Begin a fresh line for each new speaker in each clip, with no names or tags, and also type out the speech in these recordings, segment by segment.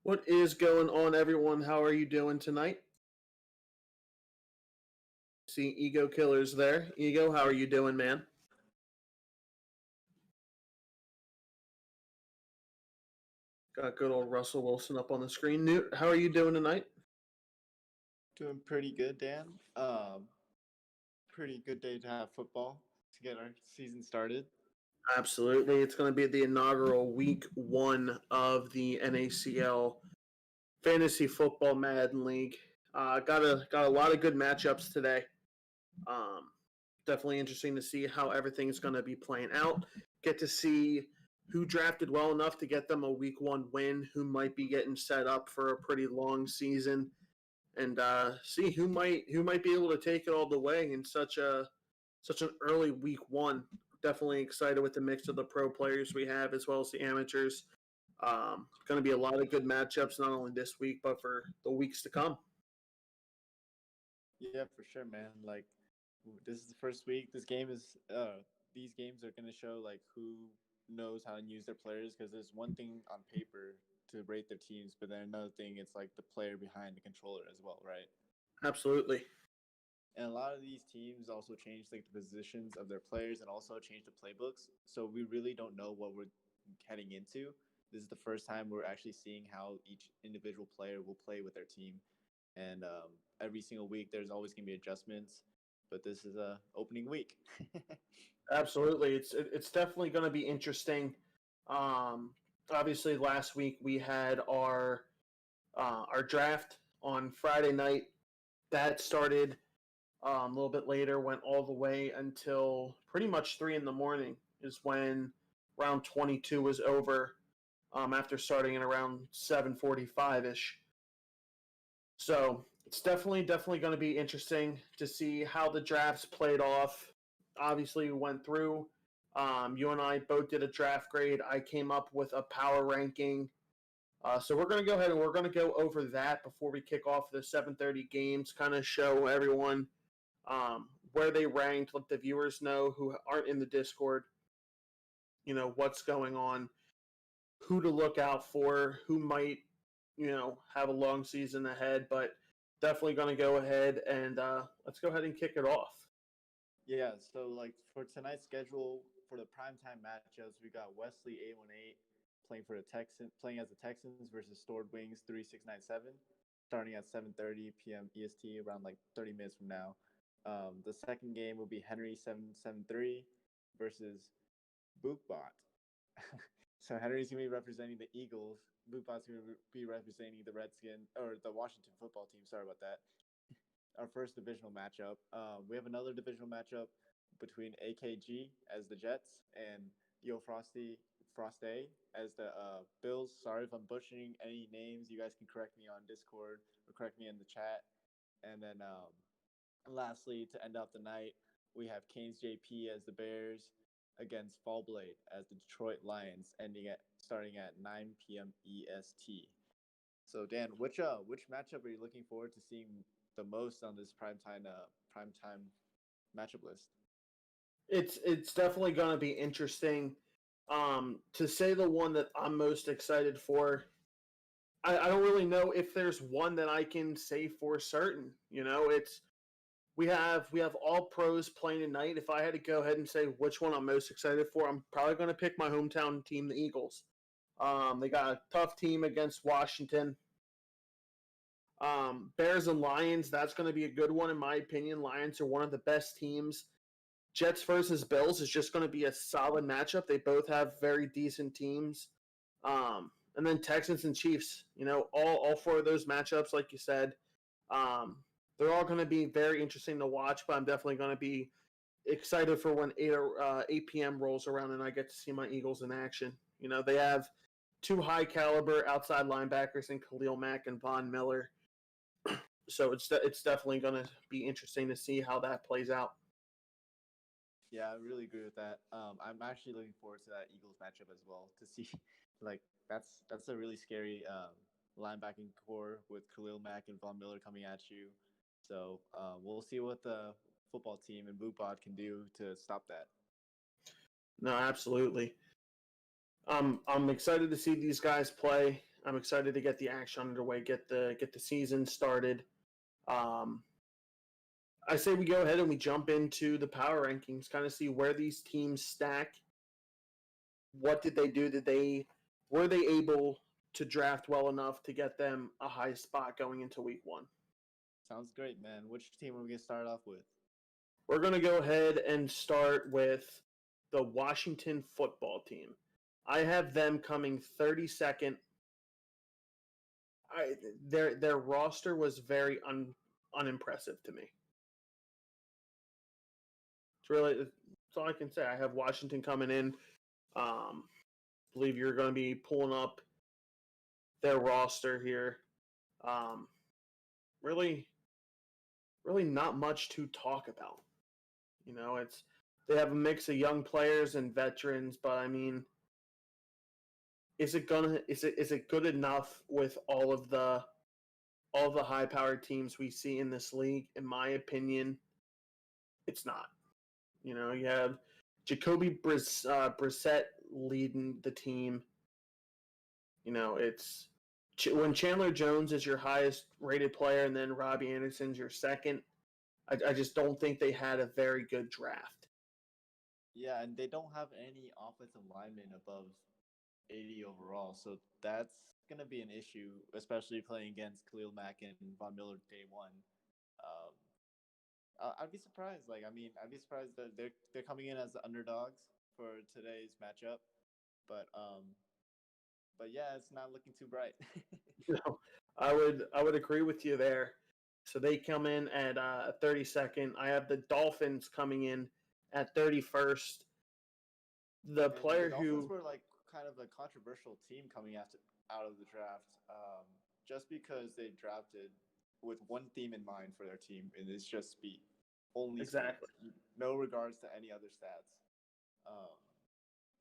What is going on, everyone? How are you doing tonight? See Ego Killers there. Ego, how are you doing, man? Got good old Russell Wilson up on the screen. Newt, how are you doing tonight?
Doing pretty good, Dan. Pretty good day to have football to get our season started.
Absolutely. It's going to be the inaugural week 1 of the NACL Fantasy Football Madden League. Got a lot of good matchups today. Definitely interesting to see how everything's going to be playing out. Get to see who drafted well enough to get them a week 1 win, who might be getting set up for a pretty long season, and see who might be able to take it all the way in such an early week 1. Definitely excited with the mix of the pro players we have as well as the amateurs. Going to be a lot of good matchups, not only this week but for the weeks to come.
Yeah, for sure, man. Like, this is the first week. These games are going to show like who knows how to use their players, because there's one thing on paper to rate their teams, but then another thing, it's like the player behind the controller as well, right?
Absolutely.
And a lot of these teams also change like the positions of their players and also change the playbooks. So we really don't know what we're heading into. This is the first time we're actually seeing how each individual player will play with their team. And every single week, there's always going to be adjustments. But this is a opening week.
Absolutely, it's definitely going to be interesting. Obviously, last week we had our draft on Friday night. That started a little bit later, went all the way until pretty much 3 in the morning is when round 22 was over, after starting at around 7:45-ish. So it's definitely going to be interesting to see how the drafts played off. Obviously, we went through. You and I both did a draft grade. I came up with a power ranking. So we're going to go ahead and we're going to go over that before we kick off the 7:30 games, kind of show everyone where they ranked, let the viewers know who aren't in the Discord, what's going on, who to look out for, who might, have a long season ahead, but definitely going to go ahead and let's go ahead and kick it off.
Yeah, so like for tonight's schedule for the primetime matchups, we got Wesley 818 playing as the Texans versus Stored Wings 3697, starting at 7:30 p.m. EST, around like 30 minutes from now. The second game will be Henry 773 versus Bookbot. So Henry's gonna be representing the Eagles. Bookbot's gonna be representing the Washington football team. Sorry about that. Our first divisional matchup. We have another divisional matchup between AKG as the Jets and Yo Frosty as the Bills. Sorry if I'm butchering any names. You guys can correct me on Discord or correct me in the chat. And then lastly, to end off the night, we have Canes JP as the Bears against Fall Blade as the Detroit Lions, starting at 9 p.m. EST. So Dan, which matchup are you looking forward to seeing the most on this primetime matchup list?
It's definitely going to be interesting. To say the one that I'm most excited for, I don't really know if there's one that I can say for certain. We have all pros playing tonight. If I had to go ahead and say which one I'm most excited for, I'm probably going to pick my hometown team, the Eagles. They got a tough team against Washington. Bears and Lions, that's going to be a good one in my opinion. Lions are one of the best teams. Jets versus Bills is just going to be a solid matchup. They both have very decent teams. And then Texans and Chiefs, all 4 of those matchups, like you said, they're all going to be very interesting to watch, but I'm definitely going to be excited for when 8 p.m. rolls around and I get to see my Eagles in action. They have 2 high-caliber outside linebackers in Khalil Mack and Von Miller. So it's definitely going to be interesting to see how that plays out.
Yeah, I really agree with that. I'm actually looking forward to that Eagles matchup as well, to see like that's a really scary linebacking core with Khalil Mack and Von Miller coming at you. So we'll see what the football team and Bootbot can do to stop that.
No, absolutely. I'm excited to see these guys play. I'm excited to get the action underway, get the season started. Um, I say we go ahead and we jump into the power rankings, kind of see where these teams stack. What did they do? Were they able to draft well enough to get them a high spot going into week 1?
Sounds great, man. Which team are we gonna start off with?
We're going to go ahead and start with the Washington football team. I have them coming 32nd. Their roster was very unimpressive to me. That's all I can say. I have Washington coming in. Believe you're going to be pulling up their roster here. Really, really not much to talk about. They have a mix of young players and veterans, but I mean, is it good enough with all the high powered teams we see in this league? In my opinion, it's not. You have Jacoby Brissett leading the team. It's when Chandler Jones is your highest rated player and then Robbie Anderson's your second. I just don't think they had a very good draft.
Yeah, and they don't have any offensive linemen above 80 overall, so that's gonna be an issue, especially playing against Khalil Mack and Von Miller day one. Um, I'd be surprised. I'd be surprised that they're coming in as the underdogs for today's matchup, but yeah, it's not looking too bright.
No, I would agree with you there. So they come in at 32nd. I have the Dolphins coming in at 31st. The player
the
who
Dolphins were like kind of a controversial team coming out of the draft, just because they drafted with one theme in mind for their team, and it's just speed, only
exactly.
speed, no regards to any other stats. Um,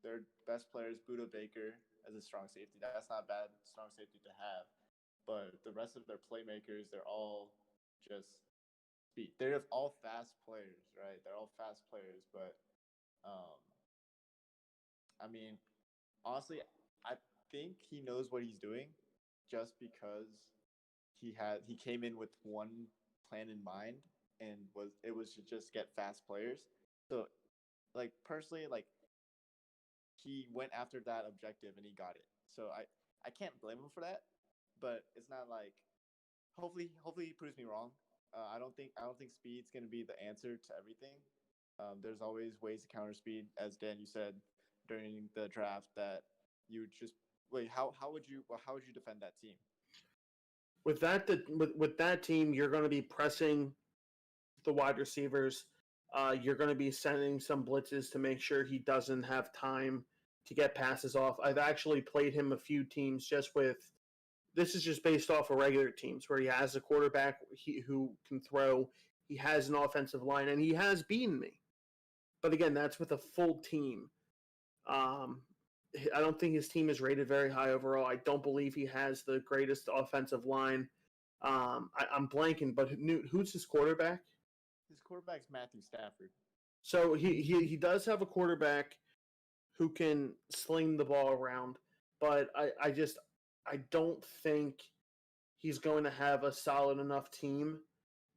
their best player is Buda Baker as a strong safety. That's not a bad strong safety to have, but the rest of their playmakers, they're all just speed. They're all fast players, right? They're all fast players, but um, I mean, honestly, I think he knows what he's doing, just because he came in with one plan in mind, and it was to just get fast players. So, like personally, like he went after that objective and he got it. So I can't blame him for that, but it's not like hopefully he proves me wrong. I don't think speed's going to be the answer to everything. There's always ways to counter speed, as Dan you said during the draft that you just wait. How would you defend that team?
With that team, you're going to be pressing the wide receivers. You're going to be sending some blitzes to make sure he doesn't have time to get passes off. I've actually played him a few teams just with. This is just based off of regular teams where he has a quarterback who can throw. He has an offensive line, and he has beaten me. But again, that's with a full team. I don't think his team is rated very high overall. I don't believe he has the greatest offensive line. I'm blanking, but who's his quarterback?
His quarterback's Matthew Stafford.
So he does have a quarterback who can sling the ball around, but I don't think he's going to have a solid enough team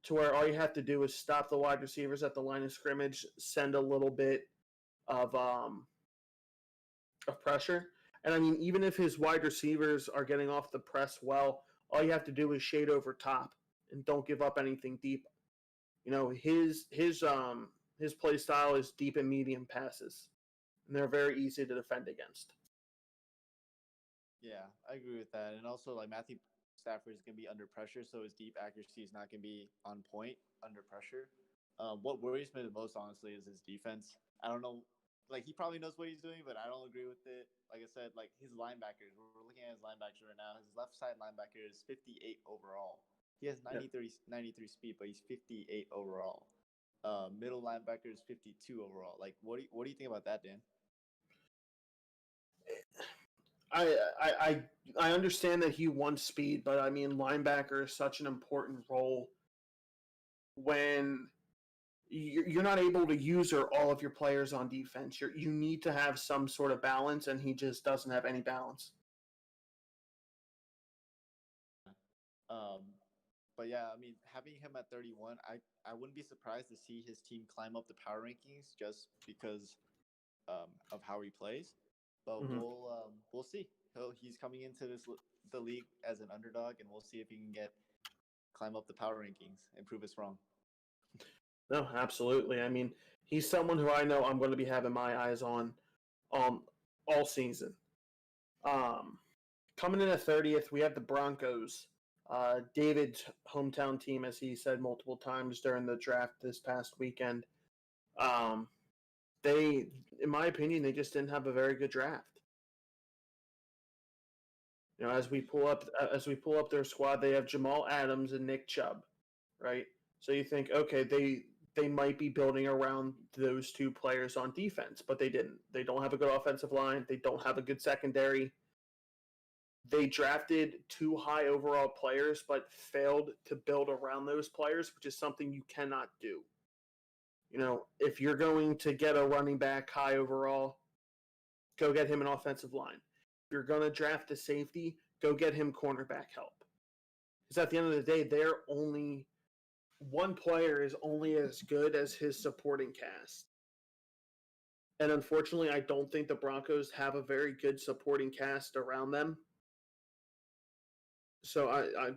to where all you have to do is stop the wide receivers at the line of scrimmage, send a little bit of pressure. And I mean, even if his wide receivers are getting off the press well, all you have to do is shade over top and don't give up anything deep. His play style is deep and medium passes, and they're very easy to defend against.
Yeah, I agree with that. And also, like Matthew Stafford is going to be under pressure, so his deep accuracy is not going to be on point under pressure. What worries me the most, honestly, is his defense. I don't know, like he probably knows what he's doing, but I don't agree with it. Like I said, like his linebackers, we're looking at his linebackers right now. His left side linebacker is 58 overall. He has 93 speed, but he's 58 overall. Middle linebacker is 52 overall. Like, what do you think about that, Dan?
I understand that he wants speed, but I mean linebacker is such an important role when you're not able to use all of your players on defense. You need to have some sort of balance, and he just doesn't have any balance.
But yeah, I mean, having him at 31, I wouldn't be surprised to see his team climb up the power rankings just because of how he plays. But
Mhm.
we'll see. He's coming into the league as an underdog, and we'll see if he can climb up the power rankings and prove us wrong.
No, absolutely. I mean, he's someone who I know I'm going to be having my eyes on all season. Coming in at 30th, we have the Broncos. David's hometown team, as he said multiple times during the draft this past weekend. They, in my opinion, they just didn't have a very good draft. You know, as we pull up their squad, they have Jamal Adams and Nick Chubb, right? So you think, okay, they might be building around those two players on defense, but they didn't. They don't have a good offensive line. They don't have a good secondary. They drafted two high overall players, but failed to build around those players, which is something you cannot do. You know, if you're going to get a running back high overall, go get him an offensive line. If you're going to draft a safety, go get him cornerback help. Because at the end of the day, one player is only as good as his supporting cast. And unfortunately, I don't think the Broncos have a very good supporting cast around them. So I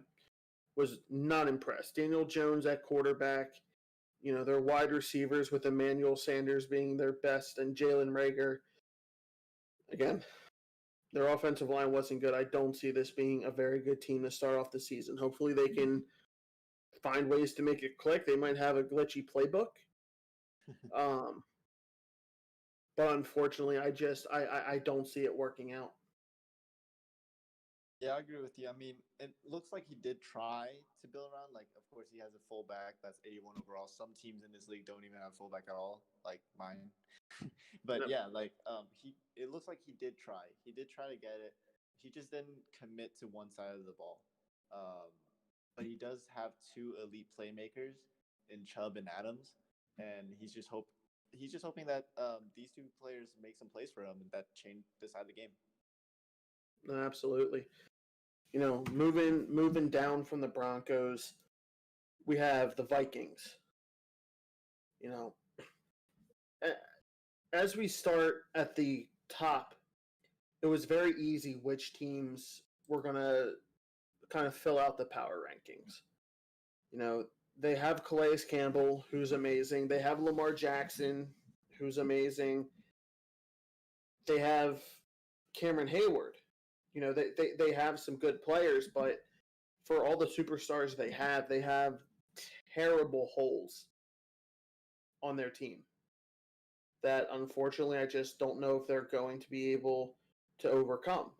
was not impressed. Daniel Jones at quarterback, you know, their wide receivers with Emmanuel Sanders being their best and Jalen Reagor. Again, their offensive line wasn't good. I don't see this being a very good team to start off the season. Hopefully they can find ways to make it click. They might have a glitchy playbook. But unfortunately, I don't see it working out.
Yeah, I agree with you. I mean, it looks like he did try to build around. Like, of course, he has a fullback that's 81 overall. Some teams in this league don't even have a fullback at all, like mine. But
No.
yeah, like it looks like he did try. He did try to get it. He just didn't commit to one side of the ball. Um, but he does have two elite playmakers in Chubb and Adams, and he's just hoping that these two players make some plays for him and that decide the game.
No, absolutely. You know, moving down from the Broncos, we have the Vikings. You know, as we start at the top, it was very easy which teams were going to kind of fill out the power rankings. You know, they have Calais Campbell, who's amazing. They have Lamar Jackson, who's amazing. They have Cameron Hayward. You know, they have some good players, but for all the superstars they have terrible holes on their team that unfortunately I just don't know if they're going to be able to overcome.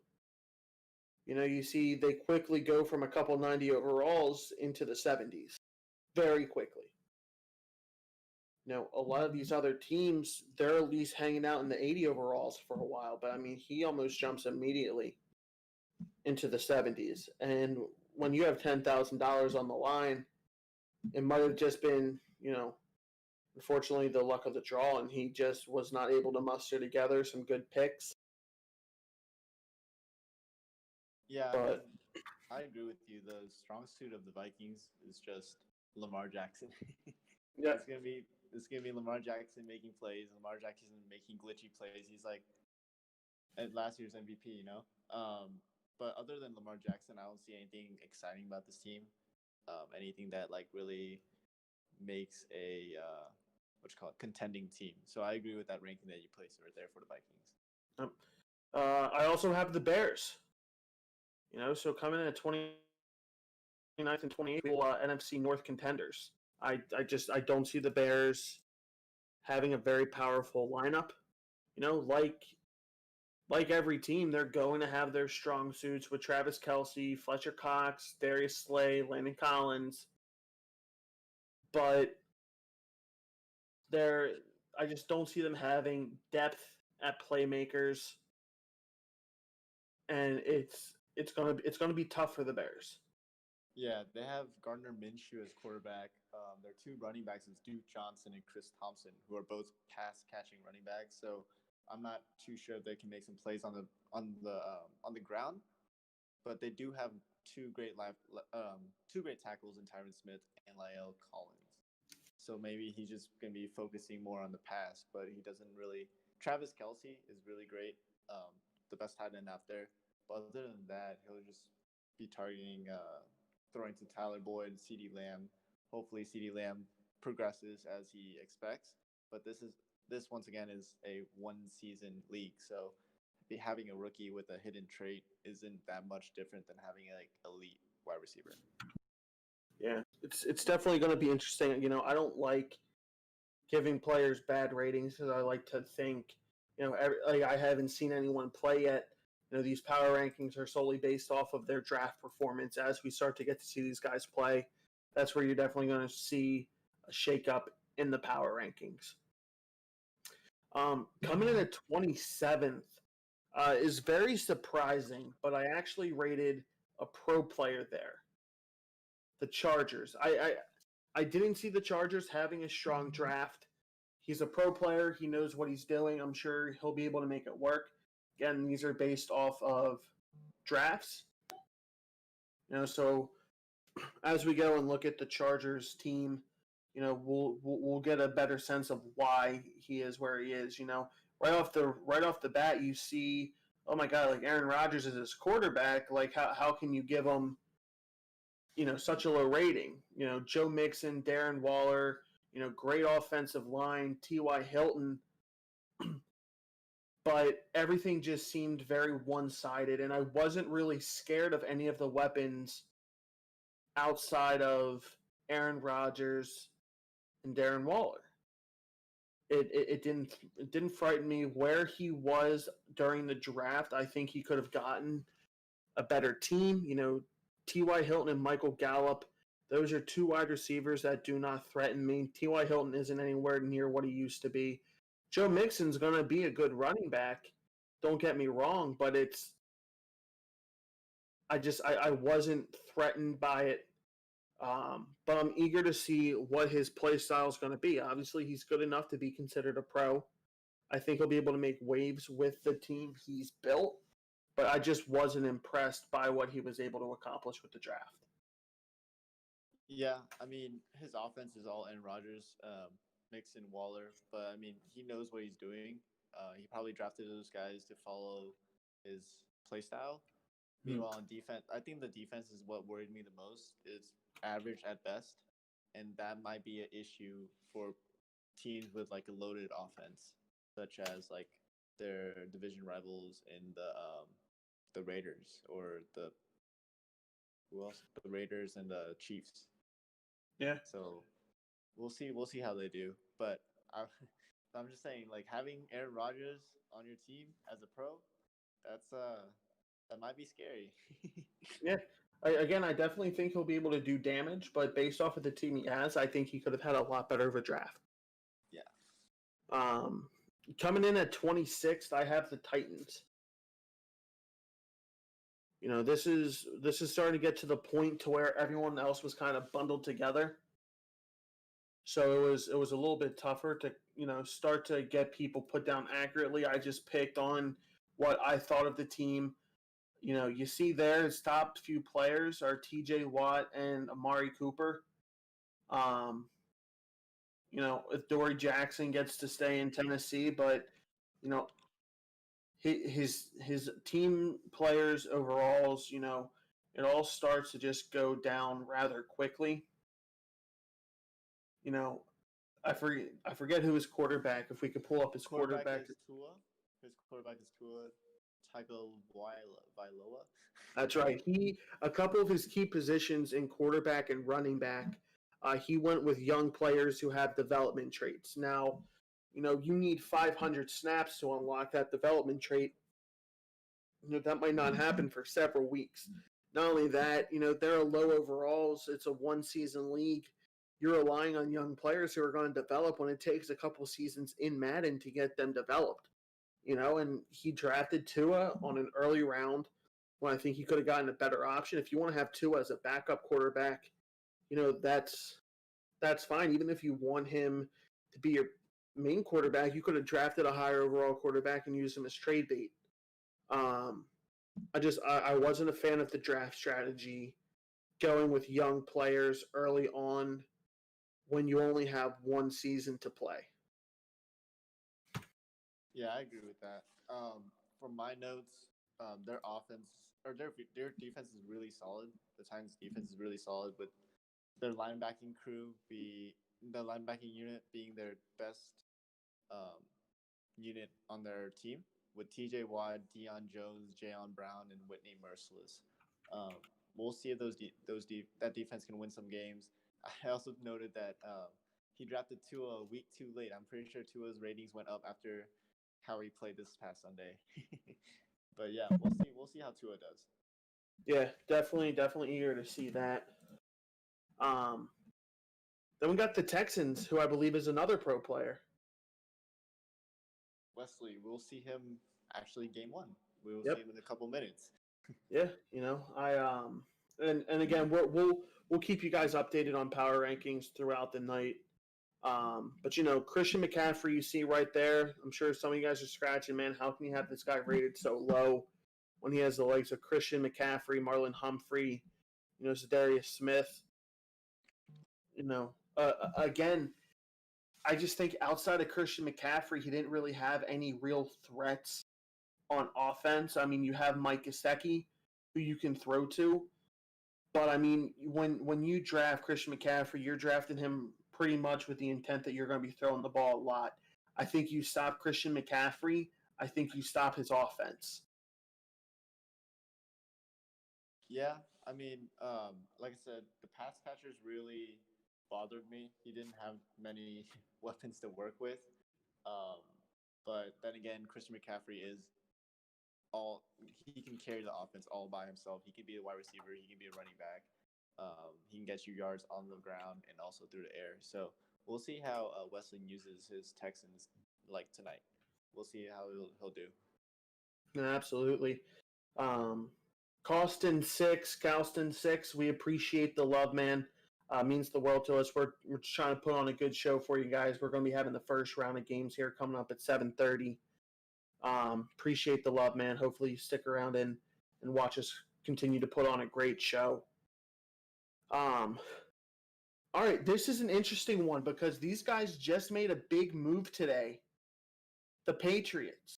You know, you see they quickly go from a couple 90 overalls into the 70s very quickly. You know, a lot of these other teams, they're at least hanging out in the 80 overalls for a while, but I mean, he almost jumps immediately into the 70s. And when you have $10,000 on the line, it might have just been, you know, unfortunately the luck of the draw, and he just was not able to muster together some good picks.
Yeah, I mean,
But
I agree with you. The strong suit of the Vikings is just Lamar Jackson.
yeah,
It's gonna be Lamar Jackson making plays, Lamar Jackson making glitchy plays. He's like at last year's MVP, you know. But other than Lamar Jackson, I don't see anything exciting about this team. Anything that like really makes a what you call it contending team. So I agree with that ranking that you placed right there for the Vikings.
I also have the Bears. You know, so coming in at 29th and 28th, NFC North contenders. I don't see the Bears having a very powerful lineup. You know, like every team, they're going to have their strong suits with Travis Kelce, Fletcher Cox, Darius Slay, Landon Collins. But I just don't see them having depth at playmakers, and it's gonna be tough for the Bears.
Yeah, they have Gardner Minshew as quarterback. Their two running backs is Duke Johnson and Chris Thompson, who are both pass catching running backs. So I'm not too sure if they can make some plays on the ground, but they do have two great tackles in Tyron Smith and Lyle Collins. So maybe he's just going to be focusing more on the pass, but he doesn't really. Travis Kelce is really great, the best tight end out there. But other than that, he'll just be targeting, throwing to Tyler Boyd, CeeDee Lamb. Hopefully, CeeDee Lamb progresses as he expects. But this once again is a one-season league, so having a rookie with a hidden trait isn't that much different than having like elite wide receiver.
Yeah, it's definitely going to be interesting. I don't like giving players bad ratings because I like to think, I haven't seen anyone play yet. These power rankings are solely based off of their draft performance. As we start to get to see these guys play, that's where you're definitely going to see a shakeup in the power rankings. Coming in at 27th is very surprising, but I actually rated a pro player there. The Chargers. I didn't see the Chargers having a strong draft. He's a pro player. He knows what he's doing. I'm sure he'll be able to make it work. Again, these are based off of drafts. So as we go and look at the Chargers team, we'll get a better sense of why he is where he is. Right off the bat, you see, oh my God, like Aaron Rodgers is his quarterback. Like how can you give him such a low rating? Joe Mixon, Darren Waller, great offensive line, T.Y. Hilton. But everything just seemed very one-sided, and I wasn't really scared of any of the weapons outside of Aaron Rodgers and Darren Waller. It didn't frighten me. Where he was during the draft, I think he could have gotten a better team. T.Y. Hilton and Michael Gallup, those are two wide receivers that do not threaten me. T.Y. Hilton isn't anywhere near what he used to be. Joe Mixon's going to be a good running back. Don't get me wrong, but I wasn't threatened by it. But I'm eager to see what his play style is going to be. Obviously, he's good enough to be considered a pro. I think he'll be able to make waves with the team he's built. But I just wasn't impressed by what he was able to accomplish with the draft.
Yeah, I mean, his offense is all Aaron Rodgers, Mixon, Waller, but I mean, he knows what he's doing. He probably drafted those guys to follow his play style. Meanwhile, on defense, I think the defense is what worried me the most. It's average at best, and that might be an issue for teams with like a loaded offense, such as like their division rivals in the Raiders or the Raiders and the Chiefs.
Yeah.
So we'll see how they do. But I'm just saying, like having Aaron Rodgers on your team as a pro, that might be scary.
Yeah. I definitely think he'll be able to do damage, but based off of the team he has, I think he could have had a lot better of a draft.
Yeah.
Coming in at 26th, I have the Titans. This is starting to get to the point to where everyone else was kind of bundled together. So it was a little bit tougher to, start to get people put down accurately. I just picked on what I thought of the team. You see there, his top few players are T.J. Watt and Amari Cooper. If Dory Jackson gets to stay in Tennessee, but, his team players overalls, it all starts to just go down rather quickly. I forget who his quarterback. If we could pull up his quarterback.
Is Tua. His quarterback is Tua Tagovailoa.
That's right. A couple of his key positions in quarterback and running back, he went with young players who have development traits. Now, you need 500 snaps to unlock that development trait. That might not happen for several weeks. Not only that, there are low overalls. It's a one-season league. You're relying on young players who are going to develop when it takes a couple seasons in Madden to get them developed. And he drafted Tua on an early round when I think he could have gotten a better option. If you want to have Tua as a backup quarterback, that's fine. Even if you want him to be your main quarterback, you could have drafted a higher overall quarterback and used him as trade bait. I wasn't a fan of the draft strategy, going with young players early on when you only have one season to play.
Yeah, I agree with that. From my notes, their offense or their defense is really solid. The Titans' defense is really solid, with their linebacking crew be the linebacking unit being their best um, unit on their team, with T.J. Watt, Deion Jones, Jayon Brown, and Whitney Merciless. Um, we'll see if that defense can win some games. I also noted that he drafted Tua a week too late. I'm pretty sure Tua's ratings went up after how he played this past Sunday. But yeah, we'll see. We'll see how Tua does.
Yeah, definitely eager to see that. Um, then we got the Texans, who I believe is another pro player.
Wesley, we'll see him actually game one. We will
Yep.
see him in a couple minutes.
Yeah, and again we'll keep you guys updated on power rankings throughout the night. But Christian McCaffrey, you see right there. I'm sure some of you guys are scratching, man. How can you have this guy rated so low when he has the legs of Christian McCaffrey, Marlon Humphrey, Zadarius Smith? Again, I just think outside of Christian McCaffrey, he didn't really have any real threats on offense. I mean, you have Mike Gesicki, who you can throw to, but I mean, when you draft Christian McCaffrey, you're drafting him pretty much with the intent that you're going to be throwing the ball a lot. I think you stop Christian McCaffrey, I think you stop his offense.
Yeah, I mean, like I said, the pass catchers really bothered me. He didn't have many weapons to work with. Um, but then again, Christian McCaffrey is all he can carry the offense all by himself. He can be a wide receiver. He can be a running back. He can get you yards on the ground and also through the air. So we'll see how Wesley uses his Texans like tonight. We'll see how he'll do.
Absolutely. Um, Causton 6, we appreciate the love, man. Means the world to us. We're just trying to put on a good show for you guys. We're going to be having the first round of games here coming up at 7:30. Appreciate the love, man. Hopefully you stick around and watch us continue to put on a great show. All right, this is an interesting one because these guys just made a big move today. The Patriots.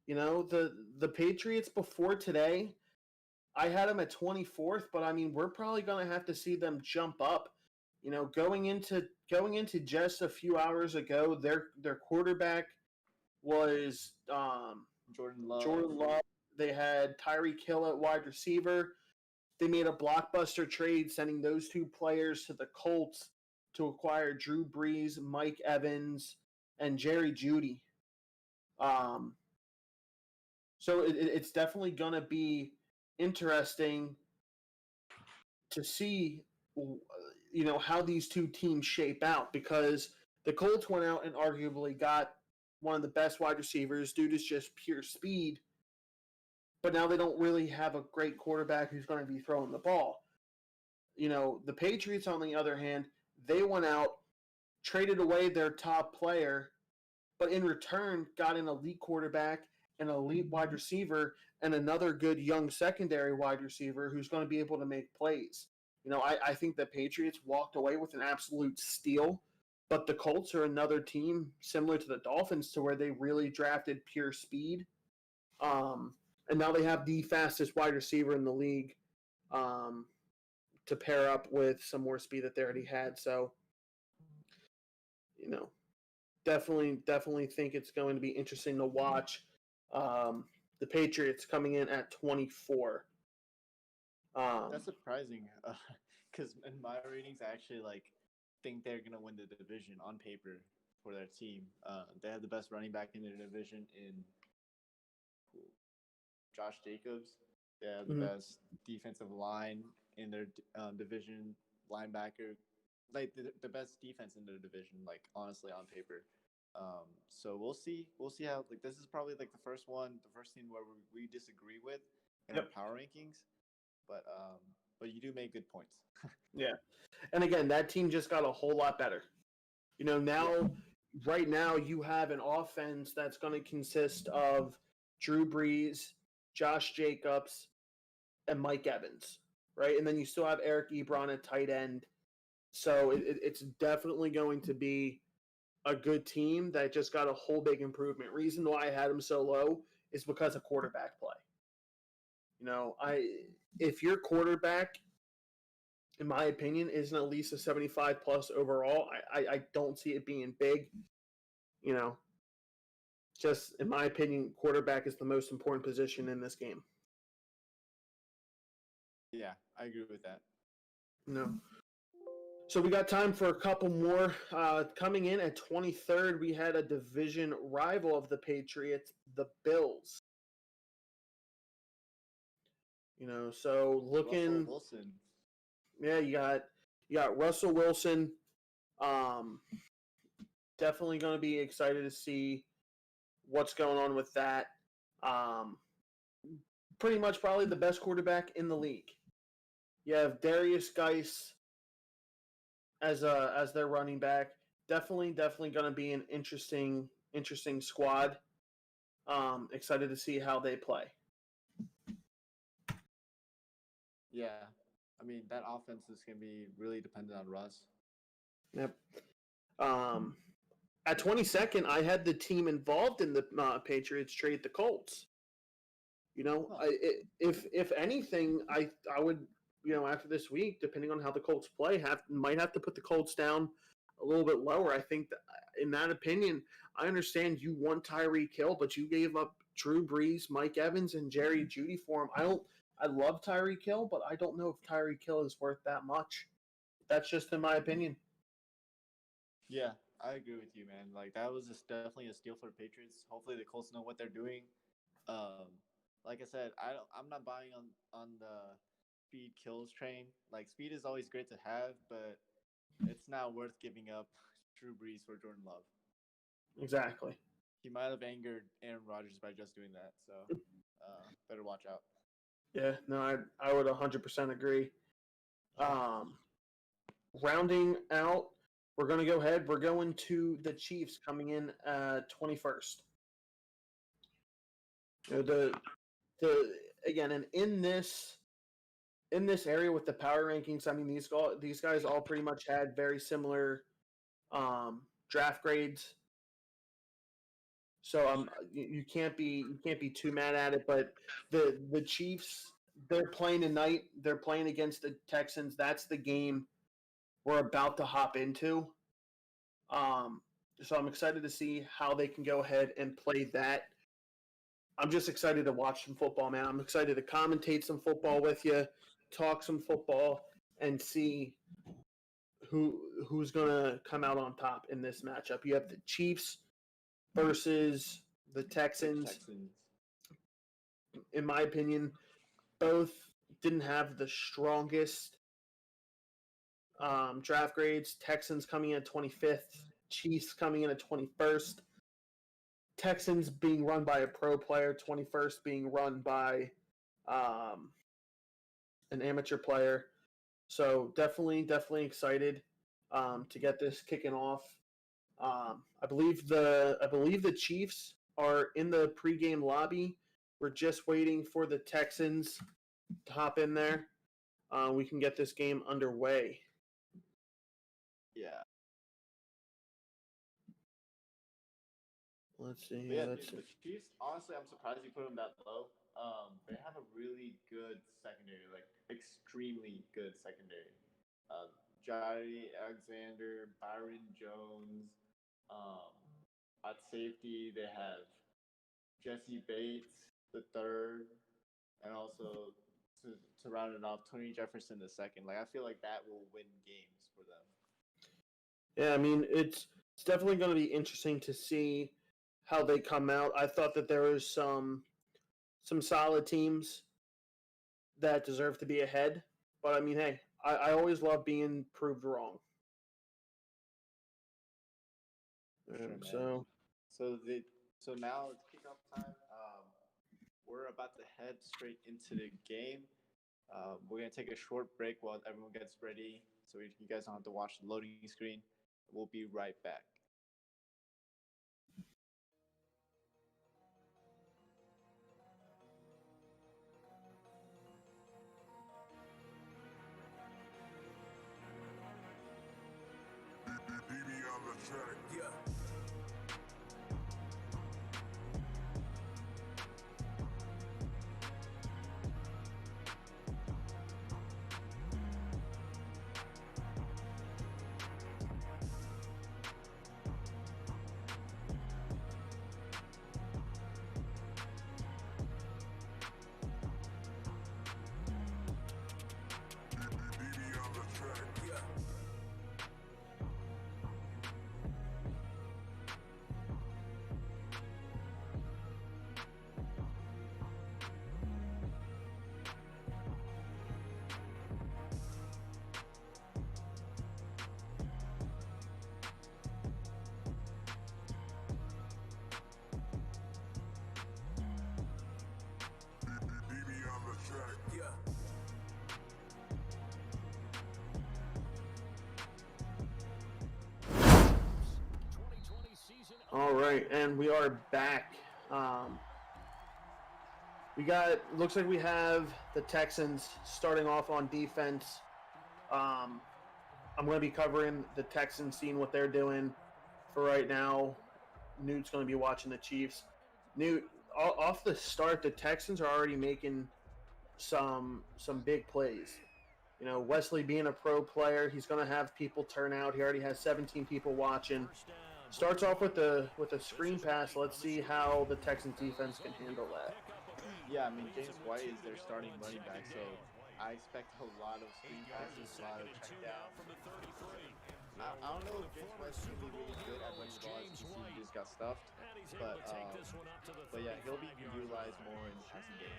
The Patriots before today, I had them at 24th, but I mean, we're probably going to have to see them jump up. Going into just a few hours ago, their quarterback was
Jordan Love.
Jordan Love. They had Tyreek Hill at wide receiver. They made a blockbuster trade, sending those two players to the Colts to acquire Drew Brees, Mike Evans, and Jerry Jeudy. So it's definitely going to be interesting to see, how these two teams shape out, because the Colts went out and arguably got one of the best wide receivers. Dude is just pure speed, but now they don't really have a great quarterback who's going to be throwing the ball. The Patriots, on the other hand, they went out, traded away their top player, but in return got an elite quarterback, an elite wide receiver, and another good young secondary wide receiver who's going to be able to make plays. I think the Patriots walked away with an absolute steal, but the Colts are another team similar to the Dolphins to where they really drafted pure speed. And now they have the fastest wide receiver in the league to pair up with some more speed that they already had. So, definitely think it's going to be interesting to watch. The Patriots coming in at 24.
That's surprising, because in my ratings, I actually think they're gonna win the division on paper for their team. They have the best running back in their division in Josh Jacobs. They have the best defensive line in their division, linebacker, the best defense in their division. Honestly, on paper. So we'll see. We'll see how. This is probably the first team where we disagree with in our power rankings. But you do make good points.
Yeah, and again, that team just got a whole lot better. Right now, you have an offense that's going to consist of Drew Brees, Josh Jacobs, and Mike Evans, right? And then you still have Eric Ebron at tight end. So it's definitely going to be a good team that just got a whole big improvement. Reason why I had them so low is because of quarterback play. If your quarterback, in my opinion, isn't at least a 75 plus overall, I don't see it being big. Just in my opinion, quarterback is the most important position in this game.
Yeah, I agree with that.
So we got time for a couple more. Coming in at 23rd, we had a division rival of the Patriots, the Bills. So looking
Russell Wilson.
Yeah, you got Russell Wilson. Definitely going to be excited to see what's going on with that. Pretty much probably the best quarterback in the league. You have Darius Geis as their running back. Definitely going to be an interesting squad. Excited to see how they play.
Yeah, I mean that offense is going to be really dependent on Russ.
Yep. At 22nd, I had the team involved in the Patriots trade the Colts. If anything, I would, after this week, depending on how the Colts play, might have to put the Colts down a little bit lower. I think that, in that opinion, I understand you want Tyreek Hill, but you gave up Drew Brees, Mike Evans, and Jerry Jeudy for him. I love Tyreek Hill, but I don't know if Tyreek Hill is worth that much. That's just in my opinion.
Yeah, I agree with you, man. Like that was definitely a steal for the Patriots. Hopefully the Colts know what they're doing. Like I said, I'm not buying on the speed kills train. Like speed is always great to have, but it's not worth giving up Drew Brees for Jordan Love.
Exactly.
He might have angered Aaron Rodgers by just doing that, so better watch out.
Yeah, no, I would 100% agree. Rounding out, we're going to go ahead. We're going to the Chiefs coming in 21st. Again, and in this area with the power rankings, I mean these guys all pretty much had very similar draft grades. So you can't be too mad at it. But the Chiefs, they're playing tonight. They're playing against the Texans. That's the game we're about to hop into. So I'm excited to see how they can go ahead and play that. I'm just excited to watch some football, man. I'm excited to commentate some football with you, talk some football, and see who's gonna come out on top in this matchup. You have the Chiefs versus the Texans. In my opinion, both didn't have the strongest draft grades. Texans coming in at 25th, Chiefs coming in at 21st. Texans being run by a pro player, 21st being run by an amateur player. So definitely excited to get this kicking off. I believe the Chiefs are in the pregame lobby. We're just waiting for the Texans to hop in there. We can get this game underway.
Yeah.
Let's see.
The Chiefs, honestly, I'm surprised you put them that low. They have a really good secondary, like extremely good secondary. Jaire Alexander, Byron Jones. At safety, they have Jesse Bates the third, and also to round it off, Tony Jefferson the second. Like I feel like that will win games for them.
Yeah, I mean it's definitely going to be interesting to see how they come out. I thought that there was some solid teams that deserve to be ahead, but I mean, hey, I always love being proved wrong.
Sure, so now it's kickoff time. We're about to head straight into the game. We're gonna take a short break while everyone gets ready, so you guys don't have to watch the loading screen. We'll be right back.
All right, and we are back. Um, looks like we have the Texans starting off on defense. Um, I'm going to be covering the Texans, seeing what they're doing for right now. Newt's going to be watching the Chiefs. Newt, off the start, the Texans are already making some big plays. You know, Wesley being a pro player, he's going to have people turn out. He already has 17 people watching. Starts off with a screen pass. Let's see how the Texans defense can handle that.
Yeah, I mean, James White is their starting running back, so I expect a lot of screen passes, a lot of checkdowns. I don't know if James White's going to be really good at running the ball. As you can see, he just got stuffed. But yeah, he'll be utilized more in the passing game.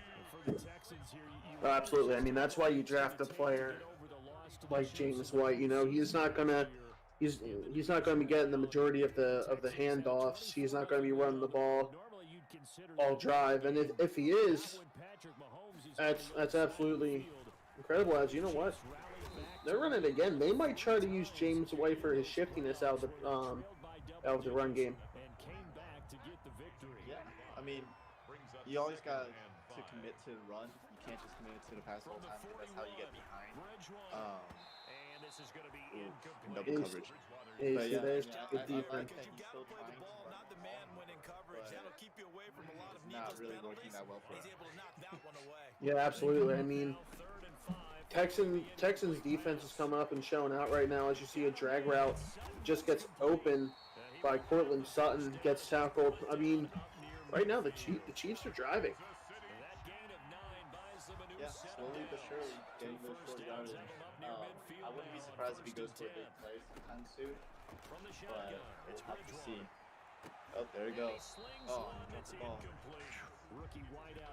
Absolutely. I mean, that's why you draft a player like James White. You know, he's not gonna be getting the majority of the handoffs. He's not going to be running the ball all drive. And if he is, that's absolutely incredible. As you know what, they're running it again. They might try to use James White for his shiftiness out of the run game.
Yeah, I mean, you always got to commit to the run. You can't just commit to the pass all the time, because that's how you get behind. Double coverage.
But yeah, there's
good defense. He's still trying to run the ball, but it's not really working that well for him.
Yeah, absolutely. I mean, Texans defense is coming up and showing out right now. As you see, a drag route just gets open by Cortland Sutton, gets tackled. I mean, right now the Chiefs are driving.
Yeah, slowly but surely getting those short yardage. I wouldn't be surprised if he goes for a big play sometime soon, but we'll have to see. Oh, there he goes. Oh, he dropped the ball.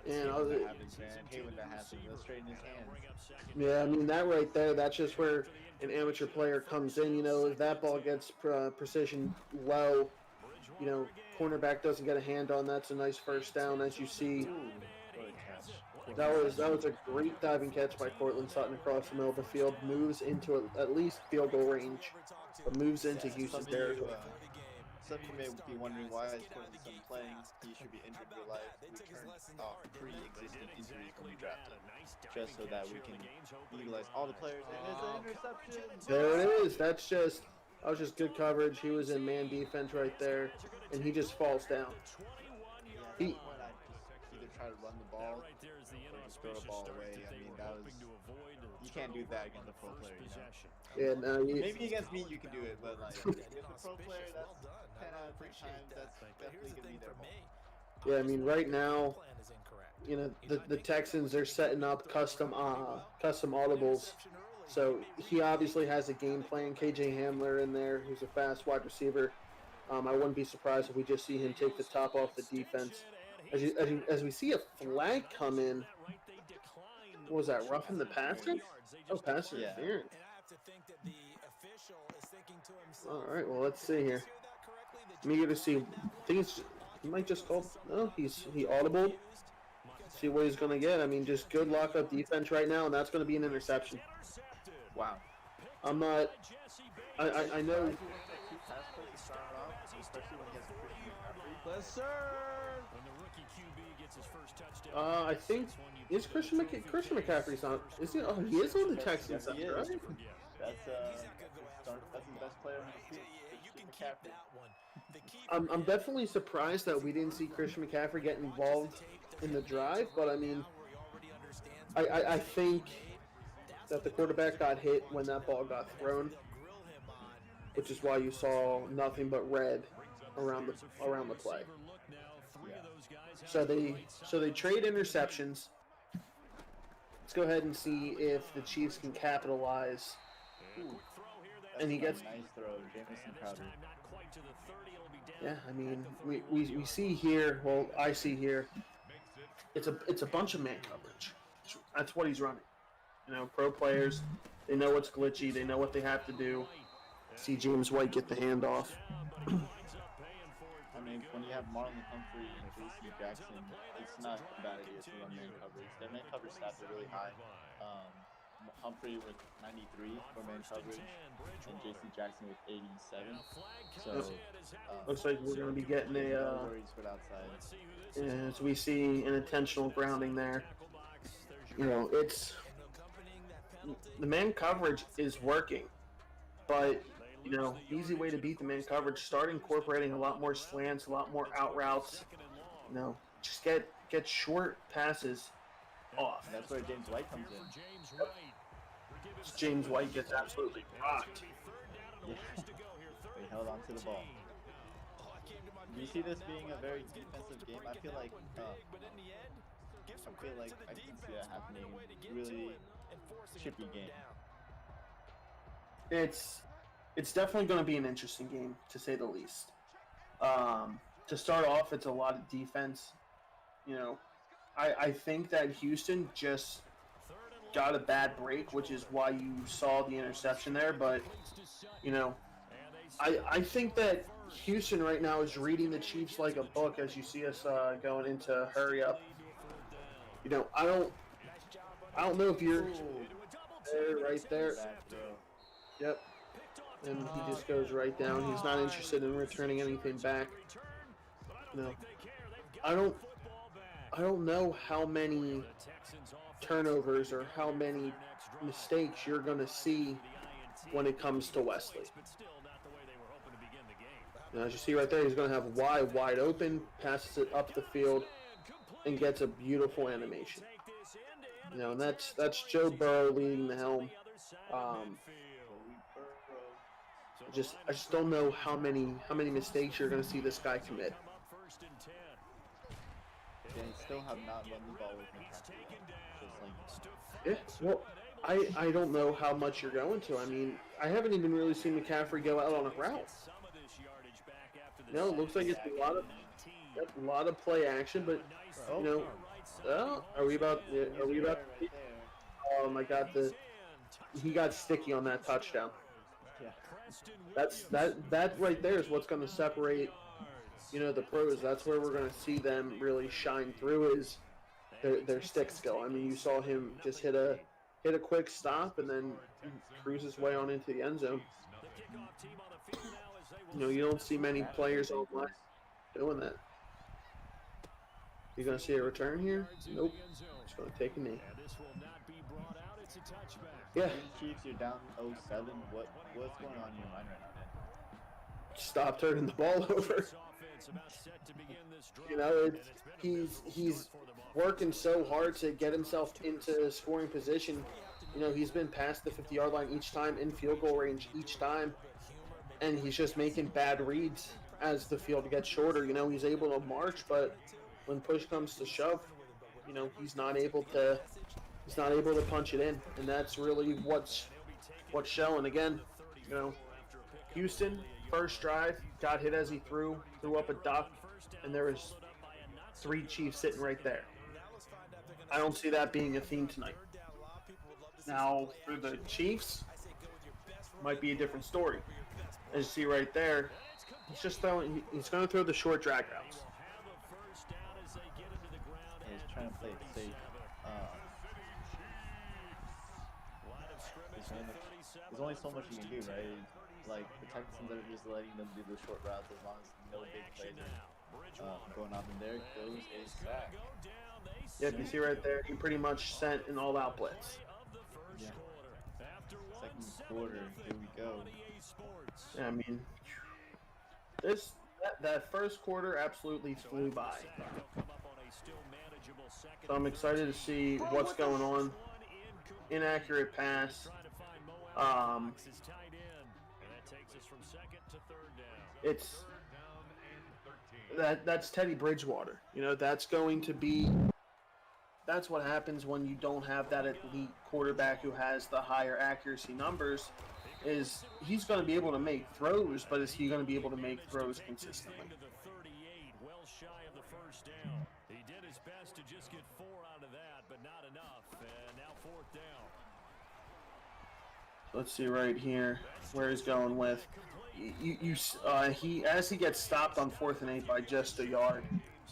And
I hate when that happens. Let's straighten his hands.
Yeah, I mean, that right there, that's just where an amateur player comes in. You know, if that ball gets precision low, you know, cornerback doesn't get a hand on, that's a nice first down. As you see, that was a great diving catch by Cortland Sutton across the middle of the field. Moves into at least field goal range, but moves into Houston territory.
Some of you may be wondering why is Cortland Sutton playing. He should be injured in real life. We turn off pre-existing injuries when we draft him, just so that we can utilize all the players. And it's an interception.
There it is. That was just good coverage. He was in man defense right there, and he just falls down.
He either try to run the ball or just throw the ball away. I mean, you can't do that against a pro player. You know?
Yeah,
maybe against me you can do it, but like against a pro player, that's 10 out of 3 times. That's definitely gonna be their fault.
Yeah, I mean, right now, you know, the Texans are setting up custom audibles. So he obviously has a game plan. KJ Hamler in there, who's a fast wide receiver. I wouldn't be surprised if we just see him take the top off the defense. As we see a flag come in. What was that, roughing the passer? Oh, passer interference. All right, well, let's see here. I'm eager to see. I think he might just call. No, he audibled. See what he's going to get. I mean, just good lock-up defense right now, and that's going to be an interception.
Wow.
I'm not. I know.
Yes, sir.
I think Christian McCaffrey's on. Is he? Oh, he is on the Texans.
Yes, he is.
Right?
That's the best player on the field.
I'm definitely surprised that we didn't see Christian McCaffrey get involved in the drive, but I mean, I think that the quarterback got hit when that ball got thrown, which is why you saw nothing but red around the play. So they trade interceptions. Let's go ahead and see if the Chiefs can capitalize. And he gets
a nice throw, Jamison Crowder.
Yeah, I mean, we see here. Well, I see here. It's a bunch of man coverage. That's what he's running. You know, pro players, they know what's glitchy. They know what they have to do. See James White get the handoff.
I mean, when you have Marlon Humphrey and J.C. Jackson, it's not a bad idea to run man coverage. Their man coverage stats are really high. Humphrey with 93 for man coverage, and J.C. Jackson with 87. So
looks like we're going to be getting
no worries for the outside.
as we see an intentional grounding there. It's the man coverage is working, but easy way to beat the man coverage. Start incorporating a lot more slants, a lot more out routes. Just get short passes off.
And that's where James White comes in.
James White gets absolutely rocked.
Yeah. They held on to the ball. Do you see this being a very defensive game? I feel like I can see that happening. Really chippy game.
It's definitely going to be an interesting game, to say the least. To start off, it's a lot of defense. I think that Houston just got a bad break, which is why you saw the interception there. But, I think that Houston right now is reading the Chiefs like a book as you see us going into hurry up. I don't know if you're there, right there. Yep. And he just goes right down. He's not interested in returning anything back. I don't know how many turnovers or how many mistakes you're going to see when it comes to Wesley. As you see right there, he's going to have wide open, passes it up the field, and gets a beautiful animation. And that's Joe Burrow leading the helm. I just don't know how many mistakes you're going to see this guy commit.
They still have not run the ball with McCaffrey.
Yeah, well, I don't know how much you're going to. I mean, I haven't even really seen McCaffrey go out on a route. It looks like it's a lot of play action, but are we about? Oh my God, he got sticky on that touchdown.
Yeah.
That right there is what's going to separate, the pros. That's where we're going to see them really shine through is their stick skill. I mean, you saw him just hit a quick stop and then cruise his way on into the end zone. You don't see many players online doing that. You going to see a return here? Nope. He's going to take a knee. Yeah.
Chiefs, you're down 0-7. What's going on in your mind right now, man?
Stop turning the ball over. He's working so hard to get himself into scoring position. He's been past the 50-yard line each time, in field goal range each time, and he's just making bad reads as the field gets shorter. He's able to march, but when push comes to shove, he's not able to punch it in, and that's really what's showing. Again, Houston first drive got hit as he threw up a duck, and there was 3 Chiefs sitting right there. I don't see that being a theme tonight. Now for the Chiefs, might be a different story. As you see right there, he's going to throw the short drag routes.
He's trying to play it safe. There's only so much you can do, right? Like, the Texans are just letting them do the short routes as long as no big plays are going off. And there goes a sack.
Yep, you see right there, he pretty much sent an all-out blitz.
Yeah. Second quarter, here we go.
Yeah, I mean, that first quarter absolutely flew by. So I'm excited to see what's going on. Inaccurate pass. It's that's Teddy Bridgewater. That's what happens when you don't have that elite quarterback who has the higher accuracy numbers. Is he's going to be able to make throws, but is he going to be able to make throws consistently? He did his best to just get 4 out of that, but not enough. And now 4th down. Let's see right here where he's going with. As he gets stopped on 4th and 8 by just a yard,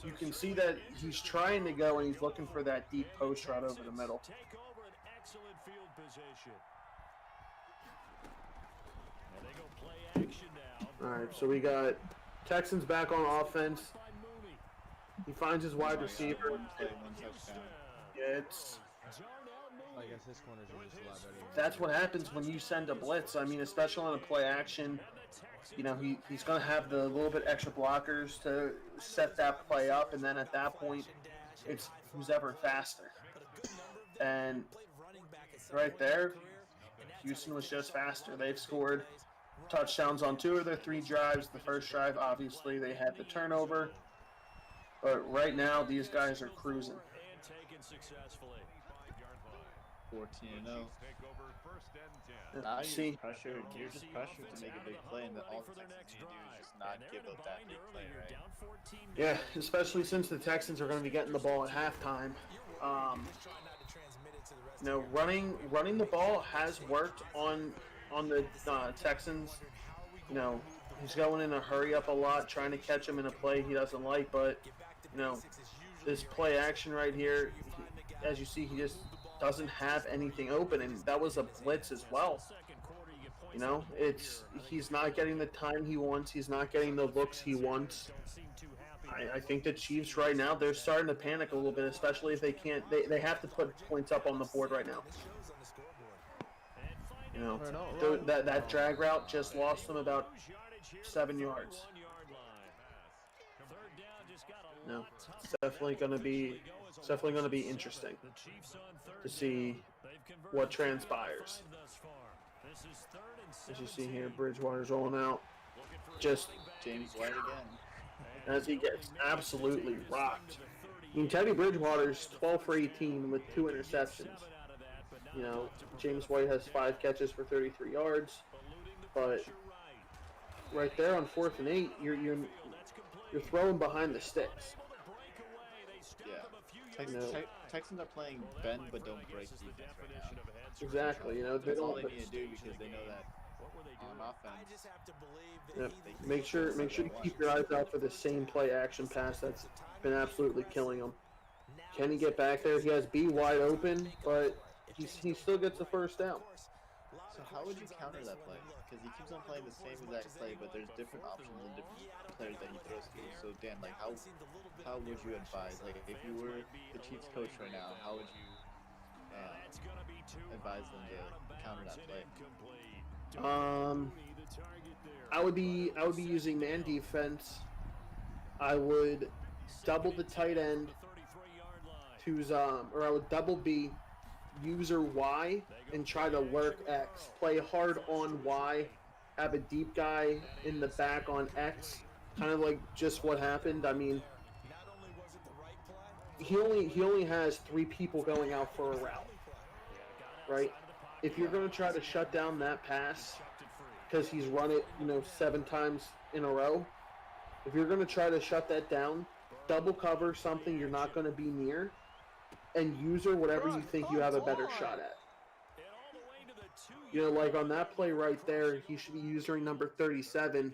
you can see that he's trying to go and he's looking for that deep post route over the middle. All right, so we got Texans back on offense. He finds his wide receiver.
One play, one touchdown.
It's
I guess his corners are just a lot better.
that's what happens when you send a blitz. I mean, especially on a play action. You know, he's going to have the little bit extra blockers to set that play up, and then at that point, it's who's ever faster. And right there, Houston was just faster. They've scored touchdowns on 2 of their 3 drives. The first drive, obviously, they had the turnover. But right now, these guys are cruising.
14-0. Now you're just pressured to make a big play, and all the Texans need to do is just not give up that big play, right?
Yeah, especially since the Texans are going to be getting the ball at halftime. You know, running the ball has worked on the Texans. You know, he's going in a hurry up a lot, trying to catch him in a play he doesn't like. But you know, this play action right here, as you see, he just doesn't have anything open, and that was a blitz as well. You know, he's not getting the time he wants. He's not getting the looks he wants. I think the Chiefs right now, they're starting to panic a little bit, especially if they can't. They have to put points up on the board right now. You know, that drag route just lost them about 7 yards. No, it's definitely going to be interesting to see what transpires. As you see here, Bridgewater's rolling out. Just
James White again.
As he gets absolutely rocked. I mean, Teddy Bridgewater's 12 for 18 with 2 interceptions. You know, James White has 5 catches for 33 yards, but right there on 4th and 8, you're throwing behind the sticks.
Yeah, Texans are playing bend but don't break defense right now.
Exactly. You know,
that's all they need to do because they know that on offense.
Yep. Make sure to keep your eyes out for the same play action pass that's been absolutely killing him. Can he get back there? He has B wide open, but he still gets the first down.
So how would you counter that play? Because he keeps on playing the same exact play, but there's different options and different players that he throws to. So Dan, like how would you advise? Like if you were the Chiefs coach right now, how would you advise them to counter that play?
I would be using man defense. I would double the tight end or I would double B, user Y, and try to lurk X. Play hard on Y, have a deep guy in the back on X, kind of like just what happened. I mean, he only has 3 people going out for a route, right? If you're going to try to shut down that pass, because he's run it, 7 times in a row, if you're going to try to shut that down, double cover something you're not going to be near, and user whatever you think you have a better shot at. Like on that play right there, he should be using number 37.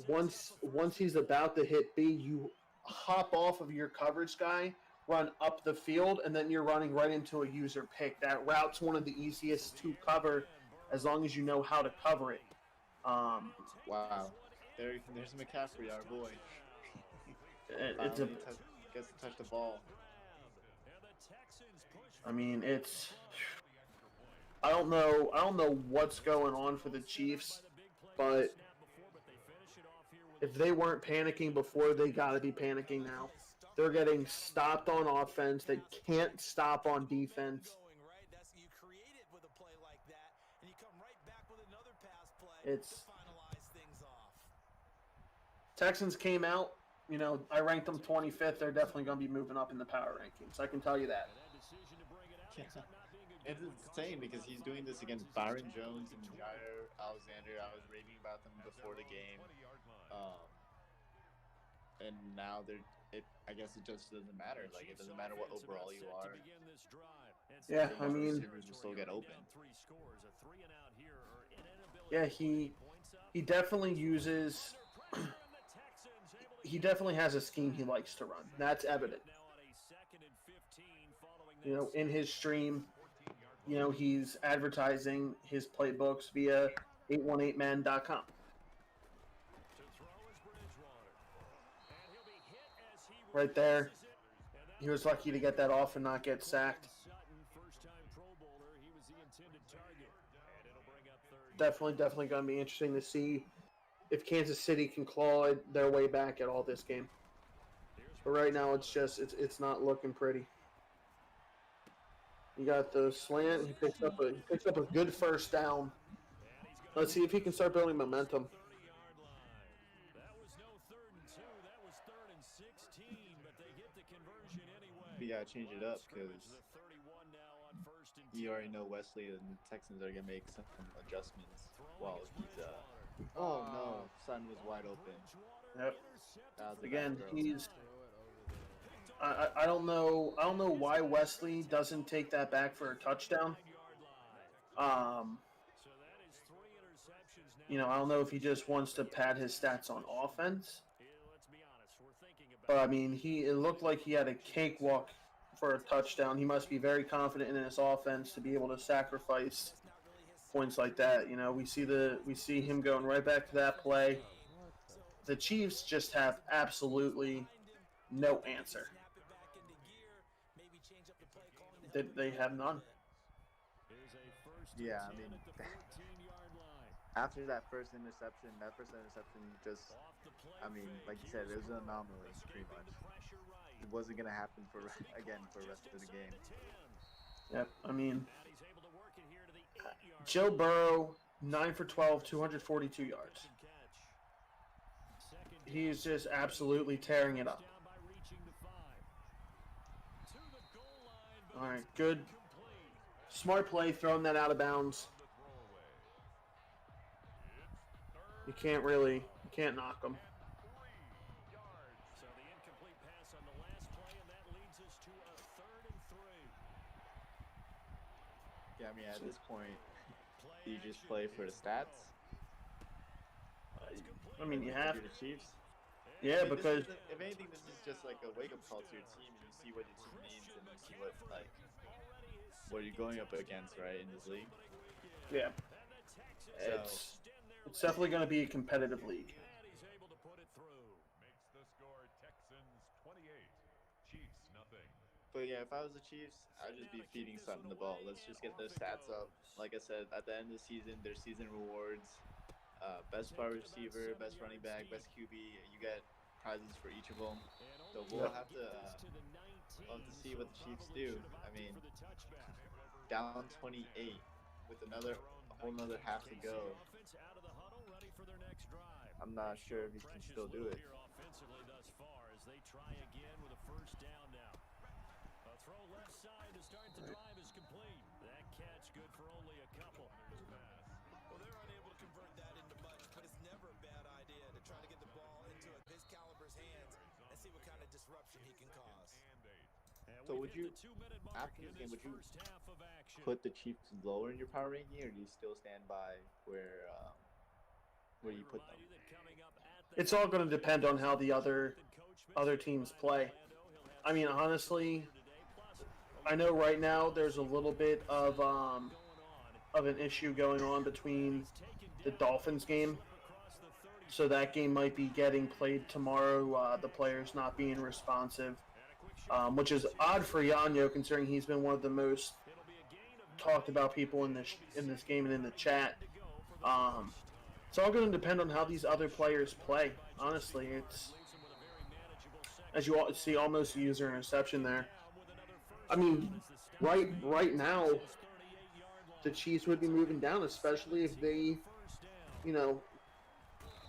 Once he's about to hit B, you hop off of your coverage guy, run up the field, and then you're running right into a user pick. That route's one of the easiest to cover as long as you know how to cover it.
Wow. There's McCaffrey, our boy.
Gets
to touch the ball.
I mean, I don't know what's going on for the Chiefs, but if they weren't panicking before, they got to be panicking now. They're getting stopped on offense. They can't stop on defense. Texans came out. I ranked them 25th. They're definitely going to be moving up in the power rankings. I can tell you that.
Yeah. It's insane because he's doing this against Byron Jones and Jair Alexander. I was raving about them before the game. And now I guess it just doesn't matter. Like, it doesn't matter what overall you are.
Yeah, I mean,
receivers will still get open.
Yeah, he definitely uses. He definitely has a scheme he likes to run. That's evident. In his stream, you know, he's advertising his playbooks via 818men.com. Right there. He was lucky to get that off and not get sacked. Definitely going to be interesting to see if Kansas City can claw their way back at all this game. But right now, it's not looking pretty. You got the slant. He picks up a good first down. Let's see if he can start building momentum.
We gotta change it up because you already know Wesley and the Texans are gonna make some adjustments while he's Oh no, Sutton was wide open.
Yep. Again, he's.
Throw it over there.
I don't know why Wesley doesn't take that back for a touchdown. You know, I don't know if he just wants to pad his stats on offense. But I mean, it looked like he had a cakewalk for a touchdown. He must be very confident in his offense to be able to sacrifice points like that. You know, we see him going right back to that play. The Chiefs just have absolutely no answer. They have none.
Yeah, I mean, after that first interception just, I mean, like you said, it was an anomaly, pretty much. It wasn't going to happen for the rest of the game.
Yep, I mean, Joe Burrow, 9 for 12, 242 yards. He's just absolutely tearing it up. All right, good. Smart play, throwing that out of bounds. You can't knock him.
Yeah, I mean, at this point, you just play for the stats.
I mean, you have
to. The Chiefs.
Yeah,
I mean,
because
if anything, this is just like a wake-up call to your team, and you see what your team needs, and you see what you're going up against, right, in this league.
Yeah, it's definitely going to be a competitive league.
But yeah, if I was the Chiefs, I'd just be feeding Sutton the ball. Let's just get their stats up. Like I said, at the end of the season, their season rewards. Best wide receiver, best running back, best QB. You get prizes for each of them. So we'll have to see what the Chiefs do. I mean, down 28 with a whole nother half to go. I'm not sure if he can still do it. So would you, after this game, would you put the Chiefs lower in your power ranking, or do you still stand by where you put them?
It's all going to depend on how the other teams play. I mean, honestly, I know right now there's a little bit of an issue going on between the Dolphins game. So that game might be getting played tomorrow. The players not being responsive. Which is odd for Yanyo, considering he's been one of the most talked about people in this game and in the chat. It's all going to depend on how these other players play. Honestly, it's, as you all see, almost a user interception there. I mean, right now, the Chiefs would be moving down, especially if they,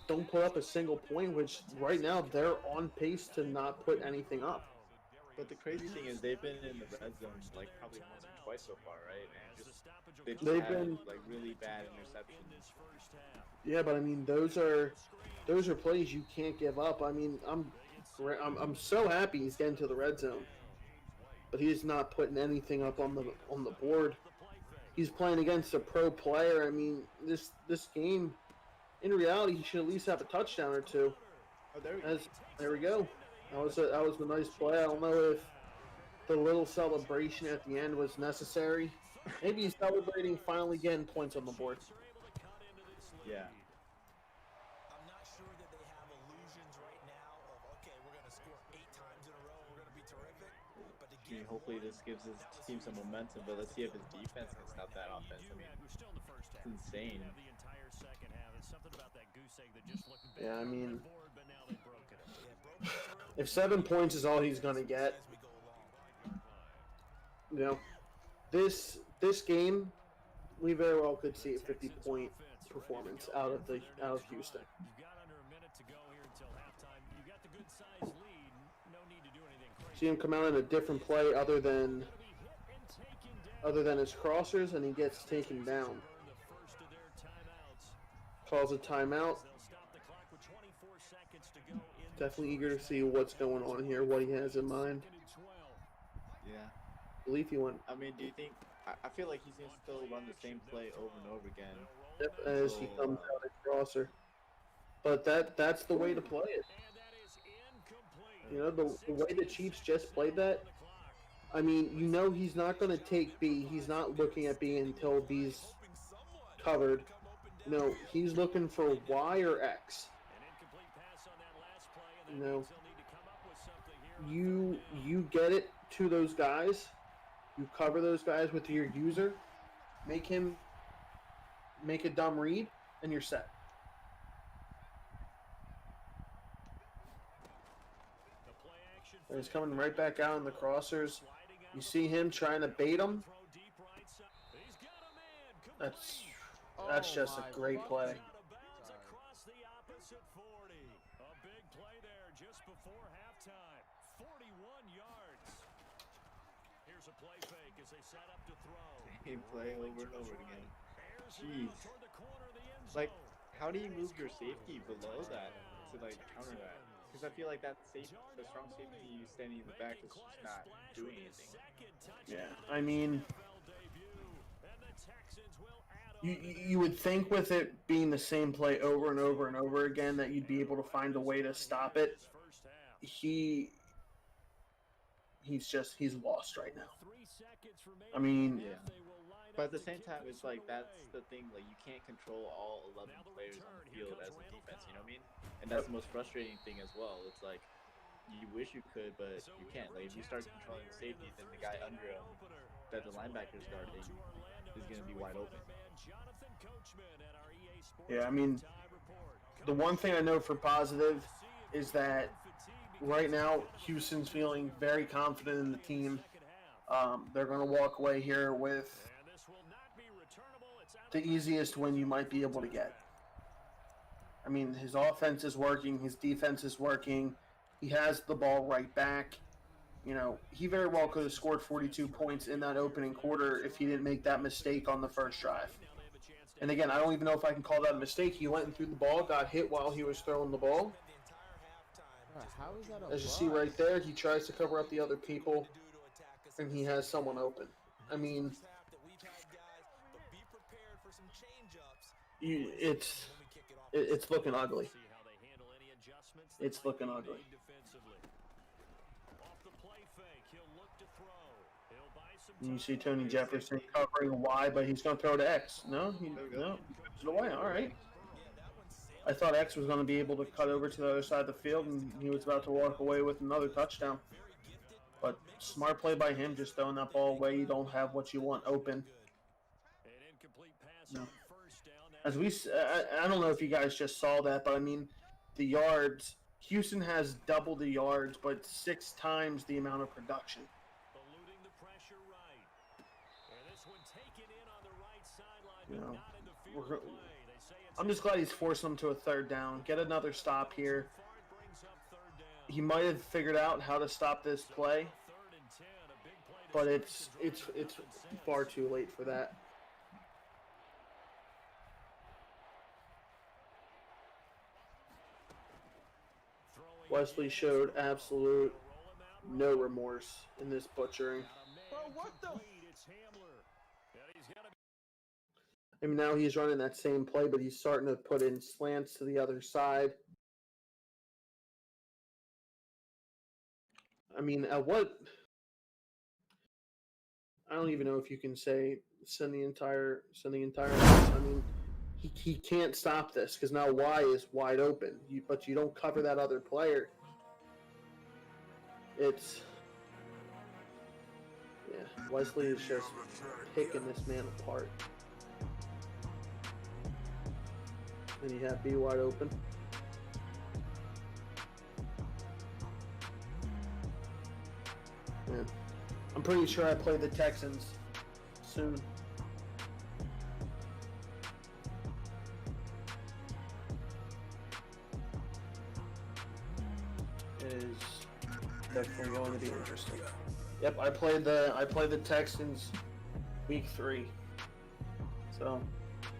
don't put up a single point. Which right now they're on pace to not put anything up.
But the crazy thing is they've been in the red zone like probably once or twice so far, right? And they've been like really bad interceptions.
Yeah, but I mean those are plays you can't give up. I mean I'm so happy he's getting to the red zone, but he's not putting anything up on the board. He's playing against a pro player. I mean this game, in reality, he should at least have a touchdown or two.
Oh, there we
go. That was a nice play. I don't know if the little celebration at the end was necessary. Maybe he's celebrating finally getting points on the board.
Yeah.
I'm not sure that they have illusions right now of, okay, we're going to score 8 times in a row, we're going to be terrific. But to
I mean, hopefully this gives his team some momentum, but let's see if his defense can stop that offense. I mean, it's insane.
Yeah, I mean, if 7 points is all he's going to get, you know, this game, we very well could see a 50-point performance out of Houston. See him come out in a different play other than his crossers, and he gets taken down. Calls a timeout. Definitely eager to see what's going on here, what he has in mind.
Yeah.
I believe he went.
I mean, do you think? I feel like he's gonna still run the same play over and over again.
Yep, as he comes out a crosser. But that's the way to play it. You know, the way the Chiefs just played that, I mean, you know he's not going to take B. He's not looking at B until B's covered. No, he's looking for Y or X. You know, you get it to those guys. You cover those guys with your user. Make a dumb read, and you're set. And he's coming right back out in the crossers. You see him trying to bait him. That's just a great play.
Same play over and over again. Jeez. Like, how do you move your safety below that to like counter that? Because I feel like that the strong safety standing in the back is just not doing anything.
Yeah, I mean, you would think with it being the same play over and over and over again that you'd be able to find a way to stop it. He's lost right now. I mean,
yeah. But at the same time, it's like that's the thing. Like you can't control all 11 players on the field as a defense. You know what I mean? And that's the most frustrating thing as well. It's like you wish you could, but you can't. Like if you start controlling the safety, then the guy under him that the linebacker's guarding is going to be wide open.
Yeah, I mean, the one thing I know for positive is that right now Houston's feeling very confident in the team. They're going to walk away here with the easiest win you might be able to get. I mean, his offense is working, his defense is working, he has the ball right back. You know, he very well could have scored 42 points in that opening quarter if he didn't make that mistake on the first drive. And again, I don't even know if I can call that a mistake. He went and threw the ball, got hit while he was throwing the ball.
How is that a
As you see right there, he tries to cover up the other people, and he has someone open. I mean, it's looking ugly. It's looking ugly. And you see Tony Jefferson covering Y, but he's going to throw to X. No, he throws it away. All right. I thought X was going to be able to cut over to the other side of the field, and he was about to walk away with another touchdown. But smart play by him, just throwing that ball away. You don't have what you want open. No. As I don't know if you guys just saw that, but I mean, the yards. Houston has double the yards, but 6 times the amount of production. You know, I'm just glad he's forced them to a third down. Get another stop here. He might have figured out how to stop this play, but it's far too late for that. Wesley showed absolute no remorse in this butchering.
Bro, what the?
I mean, now he's running that same play, but he's starting to put in slants to the other side. I mean, at what? I don't even know if you can say send the entire. I mean, he can't stop this because now Y is wide open. But you don't cover that other player. It's Wesley is just picking this man apart. And you have B wide open. Man, I'm pretty sure I play the Texans soon. It is definitely going to be interesting. Yep, I played the Texans week 3. So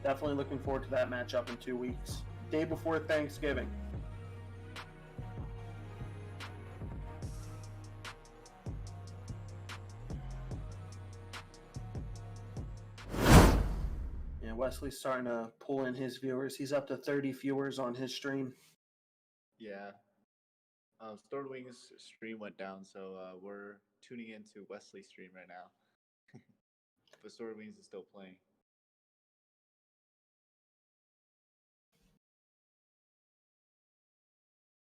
definitely looking forward to that matchup in 2 weeks. Day before Thanksgiving. Yeah, Wesley's starting to pull in his viewers. He's up to 30 viewers on his stream.
Yeah. Stored Wings stream went down, so we're tuning into Wesley's stream right now. But Stored Wings is still playing.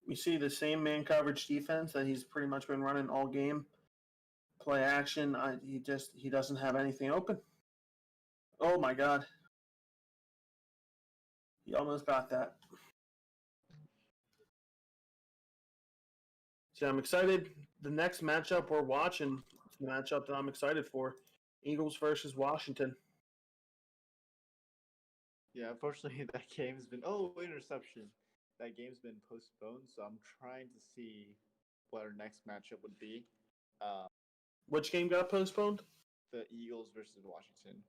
We see the same man coverage defense that he's pretty much been running all game. Play action. He doesn't have anything open. Oh my God. He almost got that. So I'm excited. The next matchup we're watching, it's the matchup that I'm excited for. Eagles versus Washington.
Yeah, unfortunately that game's been interception. That game's been postponed, so I'm trying to see what our next matchup would be.
Which game got postponed?
The Eagles versus Washington.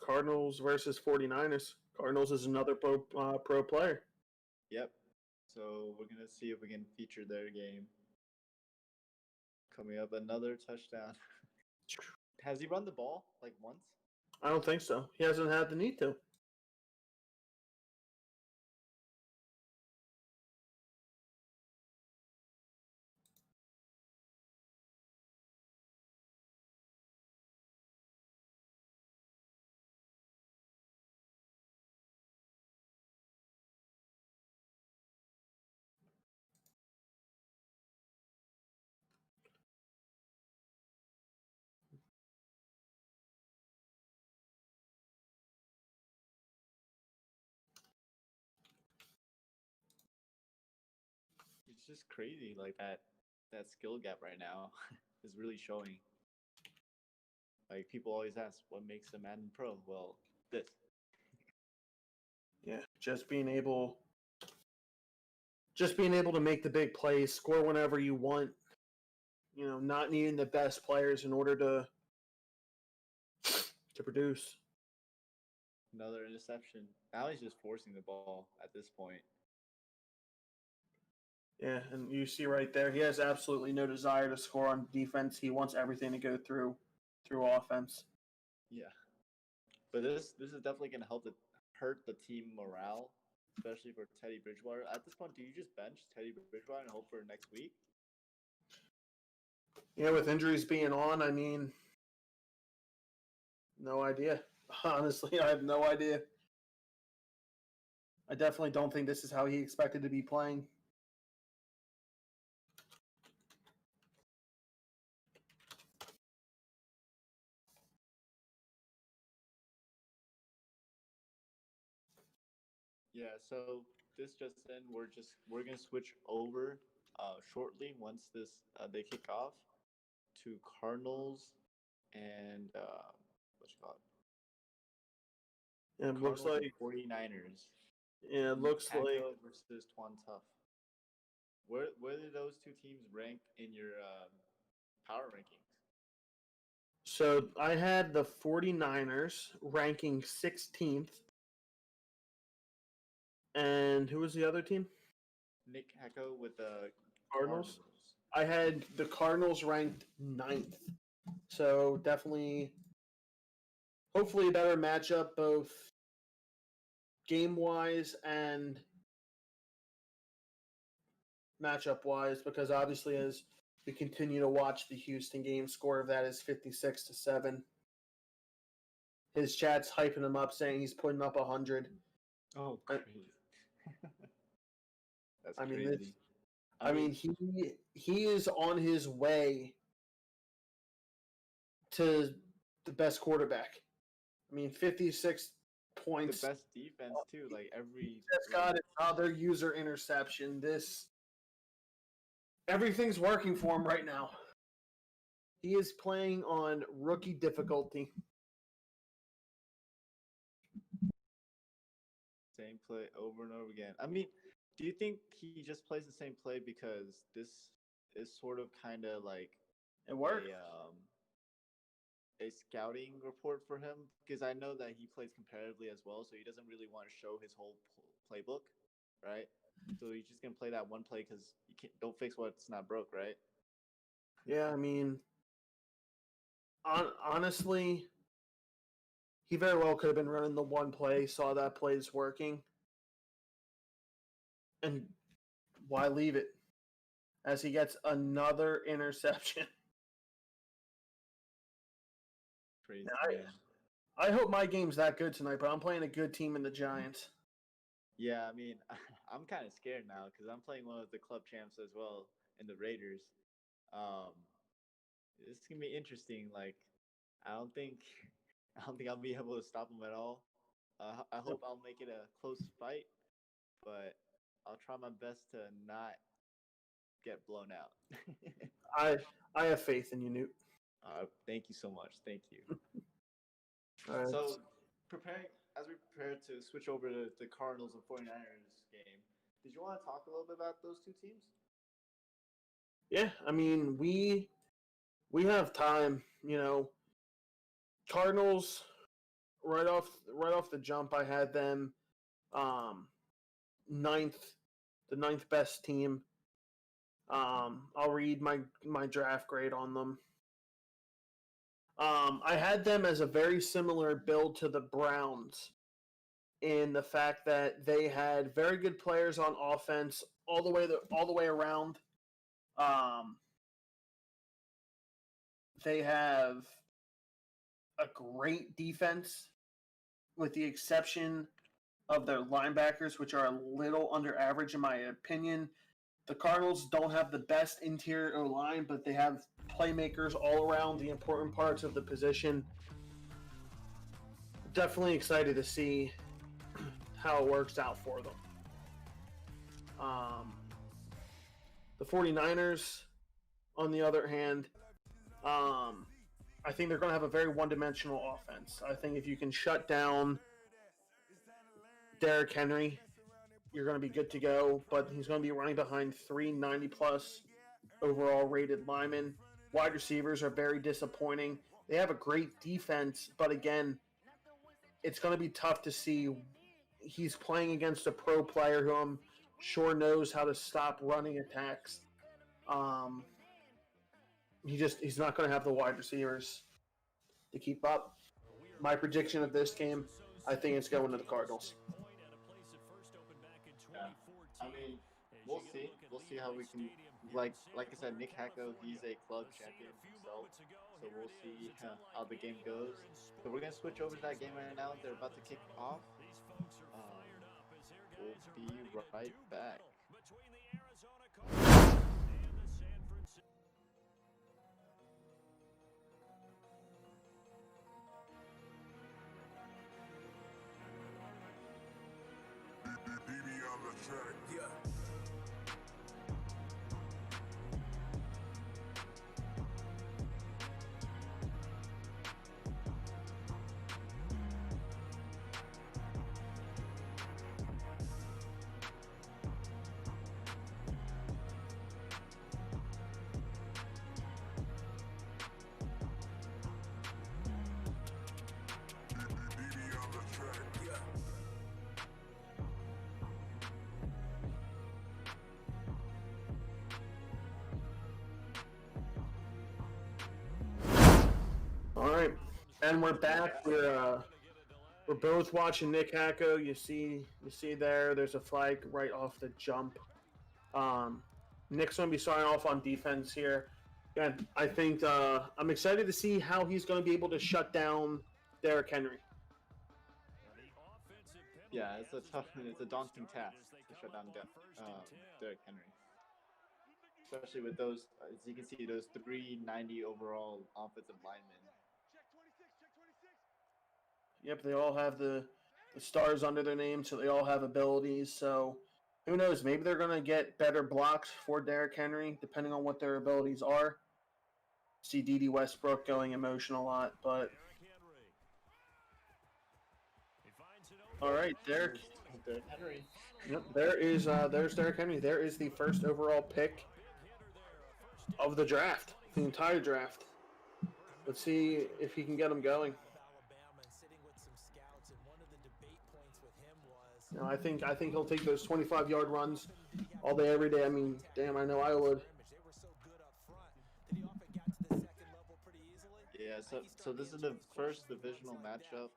Cardinals versus 49ers. Cardinals is another pro player.
Yep. So we're going to see if we can feature their game. Coming up, another touchdown. Has he run the ball like once?
I don't think so. He hasn't had the need to.
It's just crazy. Like that skill gap right now is really showing. Like people always ask, what makes a Madden pro? Well, this.
Yeah, just being able to make the big plays, score whenever you want. You know, not needing the best players in order to produce.
Another interception. Now he's just forcing the ball at this point.
Yeah, and you see right there, he has absolutely no desire to score on defense. He wants everything to go through offense.
Yeah, but this is definitely going to hurt the team morale, especially for Teddy Bridgewater. At this point, do you just bench Teddy Bridgewater and hope for next week?
Yeah, with injuries being on, I mean, no idea. Honestly, I have no idea. I definitely don't think this is how he expected to be playing.
Yeah, so this just in, we're gonna switch over shortly once they kick off to Cardinals and what you call it?
And it looks
Cardinals
like
and 49ers.
Yeah, it looks like
versus Twan Tough. Where do those two teams rank in your power rankings?
So I had the 49ers ranking 16th. And who was the other team?
Nick Hecko with the
Cardinals. I had the Cardinals ranked 9th. So definitely, hopefully a better matchup both game-wise and matchup-wise, because obviously as We continue to watch the Houston game. Score of that is 56-7. His chat's hyping him up, saying he's putting up 100.
Oh, crazy. That's
I mean,
crazy.
I mean, he is on his way to the best quarterback. I mean, 56 points.
The best defense too. Like every.
Just got another user interception. Everything's working for him right now. He is playing on rookie difficulty.
Same play over and over again. I mean, do you think he just plays the same play because this is sort of kind of like
It worked.
a scouting report for him? Because I know that he plays competitively as well, so he doesn't really want to show his whole playbook, right? So he's just gonna play that one play because you don't fix what's not broke, right?
Yeah, I mean, honestly, he very well could have been running the one play, saw that play's working, and why leave it? As he gets another interception.
Crazy.
I hope my game's that good tonight, but I'm playing a good team in the Giants.
Yeah, I mean, I'm kind of scared now because I'm playing one of the club champs as well in the Raiders. This is gonna be interesting. Like, I don't think I'll be able to stop him at all. I hope I'll make it a close fight, but I'll try my best to not get blown out.
I have faith in you, Newt.
Thank you so much. Thank you.
All right.
So, as we prepare to switch over to the Cardinals and 49ers game, did you want to talk a little bit about those two teams?
Yeah, I mean, we have time, you know. Cardinals right off the jump, I had them ninth, the ninth best team. I'll read my draft grade on them. I had them as a very similar build to the Browns in the fact that they had very good players on offense all the way around. They have a great defense, with the exception of their linebackers, which are a little under average in my opinion. The Cardinals don't have the best interior line, but they have playmakers all around the important parts of the position. Definitely excited to see how it works out for them. The 49ers, on the other hand, I think they're going to have a very one-dimensional offense. I think if you can shut down Derrick Henry, you're going to be good to go, but he's going to be running behind 390-plus overall rated linemen. Wide receivers are very disappointing. They have a great defense, but again, it's going to be tough to see. He's playing against a pro player who I'm sure knows how to stop running attacks. He's not going to have the wide receivers to keep up. My prediction of this game, I think it's going to the Cardinals.
Yeah. I mean, we'll see. We'll see how we can. Like I said, Nick Hacko, he's a club champion himself, so we'll see how the game goes. So we're gonna switch over to that game right now. They're about to kick off. We'll be right back.
Yeah.
All right, and we're back. We're both watching Nick Hacko. You see there's a flag right off the jump. Nick's going to be starting off on defense here. Again, I think I'm excited to see how he's going to be able to shut down Derrick Henry.
Yeah, it's a daunting task to shut down Derrick Henry, especially with those. As you can see, those 390 overall offensive linemen.
Yep, they all have the stars under their name, so they all have abilities. So who knows? Maybe they're going to get better blocks for Derrick Henry, depending on what their abilities are. See D.D. Westbrook going in motion a lot, but all right, Derrick
Henry.
Yep, there's Derrick Henry. There is the first overall pick of the draft, the entire draft. Let's see if he can get him going. No, I think he'll take those 25-yard runs all day, every day. I mean, damn, I know I would.
Yeah, so this is the first divisional matchup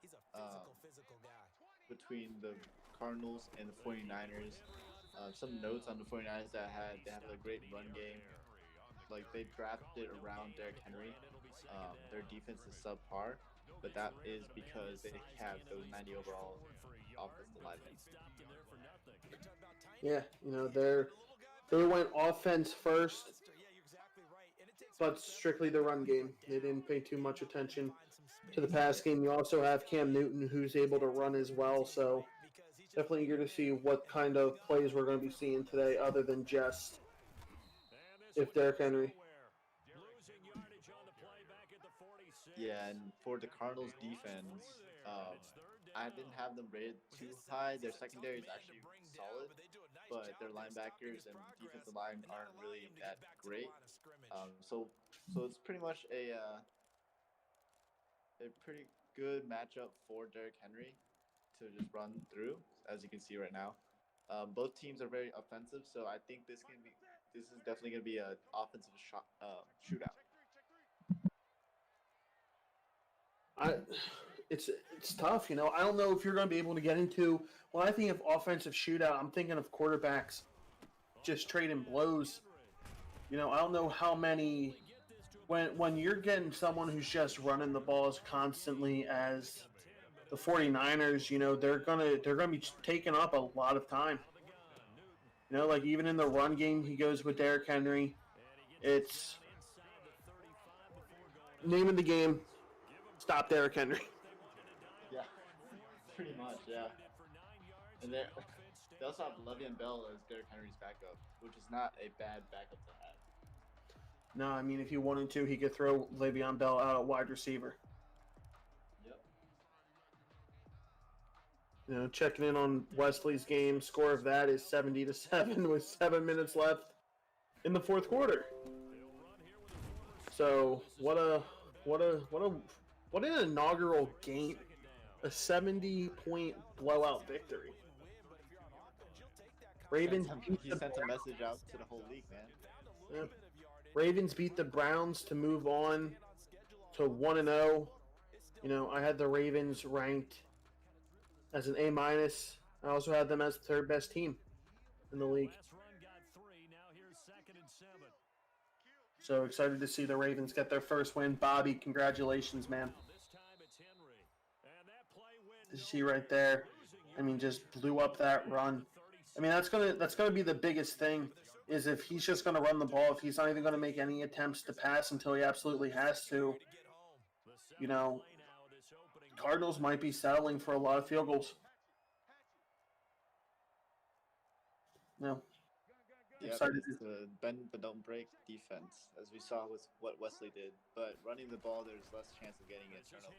between the Cardinals and the 49ers. Some notes on the 49ers they have a great run game. Like, they drafted around Derrick Henry. Their defense is subpar, but that is because they have those 90 overall offensive linemen.
Yeah, they went offense first, but strictly the run game. They didn't pay too much attention to the pass game. You also have Cam Newton, who's able to run as well, so definitely eager to see what kind of plays we're going to be seeing today, other than just if Derrick Henry.
Yeah, and for the Cardinals defense, I didn't have them rated too high. Their secondary is actually solid, but their linebackers and defensive line aren't really that great. So it's pretty much a pretty good matchup for Derrick Henry to just run through, as you can see right now. Both teams are very offensive, so I think this is definitely going to be an offensive shootout.
It's tough, I don't know if you're going to be able to get into. When I think of offensive shootout, I'm thinking of quarterbacks just trading blows. I don't know how many. When you're getting someone who's just running the balls constantly, as the 49ers, they're gonna be taking up a lot of time. Like even in the run game, he goes with Derrick Henry. It's name of the game. Stop Derrick Henry.
Yeah, pretty much, yeah. And they also have Le'Veon Bell as Derrick Henry's backup, which is not a bad backup to have.
No, I mean, if he wanted to, he could throw Le'Veon Bell out at wide receiver.
Yep.
Checking in on Wesley's game, score of that is 70-7 with 7 minutes left in the fourth quarter. So what an inaugural game. A 70-point blowout victory. Ravens
he sent a message out to the whole league, man.
Yeah. Ravens beat the Browns to move on to 1-0. I had the Ravens ranked as an A-. I also had them as the third best team in the league. So excited to see the Ravens get their first win. Bobby, congratulations, man. You see right there, I mean, just blew up that run. I mean, that's gonna be the biggest thing, is if he's just gonna run the ball, if he's not even gonna make any attempts to pass until he absolutely has to. Cardinals might be settling for a lot of field goals. No.
Yeah, it's the bend but don't break defense, as we saw with what Wesley did. But running the ball, there's less chance of getting a turnover.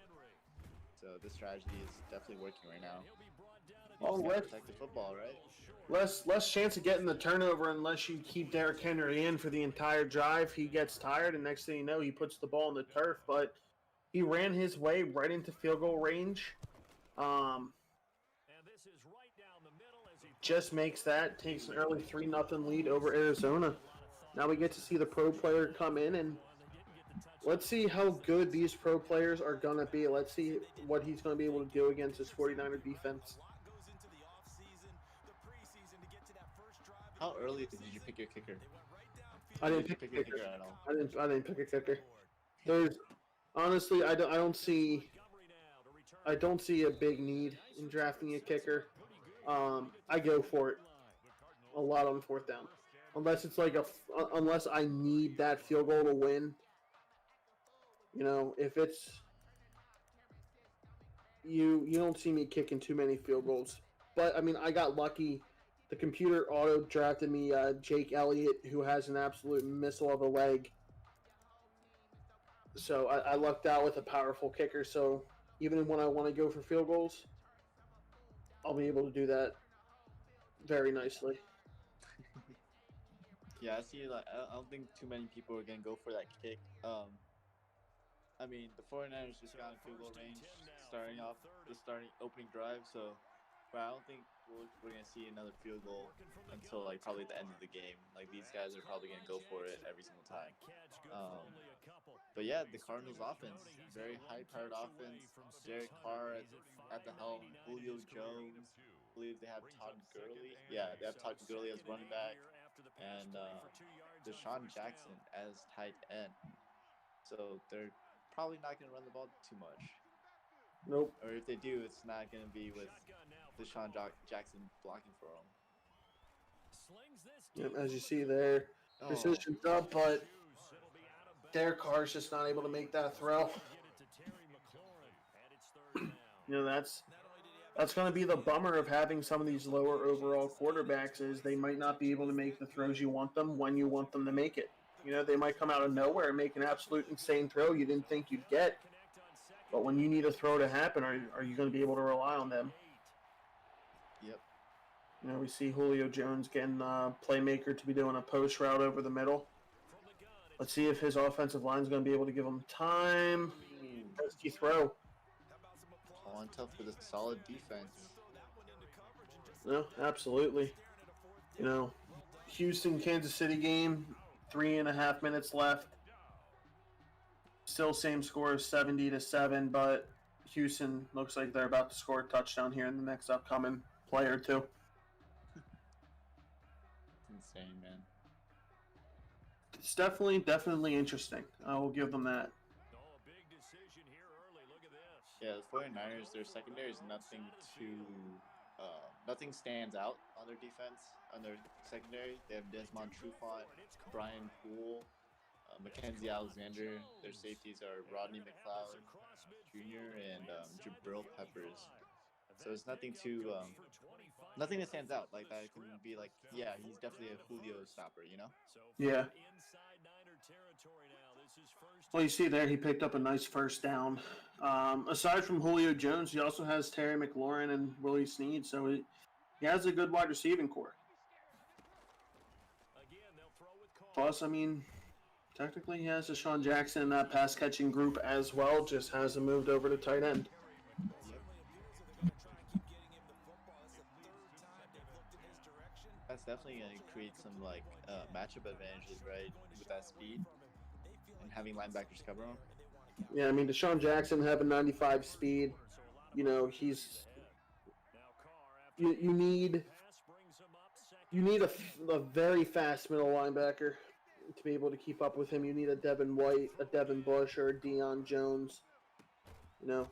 So this strategy is definitely working right now. Protect the football, right?
Less chance of getting the turnover unless you keep Derrick Henry in for the entire drive. He gets tired, and next thing you know, he puts the ball in the turf. But he ran his way right into field goal range. Just makes that, takes an early 3-0 lead over Arizona. Now we get to see the pro player come in, and let's see how good these pro players are going to be. Let's see what he's going to be able to do against this 49er defense.
How early did you pick your kicker?
I didn't
Did you
pick
pick a kicker at all?
I didn't pick a kicker. There's honestly, I don't see a big need in drafting a kicker. I go for it a lot on fourth down, unless it's like unless I need that field goal to win. You know, if it's you don't see me kicking too many field goals. But I mean, I got lucky. The computer auto drafted me Jake Elliott, who has an absolute missile of a leg. So I lucked out with a powerful kicker. So even when I want to go for field goals, I'll be able to do that very nicely.
Yeah, I see. Like, I don't think too many people are gonna go for that kick. I mean, the 49ers just got in field goal range starting off the opening drive, so but I don't think we're gonna see another field goal until like probably the end of the game. Like these guys are probably gonna go for it every single time. But yeah, the Cardinals' offense, very high-powered offense. Derek Carr at the helm. Julio Jones. I believe they have Todd Gurley. Yeah, they have Todd Gurley as running back, and Deshaun Jackson as tight end. So they're probably not going to run the ball too much.
Nope.
Or if they do, it's not going to be with Deshaun Jackson blocking for them.
Yep, as you see there, precision's up, but Derek Carr's just not able to make that throw. You know, that's going to be the bummer of having some of these lower overall quarterbacks is they might not be able to make the throws you want them when you want them to make it. You know, they might come out of nowhere and make an absolute insane throw you didn't think you'd get. But when you need a throw to happen, are you going to be able to rely on them?
Yep.
You know, we see Julio Jones getting playmaker to be doing a post route over the middle. Let's see if his offensive line is going to be able to give him time. Risky throw.
On tough with a solid defense.
No, absolutely. You know, Houston, Kansas City game, 3.5 minutes left. Still same score, 70-7, but Houston looks like they're about to score a touchdown here in the next upcoming play or two.
It's insane, man.
It's definitely interesting. I will give them that.
Yeah, the 49ers, their secondary is nothing stands out on their defense, on their secondary. They have Desmond Trufant, Brian Poole, Mackenzie Alexander. Their safeties are Rodney McLeod Jr. and Jabril Peppers. So it's nothing that stands out. Like that can be like, yeah, he's definitely a Julio stopper, you know?
Yeah. Well, you see there, he picked up a nice first down. Aside from Julio Jones, he also has Terry McLaurin and Willie Snead, so he has a good wide receiving core. Plus, I mean, technically he has Deshaun Jackson in that pass-catching group as well, just hasn't moved over to tight end.
That's definitely going to create some like matchup advantages, right, with that speed and having linebackers cover him.
Yeah, I mean, Deshaun Jackson having 95 speed, you know, he's you need a very fast middle linebacker to be able to keep up with him. You need a Devin White, a Devin Bush, or a Deion Jones. You know,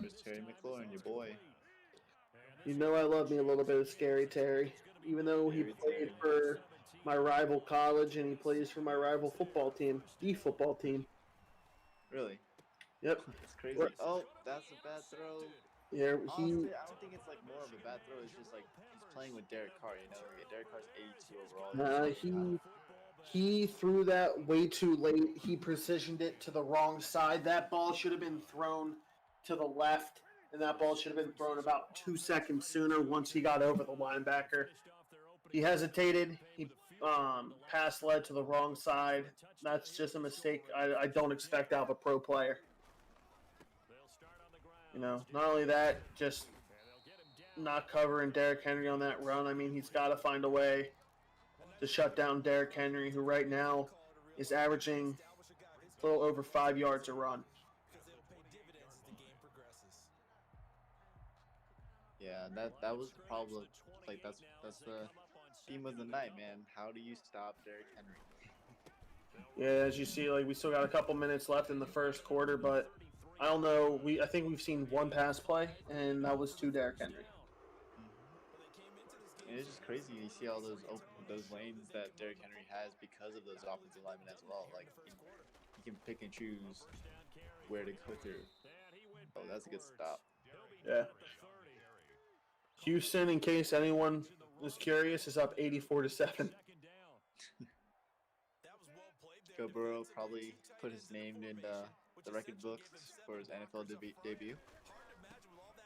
there's Terry McLaurin, your boy.
You know I love me a little bit of Scary Terry, even though he played for my rival college and he plays for my rival football team, the football team.
Really?
Yep.
That's crazy. Oh, that's a bad throw.
Yeah,
honestly, I don't think it's like more of a bad throw. It's just like he's playing with Derek Carr. You know, Derek Carr's 82 overall.
He threw that way too late. He precisioned it to the wrong side. That ball should have been thrown to the left, and that ball should have been thrown about 2 seconds sooner once he got over the linebacker. He hesitated. He pass led to the wrong side. That's just a mistake I don't expect out of a pro player. You know, not only that, just not covering Derrick Henry on that run. I mean, he's got to find a way to shut down Derrick Henry, who right now is averaging a little over 5 yards a run.
Yeah, that was the problem. Like that's theme of the night, man. How do you stop Derrick Henry?
Yeah, as you see, like we still got a couple minutes left in the first quarter, but I don't know. I think we've seen one pass play, and that was to Derrick Henry.
And it's just crazy. You see all those lanes that Derrick Henry has because of those offensive linemen as well. Like he can pick and choose where to go through. Oh, that's a good stop.
Yeah. Houston, in case anyone is curious, is up 84-7.
Joe Burrow probably put his name in the record books for his NFL debut.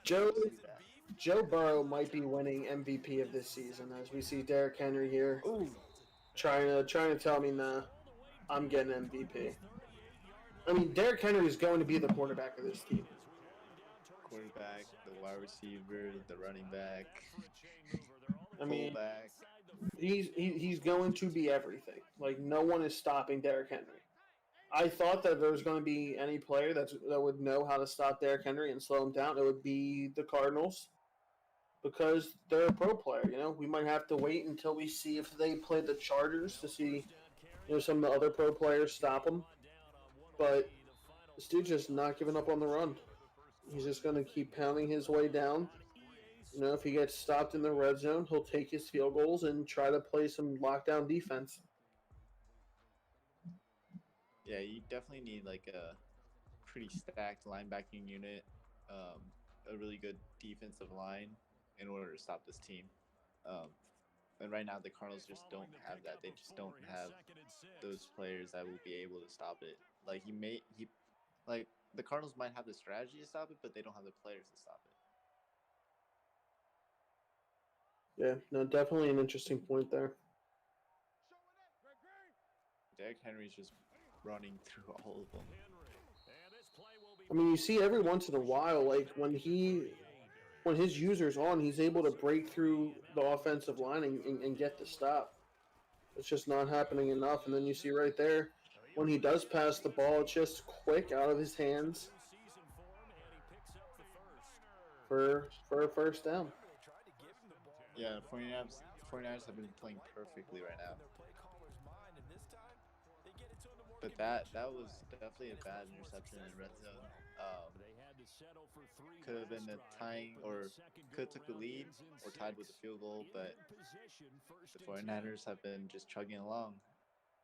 Joe Burrow might be winning MVP of this season, as we see Derrick Henry here.
Ooh.
Trying to tell me, nah, I'm getting MVP. I mean, Derrick Henry is going to be the quarterback of this team.
Quarterback, the wide receiver, the running back,
I mean,
fullback.
he's going to be everything. Like, no one is stopping Derrick Henry. I thought that if there was going to be any player that would know how to stop Derrick Henry and slow him down, it would be the Cardinals, because they're a pro player. You know, we might have to wait until we see if they play the Chargers to see, some of the other pro players stop them. But this dude's just not giving up on the run. He's just going to keep pounding his way down. If he gets stopped in the red zone, he'll take his field goals and try to play some lockdown defense.
Yeah, you definitely need like a pretty stacked linebacking unit, a really good defensive line in order to stop this team. And right now, the Cardinals just don't have that. They just don't have those players that will be able to stop it. Like the Cardinals might have the strategy to stop it, but they don't have the players to stop it.
Yeah, no, definitely an interesting point there.
Derrick Henry's just running through all of them.
I mean, you see every once in a while, like when his user's on, he's able to break through the offensive line and get the stop. It's just not happening enough. And then you see right there, when he does pass the ball, it's just quick out of his hands for a first down.
Yeah, 49ers have been playing perfectly right now. But that was definitely a bad interception in red zone. Could have been a tying, or could have took the lead or tied with the field goal, but the 49ers have been just chugging along,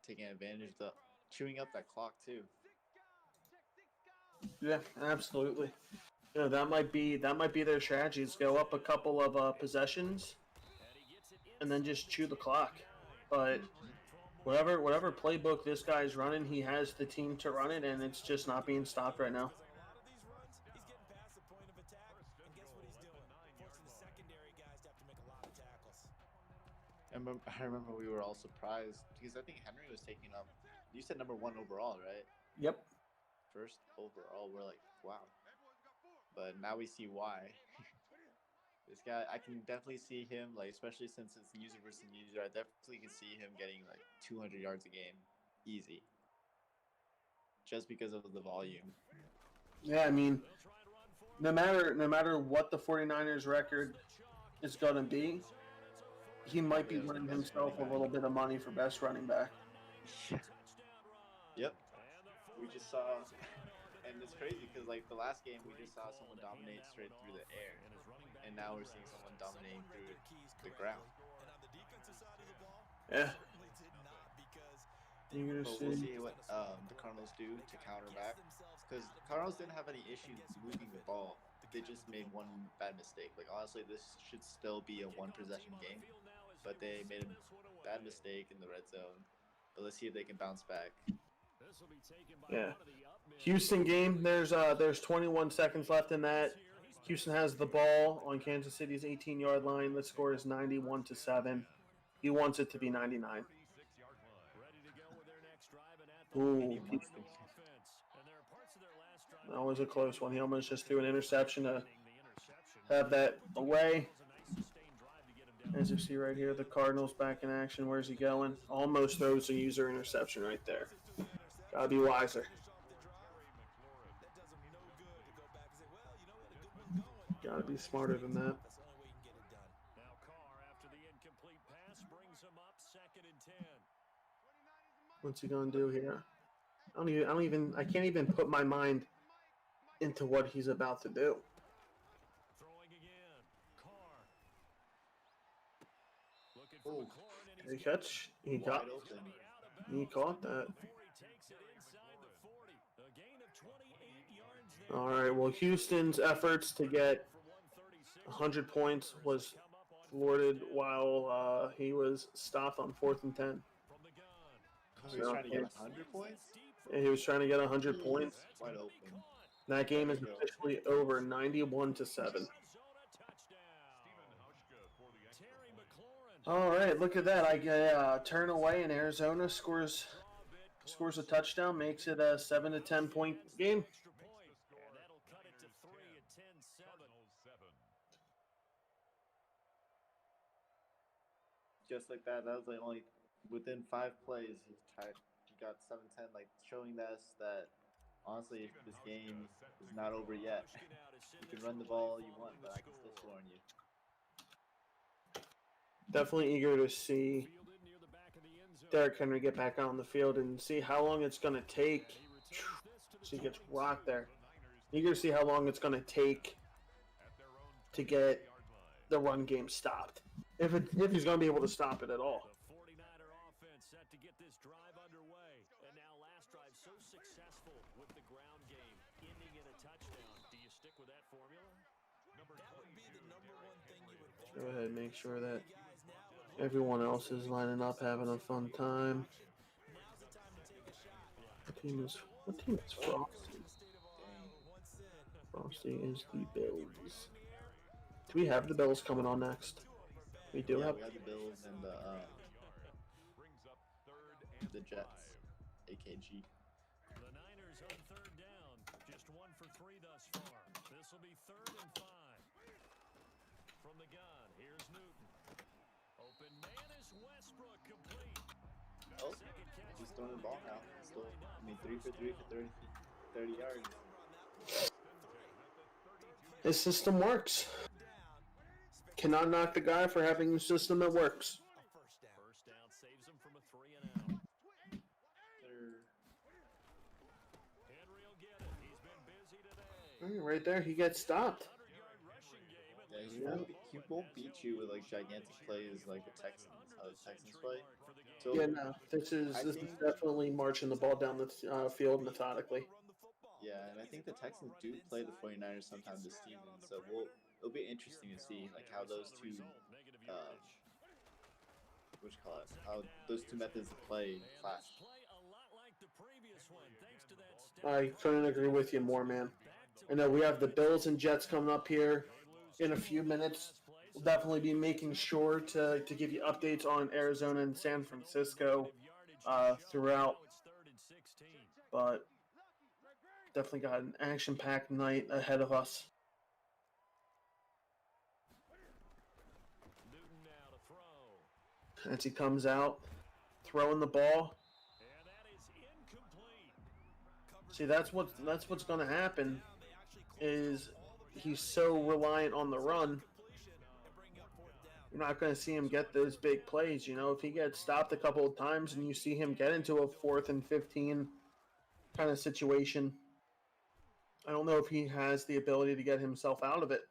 taking advantage of chewing up that clock too.
Yeah, absolutely. That might be their strategy, is go up a couple of possessions and then just chew the clock. But whatever playbook this guy's running, he has the team to run it, and it's just not being stopped right now.
I remember we were all surprised because I think Henry was taking up. You said number 1 overall, right?
Yep.
First overall, we're like, wow. But now we see why. This guy, I can definitely see him, like, especially since it's user versus user, I definitely can see him getting like 200 yards a game, easy. Just because of the volume.
Yeah, I mean, no matter what the 49ers record is going to be, he might be winning himself a little bit of money for best running back.
Yep. We just saw, and it's crazy because like the last game we just saw someone dominate straight through the air, and now we're seeing someone dominating through the ground.
Yeah.
We'll see what the Cardinals do to counter back, because Cardinals didn't have any issues moving the ball. They just made one bad mistake. Like, honestly, this should still be a one-possession game, but they made a bad mistake in the red zone. But let's see if they can bounce back.
Yeah. Houston game, there's 21 seconds left in that. Houston has the ball on Kansas City's 18-yard line. The score is 91-7. He wants it to be 99. Ooh. That was a close one. He almost just threw an interception to have that away. As you see right here, the Cardinals back in action. Where's he going? Almost throws a user interception right there. Gotta be wiser. Gotta be smarter than that. What's he gonna do here? I can't even put my mind into what he's about to do.
Oh,
Did he catch? He
wide open.
caught that. All right. Well, Houston's efforts to get 100 points was thwarted while he was stopped on 4th and 10.
He was trying to get 100 points?
Yeah, he was trying to get 100 points.
Wide open.
That game is officially over, 91-7. All right, look at that. I get a turn away, and Arizona scores a touchdown, makes it a 7-10 point game.
Just like that. That was like only within 5 plays. He got 7-10, like showing us that honestly, this game is not over yet. You can run the ball all you want, but I can still score on you.
Definitely eager to see Derrick Henry get back on the field and see how long it's going to take. So he gets rocked there. Eager to see how long it's going to take to get the run game stopped. If he's going to be able to stop it at all. Go ahead and make sure that everyone else is lining up, having a fun time. What team is Frosty? Frosty is the Bills. Do we have the Bills coming on next? We do have.
We have the Bills and the Jets, AKG.
The Niners on 3rd down, just 1 for 3 thus far. This will be 3rd and 5. From the gun, here's Newton. Open man is Westbrook, complete.
Oh, he's throwing the ball now. Still, 3 for 3 for 30 yards.
His system works. Cannot knock the guy for having a system that works.
First down saves him from a 3 and out. Henry will get it. He's been busy today.
Right there, he gets stopped.
Yeah, he won't beat you with like gigantic plays like the Texans. How the Texans play. So
Yeah, no, this is definitely marching the ball down the field methodically.
yeah, and I think the Texans do play the 49ers sometime this season, so it'll be interesting to see like how those two how those two methods of play clash.
I couldn't agree with you more, man. I know we have the Bills and Jets coming up here in a few minutes. We'll definitely be making sure to give you updates on Arizona and San Francisco throughout. But definitely got an action-packed night ahead of us. As he comes out, throwing the ball. See, that's what's going to happen. Is he's so reliant on the run. You're not going to see him get those big plays. You know, if he gets stopped a couple of times and you see him get into a 4th and 15 kind of situation, I don't know if he has the ability to get himself out of it.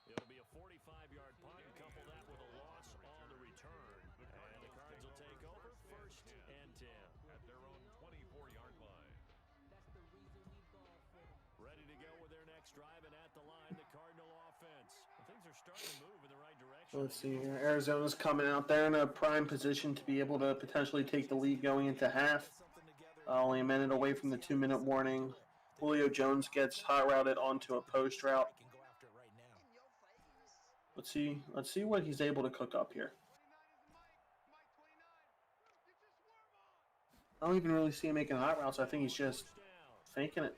It'll be a 45-yard punt, couple that with a loss on the return. And the Cards will take over 1st and 10 at their own 24-yard line. Ready to go with their next drive, and at the line, the Cardinal offense. Things are starting to move in the right direction.
Let's see here. Arizona's coming out there in a prime position to be able to potentially take the lead going into half. Only a minute away from the 2-minute warning. Julio Jones gets hot routed onto a post route. Let's see what he's able to cook up here. I don't even really see him making hot routes. I think he's just faking it.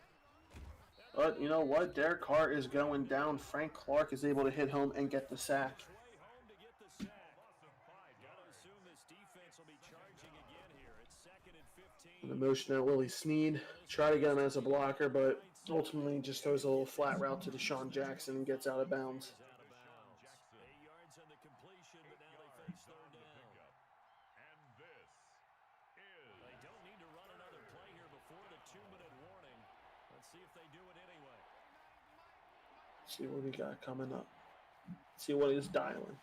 But you know what? Derek Carr is going down. Frank Clark is able to hit home and get the sack. The motion at Willie Snead. Try to get him as a blocker, but ultimately just throws a little flat route to Deshaun Jackson and gets out of bounds.
possession, but now they face third down.
And this is
They don't need to run another play here before the 2-minute warning. Let's see if they do it anyway.
See what we got coming up. See what he's dialing.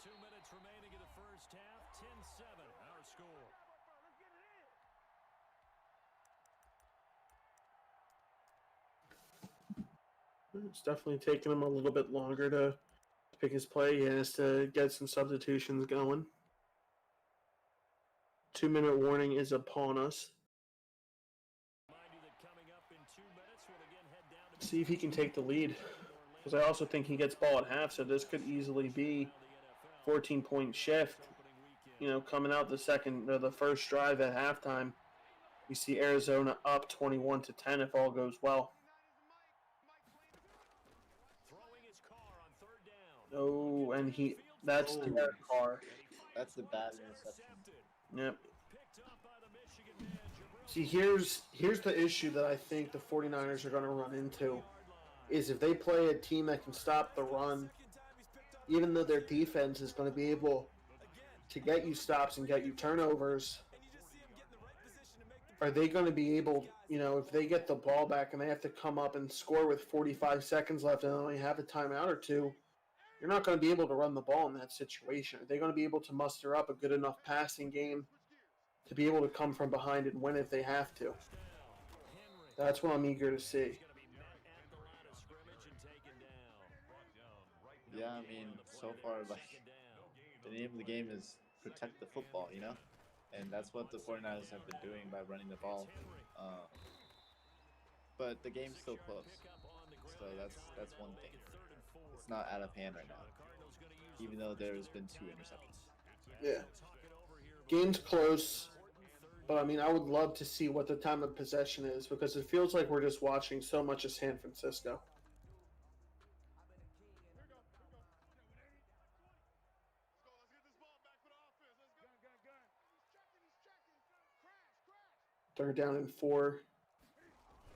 2 minutes remaining in the first half. 10-7, our score.
It's definitely taking him a little bit longer to pick his play. He has to get some substitutions going. 2-minute warning is upon us.
Remind you that coming up in 2 minutes, we'll again head down to
See if he can take the lead. Because I also think he gets ball at half, so this could easily be 14-point shift. You know, coming out the first drive at halftime, we see Arizona up 21-10 if all goes well.
throwing his car on third down.
Oh, and that's their car.
That's the bad interception.
Yep.
Picked up by the Michigan man, Jabril.
See, here's the issue that I think the 49ers are going to run into, is if they play a team that can stop the run, even though their defense is going to be able to get you stops and get you turnovers, are they going to be able, you know, if they get the ball back and they have to come up and score with 45 seconds left and only have a timeout or two, you're not going to be able to run the ball in that situation. Are they going to be able to muster up a good enough passing game to be able to come from behind and win if they have to? That's what I'm eager to see.
Yeah, I mean, so far, like, the name of the game is protect the football, you know? And that's what the 49ers have been doing by running the ball. But the game's still close. So that's one thing. It's not out of hand right now, even though there's been 2 interceptions.
Yeah. Game's close, but I mean, I would love to see what the time of possession is because it feels like we're just watching so much of San Francisco. Third down and 4.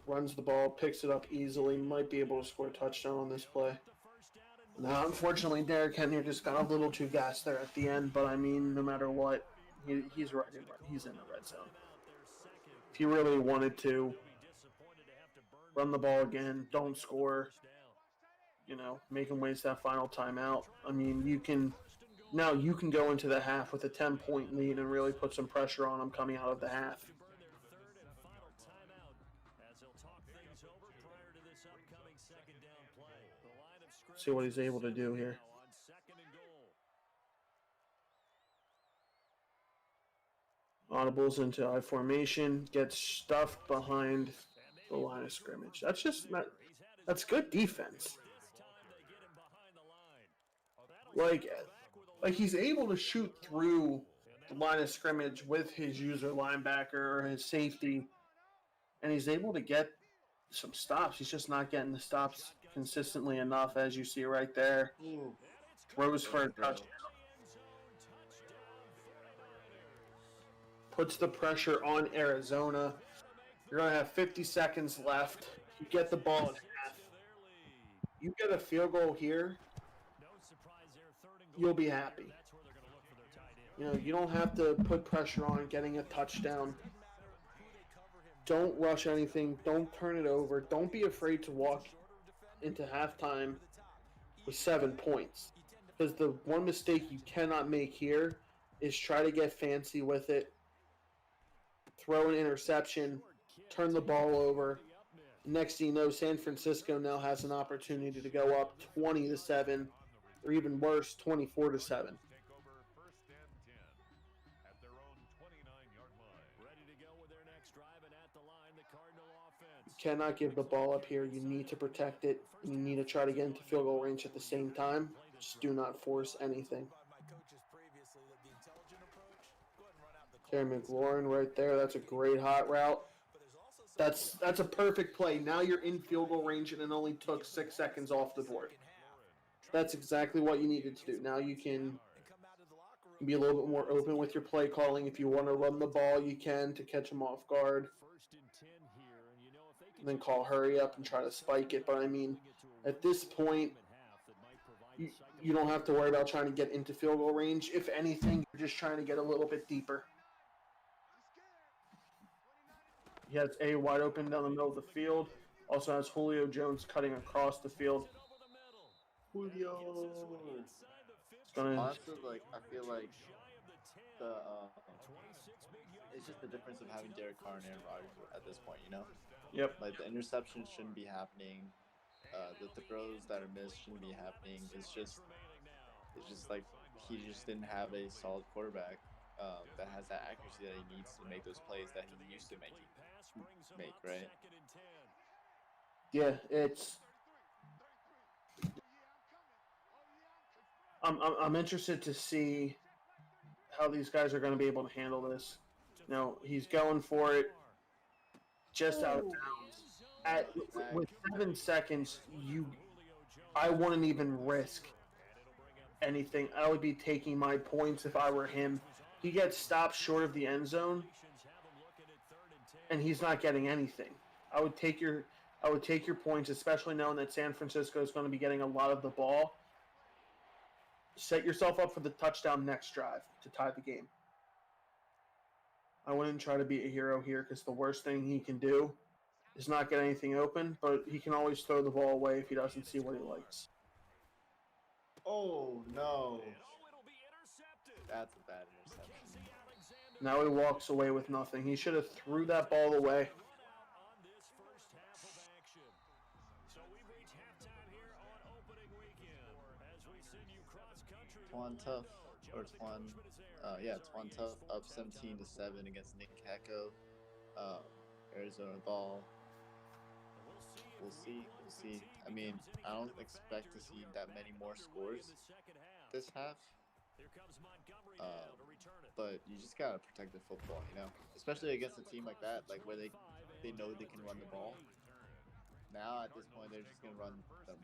Runs the ball, picks it up easily, might be able to score a touchdown on this play. Now, unfortunately, Derrick Henry just got a little too gassed there at the end, but I mean, no matter what, he's right. He's in the red zone. If he really wanted to run the ball again, don't score, you know, make him waste that final timeout. I mean, you can go into the half with a 10-point lead and really put some pressure on him coming out of the half. See what he's able to do here. Audibles into I formation, gets stuffed behind the line of scrimmage. That's good defense. Like he's able to shoot through the line of scrimmage with his user linebacker or his safety, and he's able to get some stops. He's just not getting the stops consistently enough, as you see right there.
Ooh.
Throws for a touchdown. Puts the pressure on Arizona. You're going to have 50 seconds left. You get the ball in half. You get a field goal here, you'll be happy. You know, you don't have to put pressure on getting a touchdown. Don't rush anything. Don't turn it over. Don't be afraid to walk into halftime with 7 points. Because the one mistake you cannot make here is try to get fancy with it, throw an interception, turn the ball over. Next thing you know, San Francisco now has an opportunity to go up 20-7, or even worse, 24-7. Cannot give the ball up here. You need to protect it. You need to try to get into field goal range at the same time. Just do not force anything. Terry McLaurin right there. That's a great hot route. That's a perfect play. Now you're in field goal range and it only took 6 seconds off the board. That's exactly what you needed to do. Now you can be a little bit more open with your play calling. If you want to run the ball, you can to catch them off guard. And then call hurry up and try to spike it. But I mean, at this point, you don't have to worry about trying to get into field goal range. If anything, you're just trying to get a little bit deeper. He has A wide open down the middle of the field. Also has Julio Jones cutting across the field.
Julio.
It's gonna.
Honestly, like I feel like the it's just the difference of having Derek Carr and Aaron Rodgers at this point. You know,
Yep.
like the interceptions shouldn't be happening. The throws that are missed shouldn't be happening. It's just like he just didn't have a solid quarterback that has that accuracy that he needs to make those plays that he used to make, right?
Yeah, it's. I'm interested to see how these guys are going to be able to handle this. You know, he's going for it just out of bounds. With 7 seconds, I wouldn't even risk anything. I would be taking my points if I were him. He gets stopped short of the end zone, and he's not getting anything. I would take your points, especially knowing that San Francisco is going to be getting a lot of the ball. Set yourself up for the touchdown next drive to tie the game. I wouldn't try to be a hero here because the worst thing he can do is not get anything open, but he can always throw the ball away if he doesn't see what he likes.
Oh no, that's a bad interception.
Now he walks away with nothing. He should have threw that ball away.
Twan Tough, or Twan, Twan Tough up 17-7 against Nick Hecko. Arizona ball. We'll see. I mean, I don't expect to see that many more scores this half. But you just gotta protect the football, you know, especially against a team like that, like where they know they can run the ball. Now at this point, they're just gonna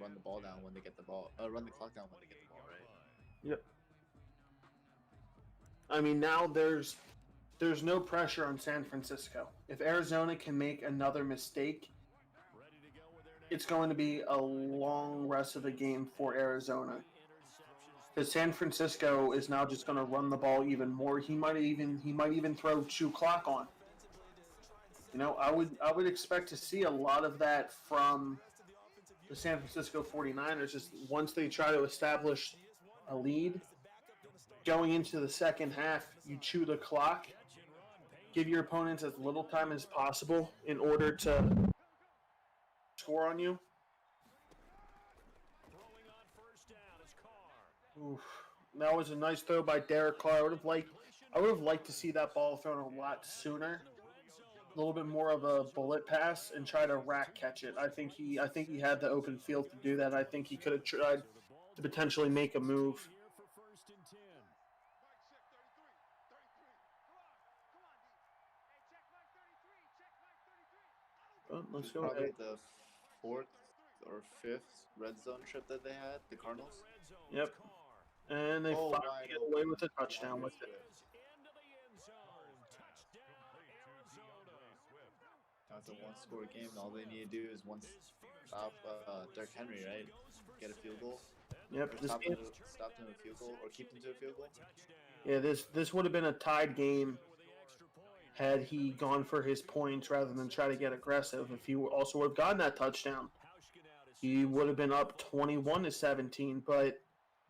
run the ball down when they get the ball, run the clock down when they get the ball, right?
Yep. I mean, now there's no pressure on San Francisco. If Arizona can make another mistake, it's going to be a long rest of the game for Arizona. Because San Francisco is now just going to run the ball even more. He might even throw 2 clock on. You know, I would expect to see a lot of that from the San Francisco 49ers. Just once they try to establish a lead, going into the second half, you chew the clock, give your opponents as little time as possible in order to score on you. Oof. That was a nice throw by Derek Carr. I would have liked to see that ball thrown a lot sooner. A little bit more of a bullet pass and try to rack catch it. I think he had the open field to do that. I think he could have tried to potentially make a move. Let's go.
Probably the 4th or 5th red zone trip that they had, the Cardinals.
Yep. And they finally get away with a touchdown with it.
Now it's a 1-score game. All they need to do is stop Derrick Henry, right? Get a field goal.
Yep.
Stop them to a field goal, or keep them to a field goal.
Yeah, this would have been a tied game had he gone for his points rather than try to get aggressive. If he also would have gotten that touchdown, he would have been up 21-17. But,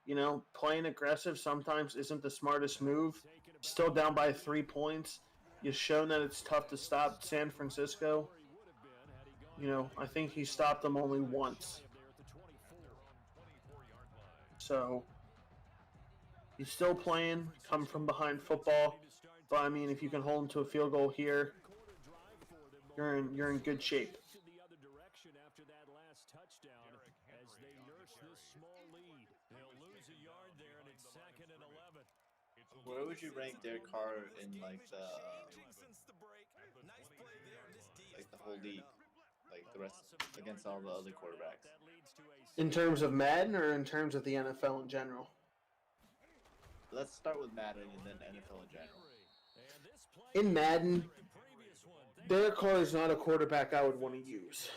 you know, playing aggressive sometimes isn't the smartest move. Still down by 3 points. You've shown that it's tough to stop San Francisco. You know, I think he stopped them only once. So, he's still playing, come from behind football. But I mean, if you can hold him to a field goal here, you're in good shape.
Where would you rank Derek Carr in like the whole league, like the rest against all the other quarterbacks?
In terms of Madden or in terms of the NFL in general?
Let's start with Madden and then NFL in general.
In Madden, Derek Carr is not a quarterback I would want to use.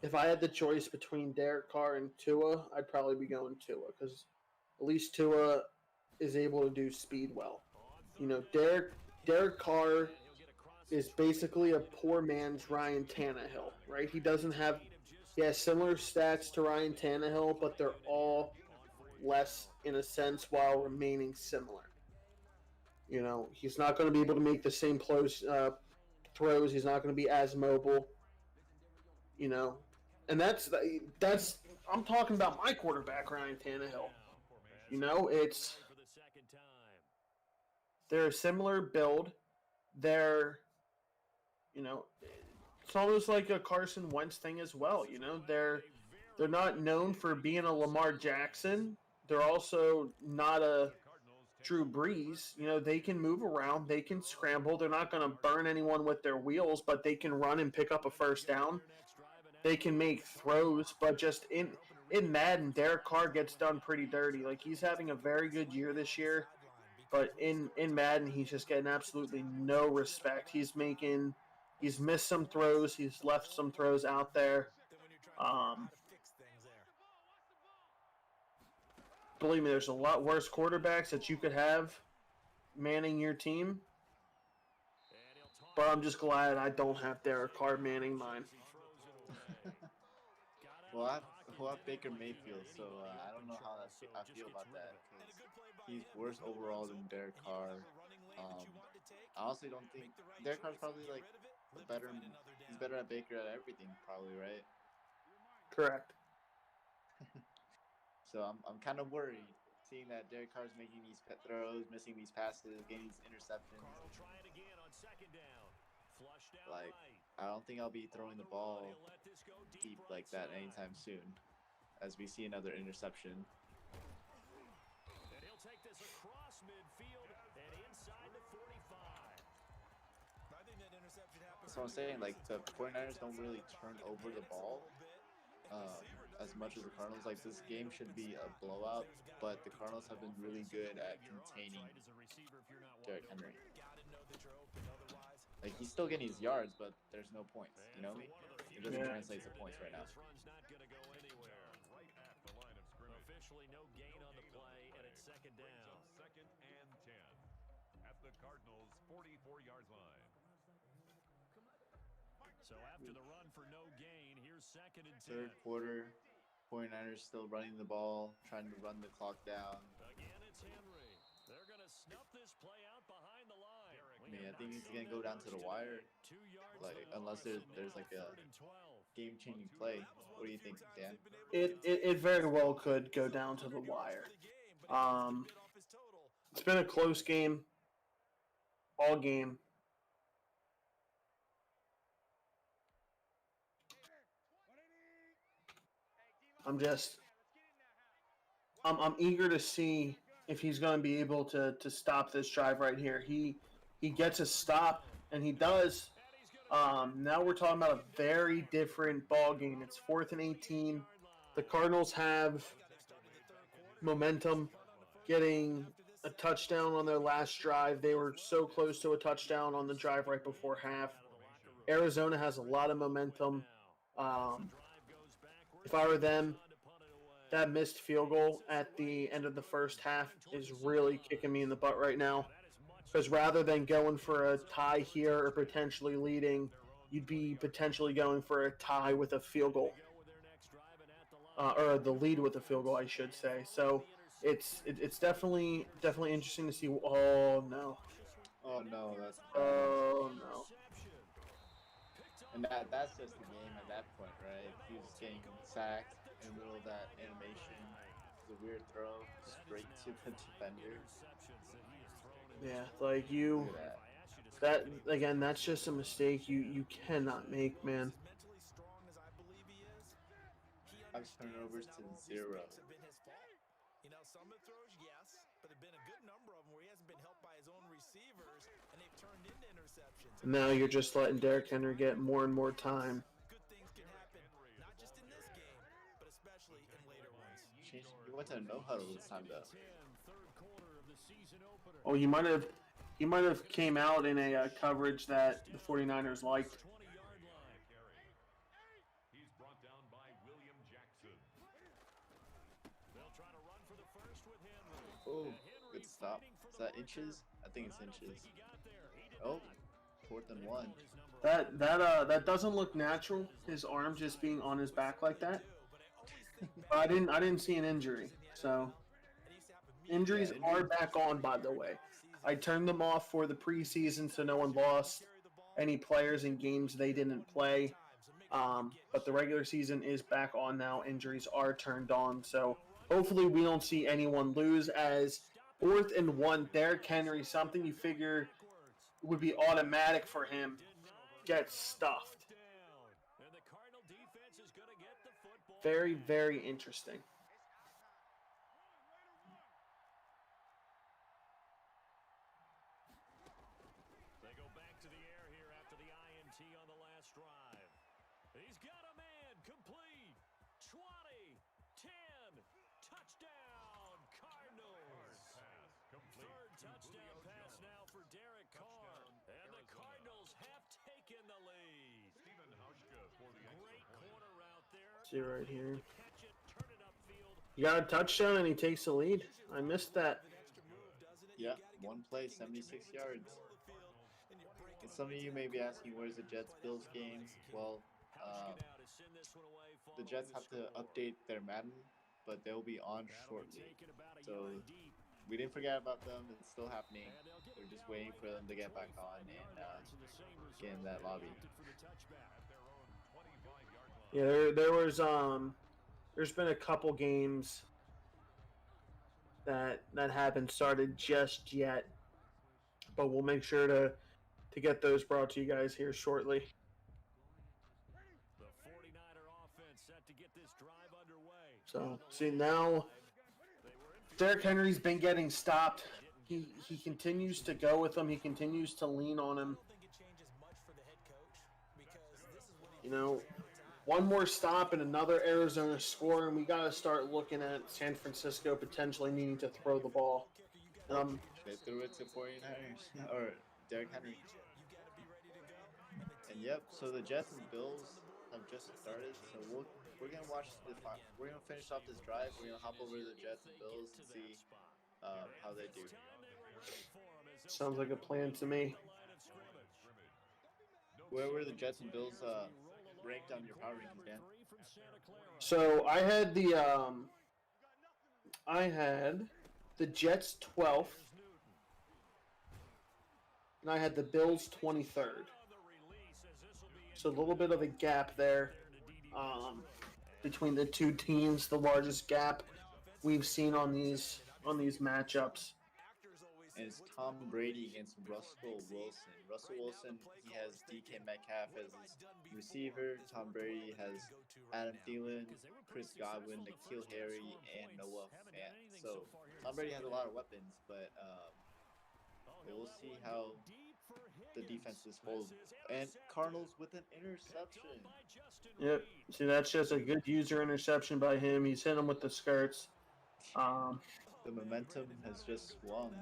If I had the choice between Derek Carr and Tua, I'd probably be going Tua because at least Tua is able to do speed well. You know, Derek Carr is basically a poor man's Ryan Tannehill, right? He has similar stats to Ryan Tannehill, but they're all less in a sense while remaining similar. You know, he's not going to be able to make the same close throws. He's not going to be as mobile. You know, and that's I'm talking about my quarterback, Ryan Tannehill. You know, they're a similar build. They're, you know, it's almost like a Carson Wentz thing as well. You know, they're not known for being a Lamar Jackson. They're also not a Drew Brees. You know, they can move around, they can scramble. They're not going to burn anyone with their wheels, but they can run and pick up a first down. They can make throws, but just in Madden, Derek Carr gets done pretty dirty. Like, he's having a very good year this year, but in Madden, he's just getting absolutely no respect. He's missed some throws. He's left some throws out there. Believe me, there's a lot worse quarterbacks that you could have manning your team. But I'm just glad I don't have Derek Carr manning mine.
Well, I have Baker Mayfield, so I don't know how I feel about that because he's worse overall than Derek Carr. I honestly don't think Derek Carr's probably like he's better at Baker at everything, probably, right?
Correct.
So I'm kind of worried seeing that Derek Carr's making these pet throws, missing these passes, getting these interceptions. Like, I don't think I'll be throwing the ball deep like that anytime soon, as we see another interception.
And he'll take this across midfield and inside the 45.
I think that interception happened.
That's what I'm saying. Like, the 49ers don't really turn over the ball as much as the Cardinals. Like, this game should be a blowout, but the Cardinals have been really good at containing Derrick Henry. Like, he's still getting his yards, but there's no points, you know? It doesn't translate to points right now.
Officially no gain on the play, and it's second down.
Second and 10 at the Cardinals' 44-yard line.
So after the run for no gain, here's second and 10.
Third quarter, 49ers still running the ball, trying to run the clock down.
Again, it's Henry. They're going to snuff this play out behind the line.
I mean, I think it's going to go down to the wire. Like, unless there's like a game-changing play. What do you think, Dan?
It very well could go down to the wire. It's been a close game all game. I'm eager to see if he's going to be able to stop this drive right here. He gets a stop, and he does. Now we're talking about a very different ball game. It's 4th and 18. The Cardinals have momentum, getting a touchdown on their last drive. They were so close to a touchdown on the drive right before half. Arizona has a lot of momentum. If I were them, that missed field goal at the end of the first half is really kicking me in the butt right now. Because rather than going for a tie here or potentially leading, you'd be potentially going for a tie with a field goal. Or the lead with a field goal, I should say. So it's definitely interesting to see. Oh, no.
Oh, no. That's
Oh, no.
And that's just the game at that point, right? He was getting sacked in the middle of that animation. It was a weird throw straight to the defender.
Yeah, like that's just a mistake you cannot make, man.
5 turnovers to 0.
You know, some of the throws, yes, but there have been a good number of them where he hasn't been helped by his own receivers, and they've turned into interceptions.
Now you're just letting Derrick Henry get more and more time.
Good things can happen, not just in this game, but especially in later ones.
He went to a no-huddle this time, though.
Oh, he might have came out in a coverage that the 49ers liked.
Oh, good stop. Is that inches? I think it's inches. Oh, 4th and 1.
That doesn't look natural. His arm just being on his back like that. But I didn't see an injury. So injuries
Yeah,
are
injury.
back on, by the way. I turned them off for the preseason so no one lost any players in games they didn't play. But the regular season is back on now. Injuries are turned on. So hopefully we don't see anyone lose as 4th and 1. Derrick Henry, something you figure would be automatic for him, gets stuffed. Very, very interesting.
They go back to the air here after the INT on the last drive. He's got a man complete. 20, 10, touchdown, Cardinals. Third touchdown pass now for Derek Carr. And the Cardinals have taken the lead. Great corner route there.
See right here.
Catch it, turn it upfield.
You got a touchdown and he takes the lead. I missed that.
Yeah, one play, 76 yards. And some of you may be asking, where's the Jets-Bills game? Well, the Jets have to update their Madden, but they'll be on shortly. So we didn't forget about them. It's still happening. We're just waiting for them to get back on and get in that lobby.
Yeah, there's been a couple games that haven't started just yet, but we'll make sure to get those brought to you guys here shortly.
The 49er offense set to get this drive underway.
So, see now, Derrick Henry's been getting stopped. He continues to go with him. He continues to lean on him. You know, one more stop and another Arizona score, and we got to start looking at San Francisco potentially needing to throw the ball.
They threw it to 49ers, or Derrick Henry. And yep, so the Jets and Bills have just started, so we're gonna watch we're gonna finish off this drive. We're gonna hop over to the Jets and Bills and see how they do.
Sounds like a plan to me.
Where were the Jets and Bills ranked on your power rankings, Dan?
So I had the Jets 12th, and I had the Bills 23rd. So a little bit of a gap there between the two teams, the largest gap we've seen on these matchups.
And it's Tom Brady against Russell Wilson. Russell Wilson, he has DK Metcalf as his receiver. Tom Brady has Adam Thielen, Chris Godwin, N'Keal Harry, and Noah Fant. So Tom Brady has a lot of weapons, but we'll see how the defenses hold. And Cardinals with an interception.
Yep. See, that's just a good user interception by him. He's hitting him with the skirts.
The momentum has just swung.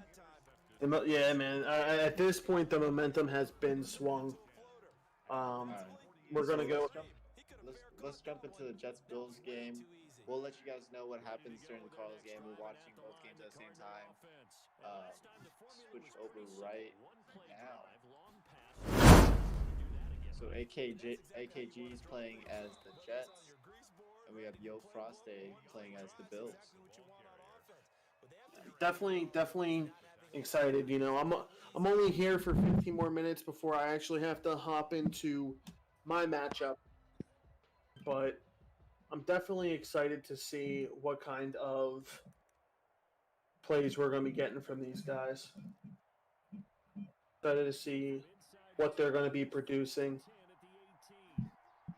Yeah, man. At this point, the momentum has been swung.
Right.
We're gonna go.
Let's jump into the Jets-Bills game. We'll let you guys know what happens during the Cardinals game. We're watching both games at the same time. Switch over right now. So AKG is playing as the Jets, and we have Yo Froste playing as the Bills.
Definitely excited. You know, I'm only here for 15 more minutes before I actually have to hop into my matchup, but I'm definitely excited to see what kind of plays we're going to be getting from these guys. Excited to see what they're going to be producing.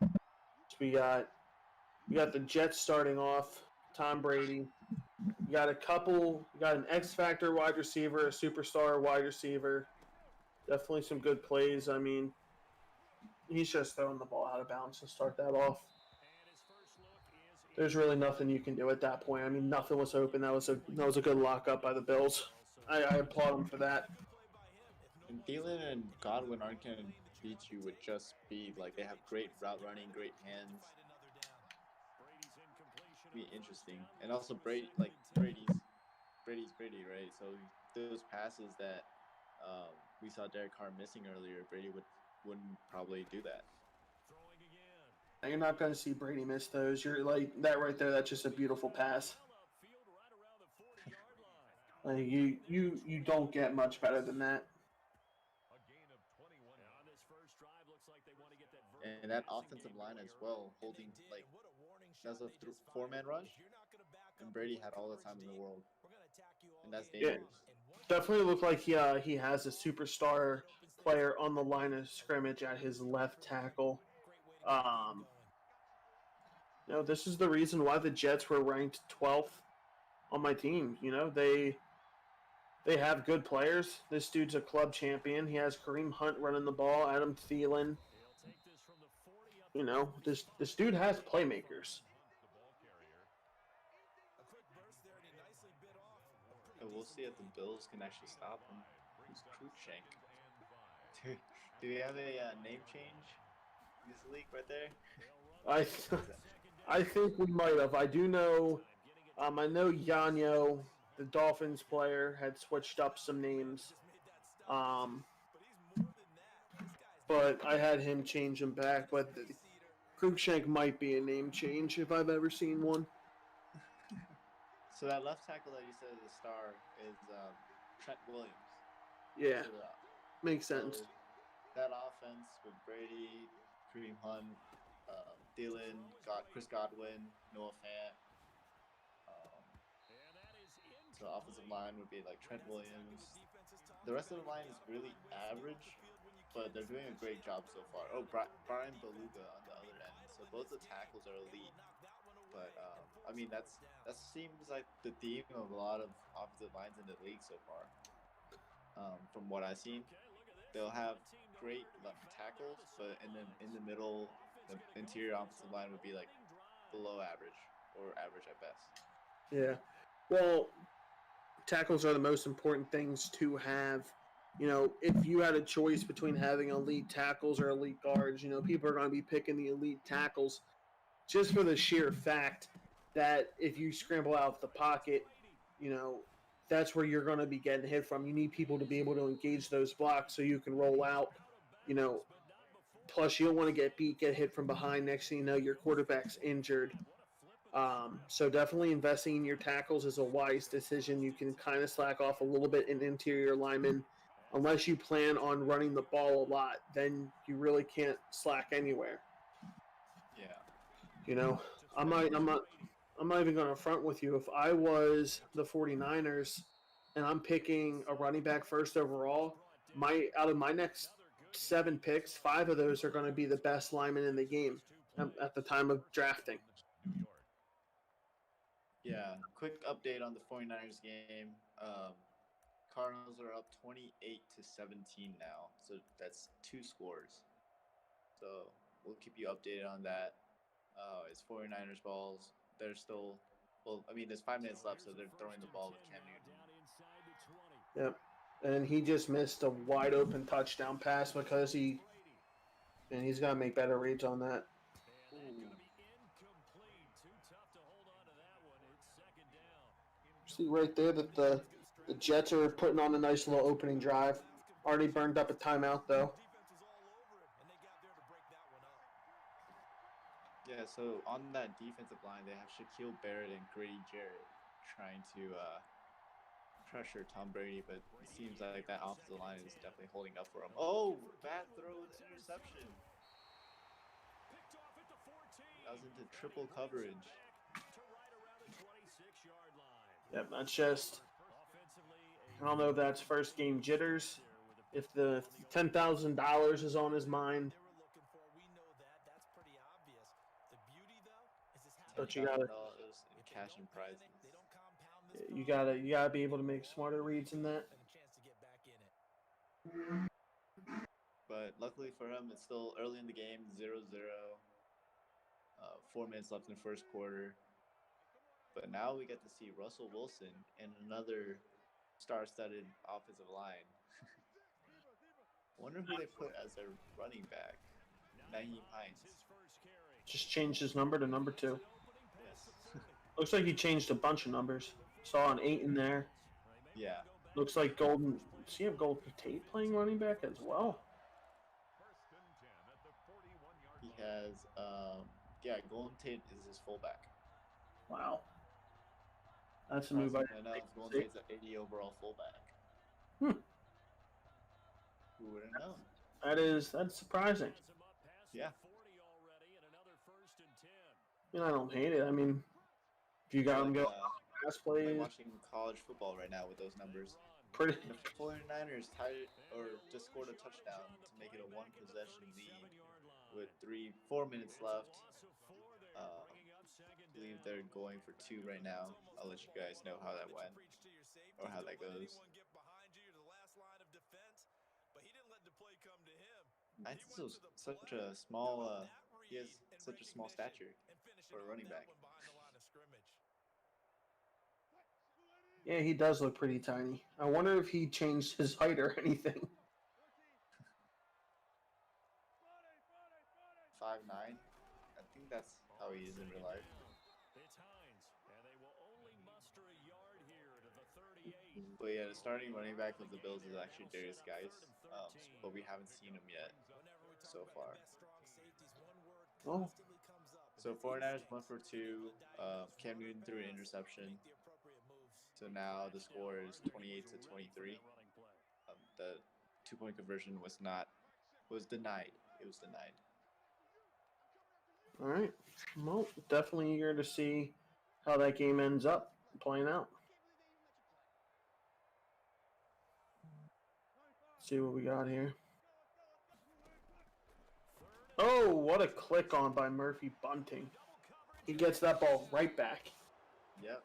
So we got the Jets starting off. Tom Brady. You got an X Factor wide receiver, a superstar wide receiver. Definitely some good plays. I mean, he's just throwing the ball out of bounds to start that off. There's really nothing you can do at that point. I mean, nothing was open. That was a good lockup by the Bills. I applaud them for that.
And Thielen and Godwin aren't going to beat you with just speed. Like, they have great route running, great hands. Be interesting. And also Brady's Brady. right? So those passes that we saw Derek Carr missing earlier, Brady wouldn't probably do that.
Throwing again.
And you're not going to see Brady miss those. You're like that right there. That's just a beautiful pass.
Well upfield right around the 40-yard line.
Like you don't get much better than that.
A gain of 21.
And on this first drive, looks like they want to get that
And that offensive line as well, holding like that's a four-man rush, and Brady had all the time in the world, and that's dangerous.
Definitely looked like he has a superstar player on the line of scrimmage at his left tackle. This is the reason why the Jets were ranked 12th on my team. They have good players. This dude's a club champion. He has Kareem Hunt running the ball, Adam Thielen.
He'll take this from the 40 up
This dude has playmakers.
The ball carrier.
A quick burst there, and he nicely bit off.
And we'll see if the Bills can actually stop him. Who's Cruikshank?
And 5.
Do we have a name change this week right there?
I think we might have. I do know. I know Yanyo, the Dolphins player, had switched up some names. But I had him change them back. But Cruikshank might be a name change if I've ever seen one.
So that left tackle that you said is a star is Trent Williams.
Yeah,
So,
makes sense.
that offense with Brady, Kareem Hunt, Thielen, Chris Godwin, Noah Fant. So offensive line would be like Trent Williams. The rest of the line is really average, but they're doing a great job so far. Oh, Brian Beluga on the other end. So both the tackles are elite. But I mean, that seems like the theme of a lot of offensive lines in the league so far. From what I've seen, they'll have great left tackles, but in the middle, the interior offensive line would be like below average or average at best.
Yeah. Well, tackles are the most important things to have. If you had a choice between having elite tackles or elite guards, people are going to be picking the elite tackles just for the sheer fact that if you scramble out of the pocket, that's where you're going to be getting hit from. You need people to be able to engage those blocks so you can roll out. Plus, you don't want to get hit from behind. Next thing you know, your quarterback's injured. So definitely investing in your tackles is a wise decision. You can kind of slack off a little bit in interior linemen. Unless you plan on running the ball a lot, then you really can't slack anywhere.
Yeah.
I'm not even going to front with you. If I was the 49ers and I'm picking a running back first overall, out of my next 7 picks, 5 of those are going to be the best linemen in the game at the time of drafting.
New York.
Yeah, quick update on the 49ers game. Cardinals are up 28-17 now, so that's 2 scores. So we'll keep you updated on that. It's 49ers balls. They're still, there's 5 minutes left, so they're throwing the ball with Cam Newton.
Yep, and he just missed a wide open touchdown pass because he's got to make better reads on that. See right there that the Jets are putting on a nice little opening drive. Already burned up a timeout, though.
Yeah, so on that defensive line, they have Shaquille Barrett and Grady Jarrett trying to pressure Tom Brady, but it seems like that offensive line is definitely holding up for him. Oh, bad throw, interception. That was into triple coverage.
Yep, that's just, I don't know if that's first game jitters. If the $10,000 is on his mind. But you gotta
cash and prizes.
You gotta be able to make smarter reads in that.
But luckily for him, it's still early in the game, 0-0. 4 minutes left in the first quarter. But now we get to see Russell Wilson and another star-studded offensive line. Wonder who they put as their running back. Naheem Hines.
Just changed his number to number 2.
Yes.
Looks like he changed a bunch of numbers. Saw an 8 in there.
Yeah.
Looks like Golden. See, you have Golden Tate playing running back as well.
First and 10 at the 41-yard
He
line.
has, Golden Tate is his fullback.
Wow, that's a move. I
Surprisingly enough, Golden Tate's an 80 overall fullback.
Hmm.
Who would have known?
That's surprising.
Yeah.
I mean, I don't hate it. I mean, if you got him going pass
I'm
plays,
watching college football right now with those numbers.
pretty.
The 49ers tied or just scored a touchdown to make it a one-possession lead with 4 minutes left. I believe they're going for 2 right now. I'll let you guys know how that went or how that goes. I think so, such a small. He has such a small stature for a running back.
Yeah, he does look pretty tiny. I wonder if he changed his height or anything.
5'9". I think that's how he is in real life. But yeah, the starting running back of the Bills is actually Darius Geis, but we haven't seen him yet so far.
Oh,
So 49ers 1 for 2. Cam Newton threw an interception. So now the score is 28-23. The 2-point conversion was denied. It was denied.
all right. Well, definitely eager to see how that game ends up playing out. See what we got here. Oh, what a click on by Murphy Bunting. He gets that ball right back.
Yep.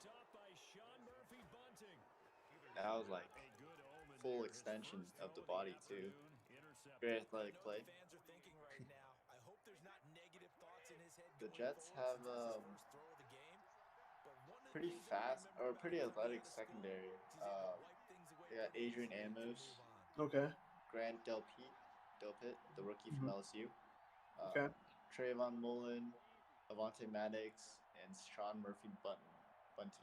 That was like full extension of the body too. Very athletic play. The Jets have pretty fast or pretty athletic secondary. They got Adrian Amos,
Okay.
Grant Delpit, the rookie from LSU.
Okay.
Trayvon Mullen, Avonte Maddox, and Sean Murphy Bunting.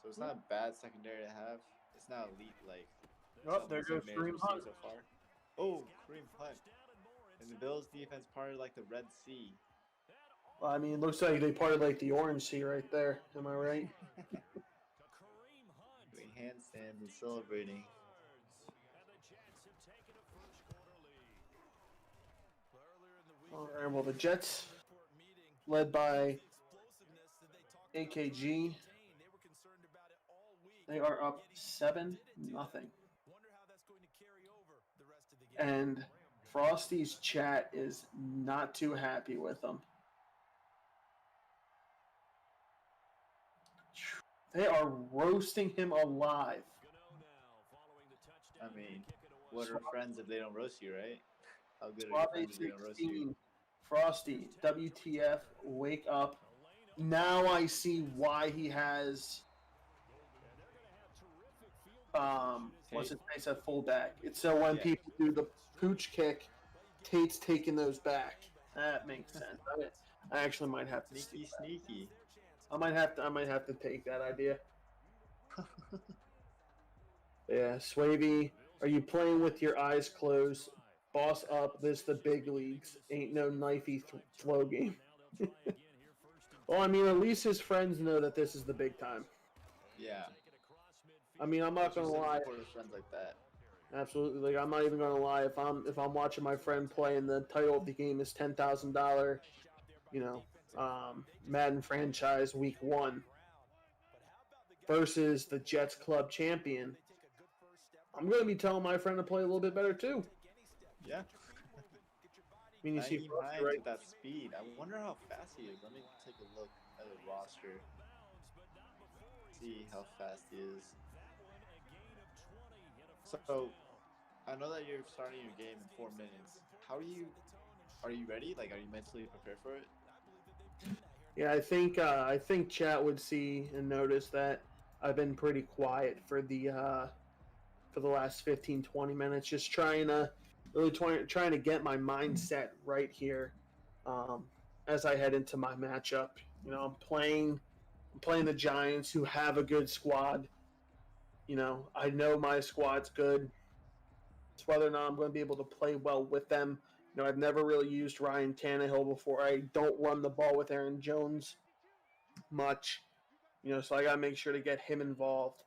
So it's not a bad secondary to have. It's not elite like
Oh, there goes Kareem Hunt.
so far. Oh, Kareem Hunt. And the Bills defense parted like the Red Sea.
Well, I mean, it looks like they parted like the Orange Sea right there. Am I right?
Doing handstands and celebrating.
All right, well, the Jets, led by AKG, they are up 7-0. And Frosty's chat is not too happy with them. They are roasting him alive.
I mean, what are friends if they don't roast you, right? How good are your friends if they don't roast you?
Frosty, WTF, wake up. Now I see why he has what's his face at fullback. It's so when people do the pooch kick, Tate's taking those back. That makes sense. I actually might have to
sneaky.
I might have to take that idea. Yeah, Swavey, are you playing with your eyes closed? Boss up, this the big leagues. Ain't no knifey flow game. Well, I mean, at least his friends know that this is the big time.
Yeah.
I mean, I'm not gonna lie.
Friends like that.
Absolutely, like I'm not even gonna lie. If I'm watching my friend play and the title of the game is $10,000, Madden franchise week 1 versus the Jets club champion, I'm gonna be telling my friend to play a little bit better too.
Yeah.
I mean, you see
Frosty, right? With that speed. I wonder how fast he is. Let me take a look at the roster. See how fast he is. So, I know that you're starting your game in 4 minutes. Are you ready? Like, are you mentally prepared for it?
Yeah, I think chat would see and notice that I've been pretty quiet for the last 15-20 minutes, just trying to get my mindset right here as I head into my matchup. I'm playing the Giants, who have a good squad. I know my squad's good. It's whether or not I'm going to be able to play well with them. I've never really used Ryan Tannehill before. I don't run the ball with Aaron Jones much, so I got to make sure to get him involved.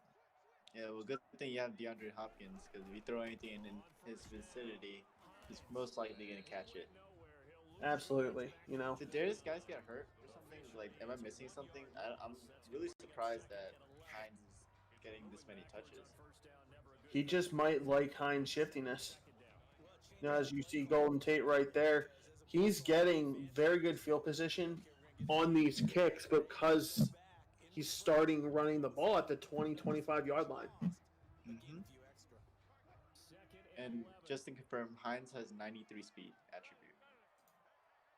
Yeah, well, good thing you have DeAndre Hopkins because if you throw anything in his vicinity, he's most likely going to catch it.
Absolutely.
Did Darius guys get hurt or something? Like, am I missing something? I'm really surprised that Hines is getting this many touches.
He just might like Hines' shiftiness. As you see Golden Tate right there, he's getting very good field position on these kicks because he's starting running the ball at the 20-25 yard line.
Mm-hmm. And just to confirm, Hines has 93 speed attribute.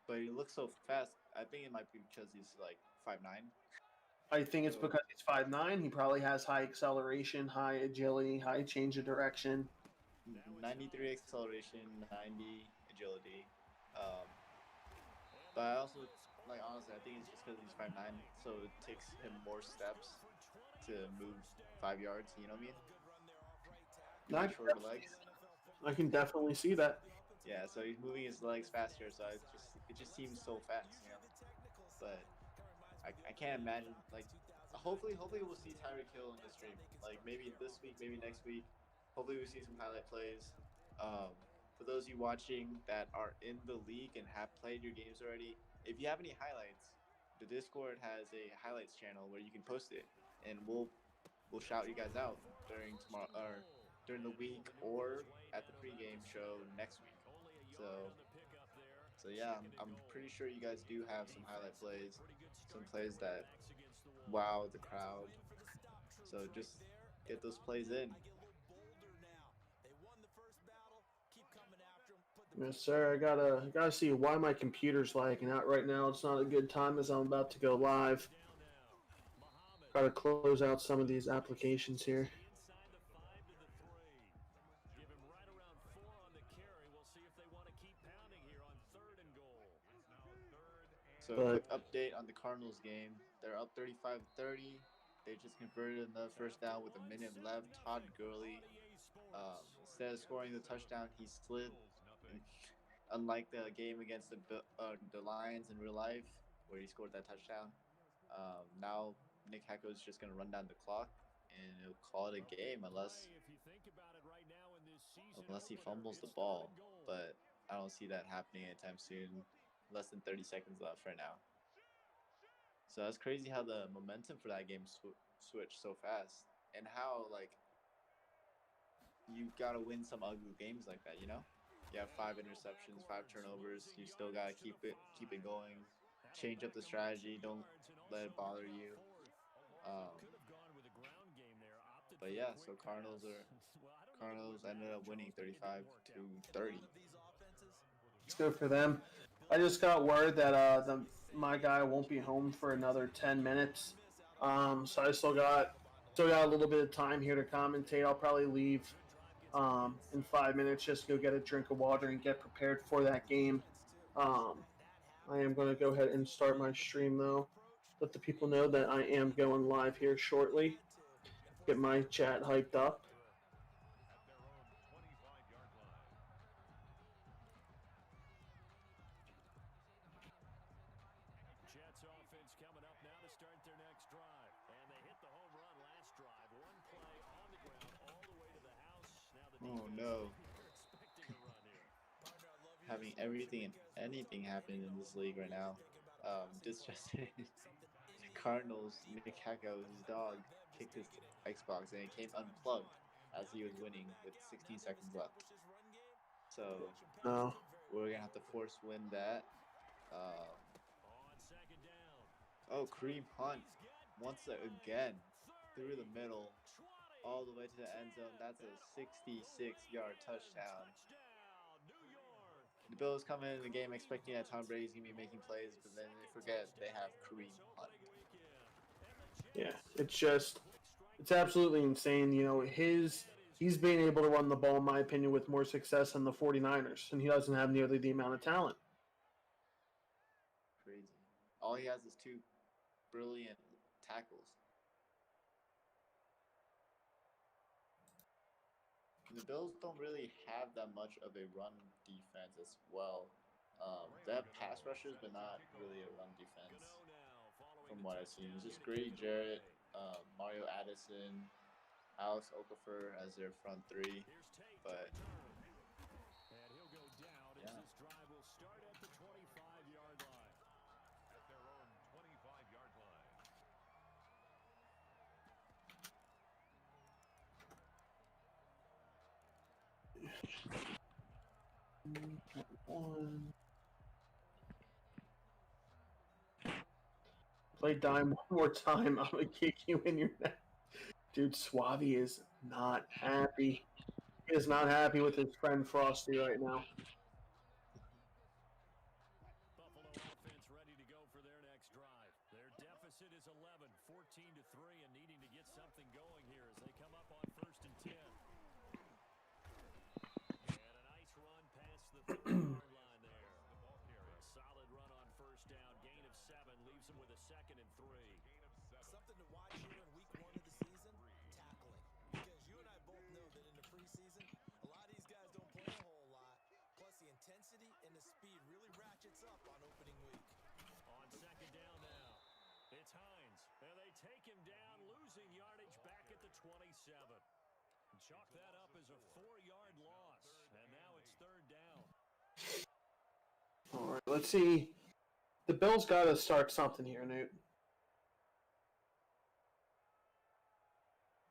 But he looks so fast. I think it might be because he's like 5'9".
I think it's because he's 5'9". He probably has high acceleration, high agility, high change of direction.
93 acceleration, 90 agility. But I also, honestly, I think it's just because he's 5'9", so it takes him more steps to move 5 yards. You know what I mean?
I
Shorter legs.
I can definitely see that.
Yeah, so he's moving his legs faster, so it just seems so fast, But I can't imagine hopefully we'll see Tyreek Hill in the stream. Like maybe this week, maybe next week. Hopefully we see some highlight plays. For those of you watching that are in the league and have played your games already, if you have any highlights, the Discord has a highlights channel where you can post it, and we'll shout you guys out during tomorrow or during the week or at the pregame show next week. So yeah, I'm pretty sure you guys do have some highlight plays, some plays that wow the crowd. So just get those plays in.
Yes, sir. I gotta see why my computer's lagging out right now. It's not a good time as I'm about to go live. Gotta close out some of these applications here.
So a quick update on the Cardinals game. They're up 35-30. They just converted another first down with a minute left. Todd Gurley, instead of scoring the touchdown, he slid. Unlike the game against the Lions in real life, where he scored that touchdown, now Nick Heckle is just going to run down the clock and he'll call it a game unless he fumbles the ball. But I don't see that happening anytime soon. Less than 30 seconds left right now. So that's crazy how the momentum for that game switched so fast, and how you gotta win some ugly games like that. You have 5 interceptions, 5 turnovers. You still gotta keep it going. Change up the strategy. Don't let it bother you. But yeah, so Cardinals ended up winning 35-30.
It's good for them. I just got word that my guy won't be home for another 10 minutes. So I still got a little bit of time here to commentate. I'll probably leave in 5 minutes just to go get a drink of water and get prepared for that game. I am going to go ahead and start my stream though. Let the people know that I am going live here shortly. Get my chat hyped up.
Oh no. Having everything and anything happen in this league right now. Just Cardinals, Nick Heckle, his dog, kicked his Xbox and it came unplugged as he was winning with 16 seconds left. So we're gonna have to force win that. Kareem Hunt once again through the middle, all the way to the end zone. That's a 66-yard touchdown. The Bills come into the game expecting that Tom Brady's going to be making plays, but then they forget they have Kareem Hunt.
Yeah, it's absolutely insane. He's being able to run the ball, in my opinion, with more success than the 49ers, and he doesn't have nearly the amount of talent.
Crazy. All he has is 2 brilliant tackles. the Bills don't really have that much of a run defense as well. They have pass rushers, but not really a run defense. From what I've seen, it's just Grady Jarrett, Mario Addison, Alex Okafor as their front three. But
And he'll go down as this drive will start at the 25-yard line.
At their own 25-yard line.
One. Play dime one more time. I'm gonna kick you in your neck. Dude, Suave is not happy. He is not happy with his friend Frosty right now.
Buffalo offense ready to go for their next drive. Their deficit is 11, 14-3, and needing to get something going here as they come up on 1st and 10. And a nice run past the 30-yard line there. A solid run on 1st down. Gain of 7 leaves them with a 2nd and 3.
Something to watch here in week 1 of the season, tackling. Because you and I both know that in the preseason, a lot of these guys don't play a whole lot. Plus the intensity and the speed really ratchets up on opening week.
On 2nd down now, it's Hines. And they take him down, losing yardage back at the 27. Chalk that up as a 4-yard loss. And now it's 3rd down.
All right, let's see. The Bills got to start something here, Newt.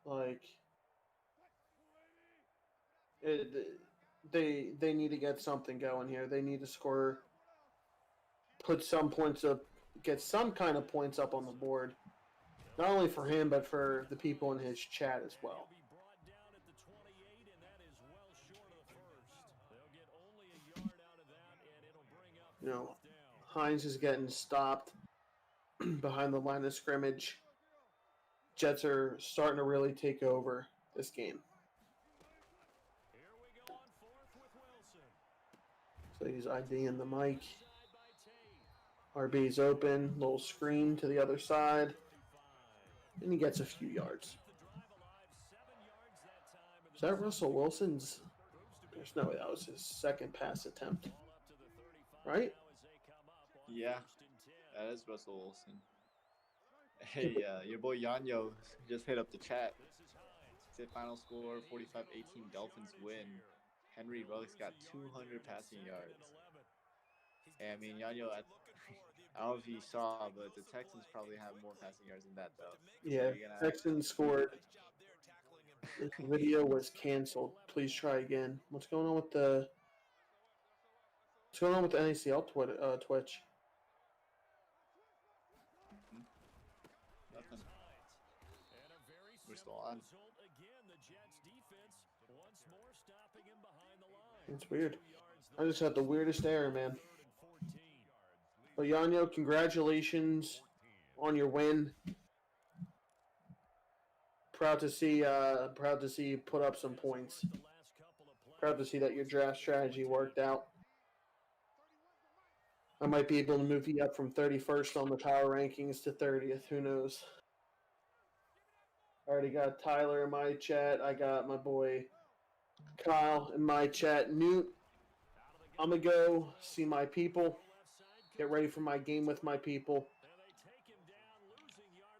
Like, they need to get something going here. They need to score, put some points up, get some kind of points up on the board. Not only for him, but for the people in his chat as well.
He'll be brought down at the 28, and that is well short of the 1st. They'll get only a yard out of that, and it'll bring up 4th down.
Hines is getting stopped behind the line of scrimmage. Jets are starting to really take over this game.
Here we go on 4th with Wilson.
So he's IDing the mic.
Side by Tate.
RB's open, little screen to the other side, and he gets a few yards.
Keep the drive alive, 7 yards that time. And
Is that Russell Wilson's? There's no way that was his second pass attempt,
ball up to the 35
right?
now as they come up on
Yeah.
1st and 10.
that is Russell Wilson. Hey, your boy Yanyo just hit up the chat.
This is Hines.
Said final score 45-18 Dolphins win. Henry Ruggs got 200 passing yards. And I mean, Yanyo, I don't know if you saw, but the Texans probably have more passing yards than that, though.
Yeah, Texans scored. This video was canceled. Please try again. What's going on with the NACL Twitch?
Nothing.
And a very
We're still
similar
on.
result again. The Jets defense once more stopping him behind the line.
That's weird.
2 yards
I just had the weirdest error, man.
3rd and 14.
But Yanyo, congratulations on your win. Proud to see you put up some points.
The last couple of plays.
Proud to see that your draft strategy worked out. I might be able to move you up from 31st on the power rankings to 30th. Who knows? I already got Tyler in my chat. I got my boy Kyle in my chat. Newt, I'm going to go see my people. Get ready for my game with my people.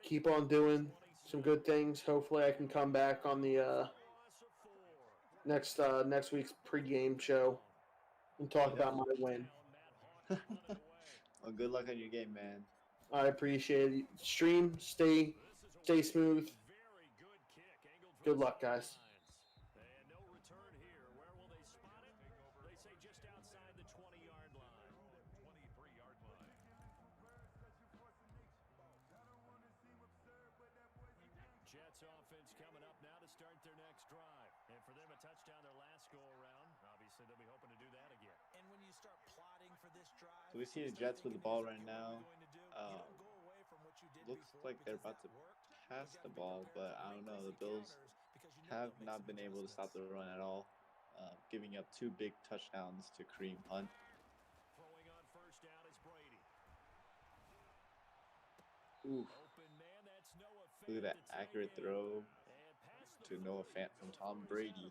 Keep on doing some good things. Hopefully I can come back on the next week's pregame show and talk about my win.
Well, good luck on your game, man.
I appreciate it. Stream, stay smooth. Good luck, guys.
And no return here. Where will they spot it? They say just outside the 20-yard line.
23-yard line.
Jets offense coming up now to start their next drive. And for them, a touchdown their last go-around. Obviously, they'll be hoping to do that again.
And when you start plotting for this drive,
So we see the Jets with the ball right now. Looks like they're about to pass the ball, but I don't know. The Bills have not been able to stop the run at all, giving up 2 big touchdowns to Kareem Hunt.
Throwing on 1st down is Brady.
Oof.
Open man, that's Noah Fant
Look at that
to take
accurate
it.
throw
And past
to
the
Noah
40,
Fant from Tom Brady.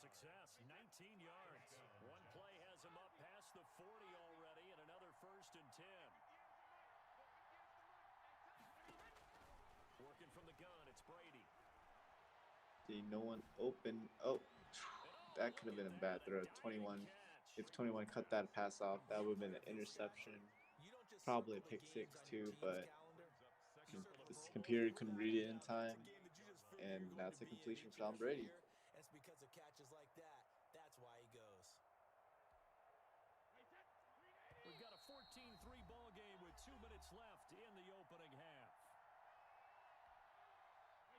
success, 19 yards. One play has him up past the 40 already, and another 1st and 10. Working from the gun, it's Brady.
See, no one open. Oh, that could have been a bad throw. 21. If 21 cut that pass off, that would have been an interception. Probably a pick six too, but this computer couldn't read it in time, and that's a completion for Tom Brady.
It's because of catches like that. That's why he goes.
We've got a 14-3 ball game with 2 minutes left in the opening half.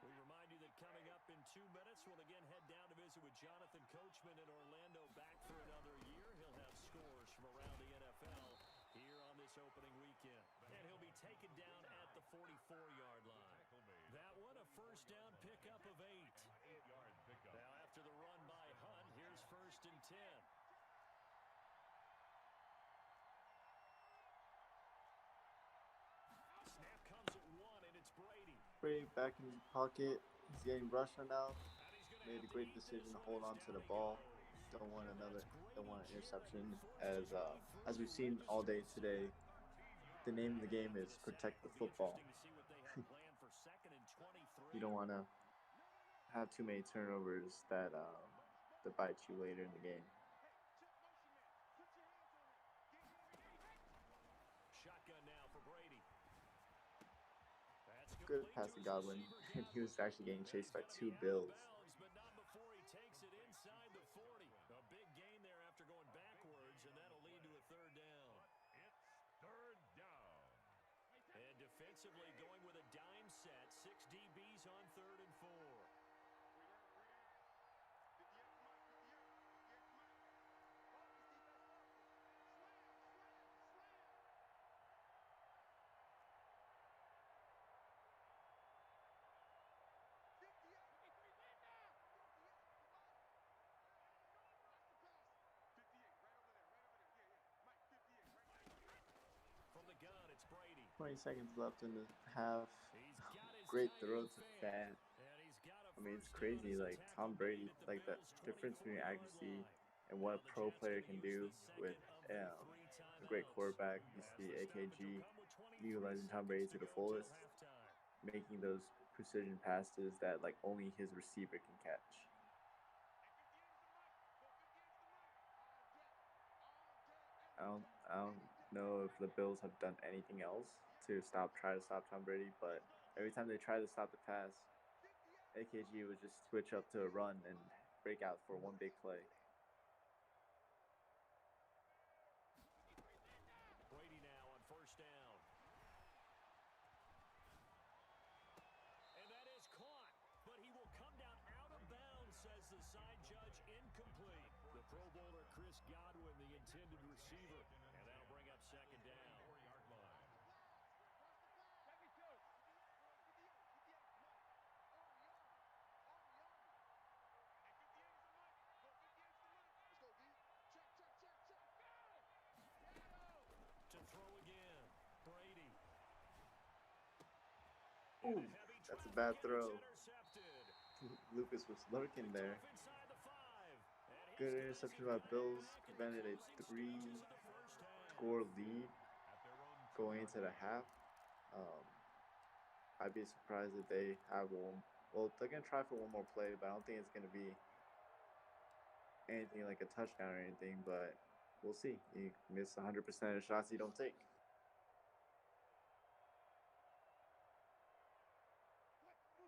We remind you that coming up in 2 minutes, we'll again head down to visit with Jonathan Coachman in Orlando, back for another year. He'll have scores from around the NFL here on this opening weekend. And he'll be taken down at the 44-yard line. That one, a first down pickup of 8. Now after the run by Hunt, here's 1st and 10. Snap comes at 1, and it's Brady.
Brady back in his pocket. He's getting rushed right now. Made a great decision to hold on to the ball. Don't want an interception. As we've seen all day today, the name of the game is protect the football. You don't want to have too many turnovers that bite you later in the game.
Shotgun now for Brady.
Good pass to Godwin, and he was actually getting chased by 2 Bills.
But not before he takes it inside the 40. A big gain there after going backwards, and that'll lead to a 3rd down.
It's 3rd down.
And defensively going with a dime set. 6 DBs on 3rd and 4. From the gun, it's Brady.
20 seconds left in the half.
He's got his
Great
tie
throw
in
to
the
Fat.
And he's got a
I mean, it's
first
crazy.
down as
Like
a tackle
Tom Brady,
made at the
like the
Bills'
difference between
24-yard
accuracy
line.
and what a
Now the
pro
Jets
player
gonna
can
use
do
the second
with
of their 3
a great
timeouts.
quarterback. You
As
see
the snap,
AKG
it'll come with 23
utilizing Tom Brady to the
seconds go
fullest,
till halftime.
making those precision passes that like only his receiver can catch. I don't know if the Bills have done anything else to try to stop Tom Brady, but every time they try to stop the pass, AKG would just switch up to a run and break out for one big play.
Brady now on 1st down. And that is caught, but he will come down out of bounds, says the side judge, incomplete. The Pro Bowler Chris Godwin, the intended receiver, and that'll bring up 2nd down.
4-yard line.
To throw again, Brady.
Ooh, that's a bad throw.
Intercepted.
Lucas was lurking there.
Off inside the 5. And
Good
he's
interception
gonna
by
see
Bills.
back in
Prevented a
the closing stages of the first half.
3-score lead
At their own
going into the half. I'd be surprised if they have one. Well, they're going to try for one more play, but I don't think it's going to be anything like a touchdown or anything, but we'll see. You miss 100% of the shots you don't take.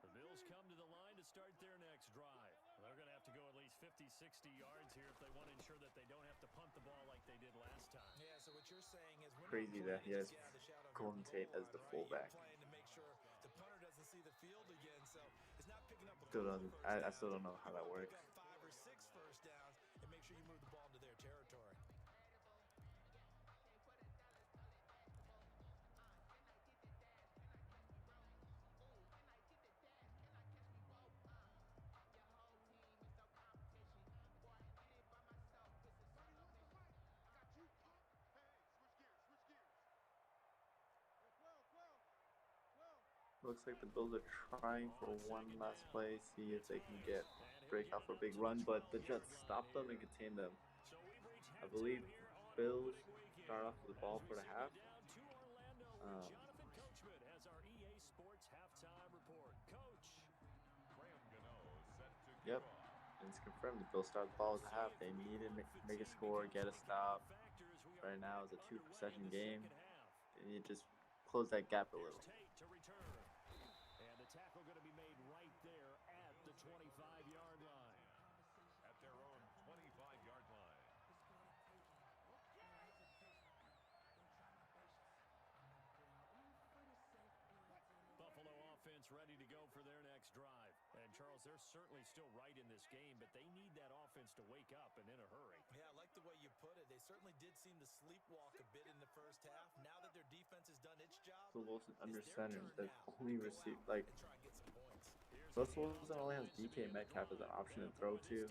The Bills come to the line to start their next drive. They're going to have to go at least 50, 60 yards here if they want to ensure that they don't have to punt the ball like they did last time.
Yeah, so what you're saying is when
Crazy
you're
that he has
just get out of the shadow of
Golden
your
Tate
goal
as the
line, right?
fullback.
You're playing to make sure the punter doesn't see the field again, so it's not picking up a
Still
couple
doesn't.
of first
I still
downs.
don't know how
You
that
wanna
works.
pick up 5 or 6 first downs and make sure you move the ball into their territory.
Looks like the Bills are trying for one last play, see if they can get break off a big run, but the Jets stopped them and contained them. I believe Bills start off with the ball for the half.
Jonathan Coachman has our EA Sports halftime report. Coach.
Yep, and it's confirmed the Bills start the ball at the half. They need to make a score, get a stop. Right now it's a 2-possession game. They need to just close that gap a little.
And the tackle going to be made right there at the 25-yard line.
At their own 25-yard line.
Buffalo offense ready to go for their next drive. And Charles, they're certainly still right in this game, but they need that offense to wake up and in a hurry.
Yeah, I like the way you put it. They certainly did seem to sleepwalk a bit in the first half. Now that their defense has done its job,
So Wilson under
it's their
center.
turn
They've
now.
only
Go
received
out
like
and try and get some points.
Russell Wilson only has DK Metcalf as an option to throw to.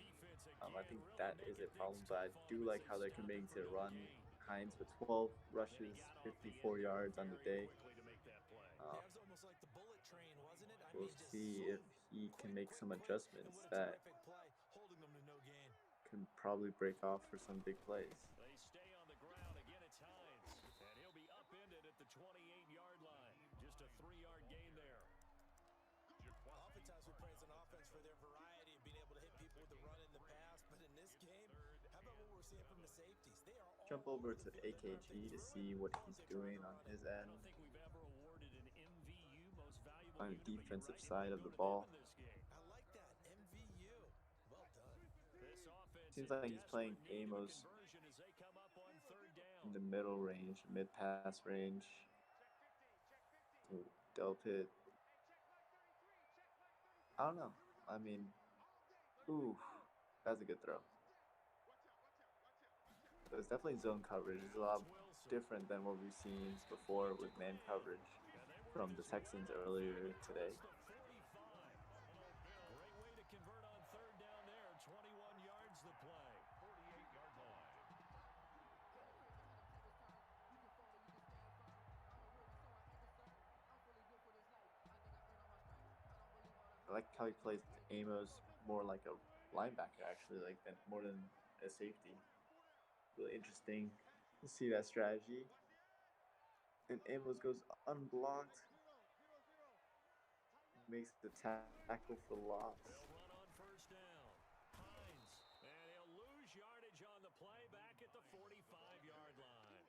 I think that is a problem, but I do like how they're committing to the run. Hines with 12 rushes, 54 yards on the day.
Yeah, it was almost like the bullet train, wasn't it? I
We'll
mean, just
see if he can make some adjustments that
play, holding them to no gain.
can probably break off for some big plays.
They stay on the ground again. It's Hines, and he'll be upended at the 28-yard line. Just a 3-yard gain there.
Oftentimes we praise an offense for their variety of being able to hit people with the run in the pass, but in this game, how about what we're seeing from the safeties? They are all
Jump over to AKG to see what he's doing on his end.
I don't think we've ever awarded an MVU most valuable
On the
unit, but
defensive
you're
side
right,
of the
they've been
ball.
doing this game.
I like that. MVU. Well done.
This offense
Seems
in
like he's playing
desperate need of a
Amos
conversion as they come up on third down.
in the middle range, mid-pass range. Delpit. I don't know. I mean, ooh, that's a good throw. So it's definitely zone coverage. It's a lot different than what we've seen before with man coverage from the Texans earlier today.
Great way to convert on third down there. 21 yards the play.
48-yard line.
I like how he plays Amos more like a linebacker, actually, like more than a safety. Really interesting to see that strategy. And Amos goes unblocked. Makes the tackle for loss.
They'll run on first down. Hines, and he'll lose yardage on the play back at the 45-yard line.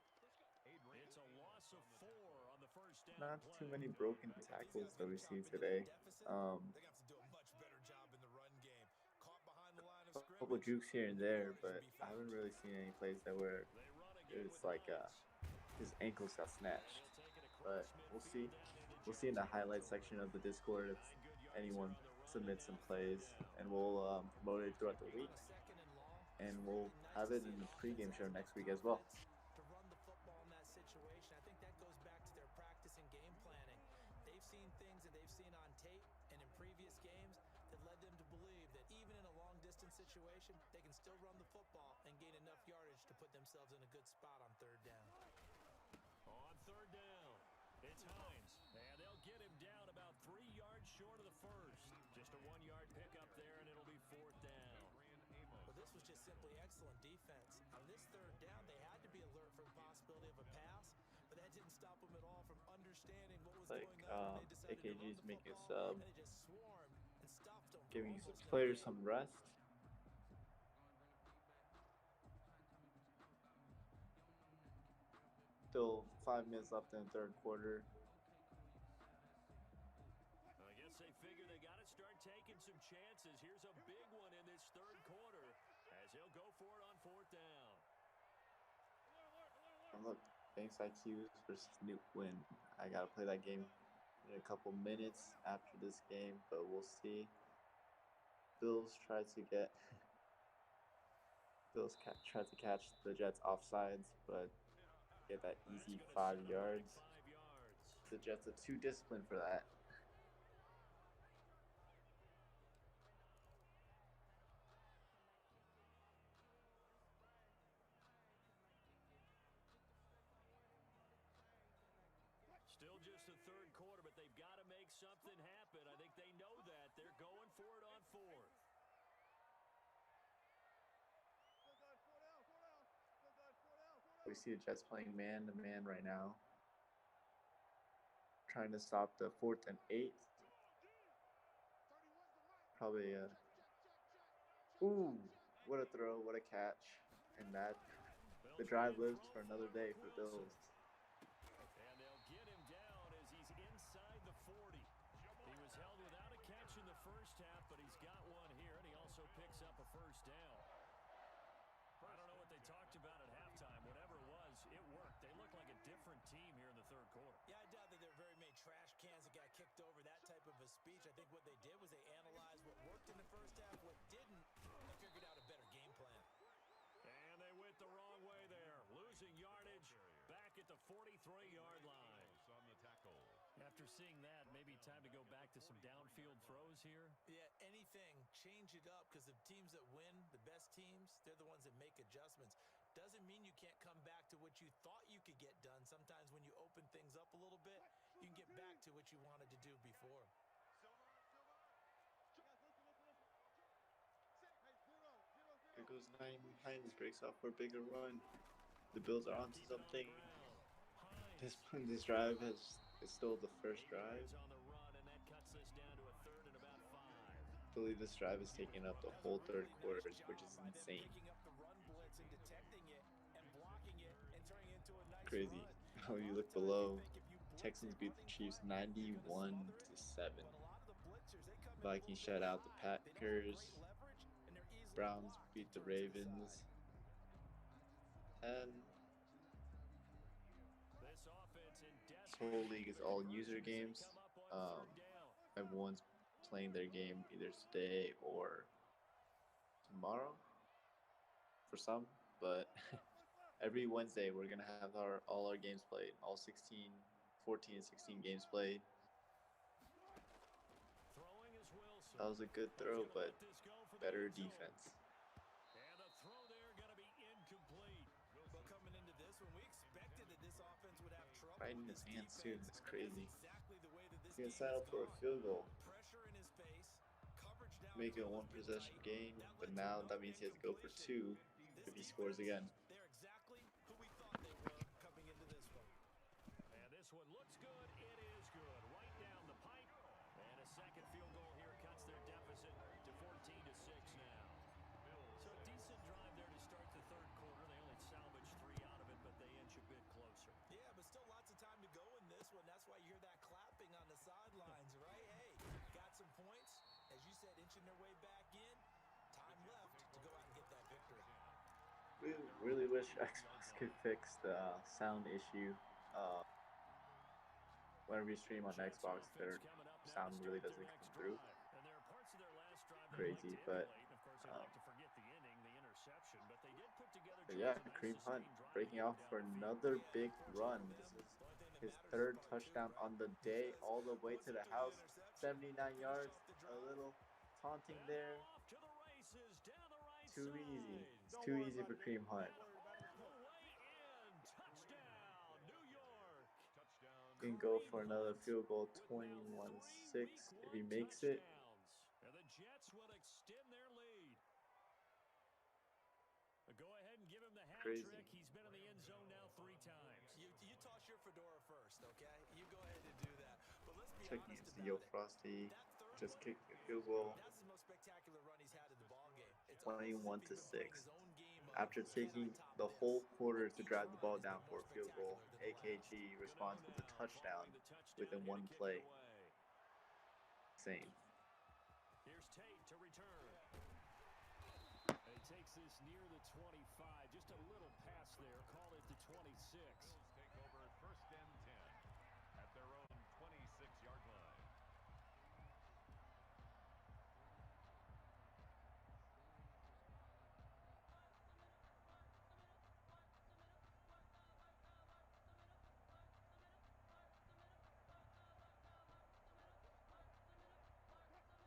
It's a loss of 4 on the first down.
Not too many broken tackles that we see today.
They're going to have to do a much better job in the run game. Caught behind the line of
A couple jukes here and there, but I haven't really seen any plays that where it's like his ankles got snatched. But we'll see. We'll see in the highlight section of the Discord if anyone submits some plays, and we'll promote it throughout the week. And we'll have it in the pregame show next week as well.
To run the football in that situation, I think that goes back to their practice and game planning. They've seen things that they've seen on tape and in previous games that led them to believe that even in a long-distance situation, they can still run the football and gain enough yardage to put themselves in a good spot on third down.
On third down, it's Hines, and they'll get him down about 3 yards short of the first. Just a 1-yard pickup there, and it'll be fourth down.
Well, this was just simply excellent defense. On this third down, they had to be alert for the possibility of a pass, but that didn't stop them at all from understanding what was going on. They decided to
AKG
run
is
the
making a
football,
sub,
and it just swarmed and stopped them.
giving some players some rest. Still 5 minutes left in the third quarter.
I guess they figure they got to start taking some chances. Here's a big one in this third quarter as he'll go for it on fourth down.
And look, Banks IQs versus Nuke win. I gotta play that game in a couple minutes after this game, but we'll see. Bills tried to catch the Jets offsides, but get that easy 5 yards. The Jets are too disciplined for that.
Still just the third quarter, but they've got to make something happen. I think they know that. They're going for it on fourth.
see the Jets playing man to man right now, trying to stop the 4th and 8th. Probably ooh, what a throw, what a catch, and that the drive lives for another day for the Bills.
And they'll get him down as he's inside the 40. He was held without a catch in the first half, but he's got one here, and he also picks up a first down. I don't know what they talked about at halftime. Whatever it was, it worked. They look like a different team here in the third quarter.
Yeah, I doubt that there are very many trash cans that got kicked over, that type of a speech. I think what they did was they analyzed what worked in the first half, what didn't, and figured out a better game plan.
And they went the wrong way there, losing yardage back at the 43-yard line.
On the tackle.
After seeing that, maybe time to go back to some downfield throws here.
Yeah, anything, change it up, because the teams that win, the best teams, they're the ones that make adjustments. Doesn't mean you can't come back to what you thought you could get done. Sometimes when you open things up a little bit, you can get back to what you wanted to do before.
Here goes Hines, breaks off for a bigger run. The Bills are onto something. This drive is still the first drive. I believe this drive is taking up the whole third quarter, which is insane. Crazy. Oh, you look below. Texans beat the Chiefs 91-7. Vikings shut out the Packers. Browns beat the Ravens. And this whole league is all user games. Everyone's playing their game either today or tomorrow for some, but every Wednesday we're gonna have all our games played, all 14 and 16 games played. That was a good throw, but better defense.
And the throw there gonna be incomplete.
But coming into this one, we expected that this offense would have trouble.
Right in his hands too. It's crazy.
Exactly the way that this
He's gonna
game
settle
has
for a
gone.
field goal.
Pressure in his face, coverage down.
Make it a one possession game, but now that means he has to go for 2 if he scores again.
They're exactly who we thought they were coming into this one.
And this one looks good. It is good. Right down the pipe. And a second field goal here cuts their deficit to 14-6 now. So a decent drive there to start the third quarter. They only salvaged 3 out of it, but they inch a bit closer.
Yeah, but still lots of time to go in this one. That's why you hear that clapping on the sidelines, right? Hey, got some points. As you said, inching their way back in. Time left to go out and get that victory.
We really wish Xbox could fix the sound issue. Whenever you stream on Xbox, their sound really doesn't come through.
And there are parts of their last drive
Crazy,
they
but
like to emulate. Of course, they like to forget the inning, the interception, but they did put together
But yeah,
just a nice
Kareem Hunt
sustained drive
breaking
to get
off
down
for
the field.
another big run. This is his third touchdown on the day, all the way to the house. 79 yards, a little taunting
And
there.
off to the races, down the right
Too
side.
easy. It's too easy for Kareem Hunt.
The way in, touchdown, New York.
Touchdown.
Can go for another field goal, 21-6 if he makes it.
And the Jets will extend their lead. Go ahead and give him the hat
Crazy.
trick. He's been in the end zone now 3 times.
You toss your fedora first, okay? You go ahead and do that. But let's be
Checking
honest
to
about
Yo
it.
Frosty,
That third
just
one,
kicked the field goal.
that's the most spectacular run he's had in the ballgame. It's
21
almost as
to
if he's been playing
6.
his own game of,
After
can
taking
I top
the
this?
whole quarter
But
to
each
drive the
run
ball
has
down
been
for
more
a field goal,
spectacular than the last.
AKG responds with a touchdown
Following the touchdown,
within
here to
one
kick it
play.
away.
Insane.
Here's Tate to return. And he takes this near the 25. Just a little pass there. Call it the 26.
Take over first and 10 at their own 26-yard line.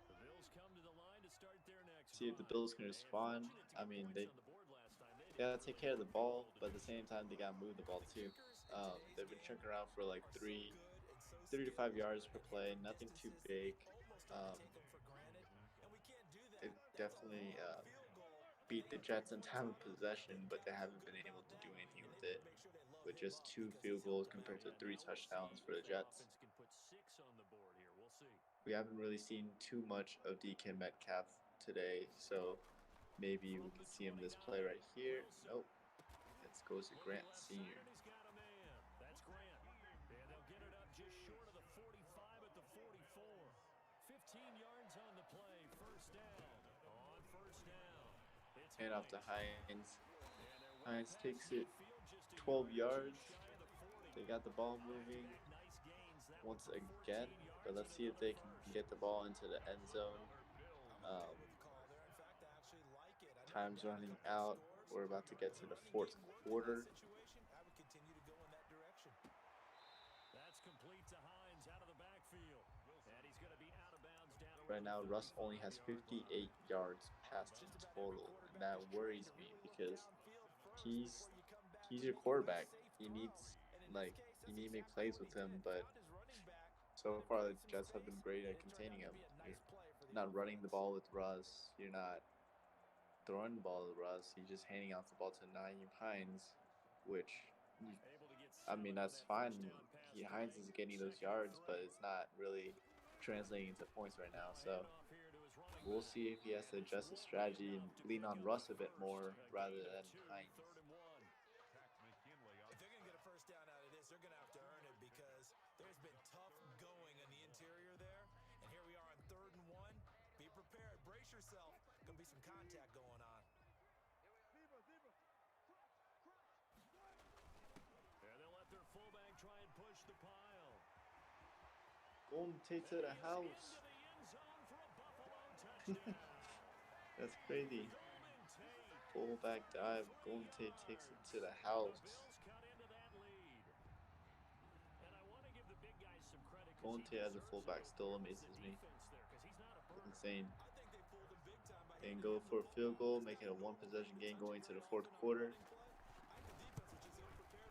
The Bills come to the line to start their next
See if the
drive.
Bills can
And
respond.
fortunate to
I
get
mean,
points
they
on the board last time. They
gotta
didn't
take
really
care of the
have
ball,
hold
but at the
defense.
same time, they gotta move the ball too. They've been chunking around for like
Are so
3
good and so
3 to 5
skilled
yards per
at
play,
hitting
nothing too
distances
big.
almost hard to take them for granted, and we can't do that.
They've
That's a
definitely
long field goal.
beat the
They got
Jets in
2
time of
points on it.
possession,
They
but they
gotta feel
haven't
good
been able
about
to
that.
do anything
And
with worth it with just 2 field goals compared to 3 touchdowns for the Jets.
Can put 6 on the board here. We'll see.
We haven't really seen too much of DK Metcalf today, so maybe we can see him this play right here. Nope. It goes to Grant Sr.
He's got a man. That's Grant. And they'll get it up just short of the 45 at the 44. 15 yards on the play. First down. On first down. It's
Hand off to Hines.
And they're
Hines takes it
field just a
12
yard
yards.
shy of the 40.
They got the ball moving
Nice gains. That
once
was
again,
14
but let's see if they can get the ball into the end zone. Time's running out. We're about to get to the fourth quarter.
That's complete to Hines out of the backfield. And he's going to be out of bounds down
Right now, Russ only has 58 yards passed in total, and that worries me because he's your quarterback. You need to make plays with him, but so far the Jets have been great at containing him. You're not running the ball with Russ. You're not throwing the ball with Russ. He's just handing off the ball to Nyheim Hines, which, I mean, that's fine. Hines is getting those yards, but it's not really translating into points right now. So we'll see if he has to adjust his strategy and lean on Russ a bit more rather than Hines.
If they're going to get a first down out of this, they're going to have to earn it because there's been tough going in the interior there. And here we are on 3rd and 1. Be prepared. Brace yourself. Going to be some contact going on.
And they'll let their fullback try and push the pile.
Golden to the house. That's crazy. Fullback dive. Golden Tate takes it to the house. Golden Tate as a fullback still amazes me. It's insane. And go for a field goal, make it a 1-possession game going to the 4th quarter.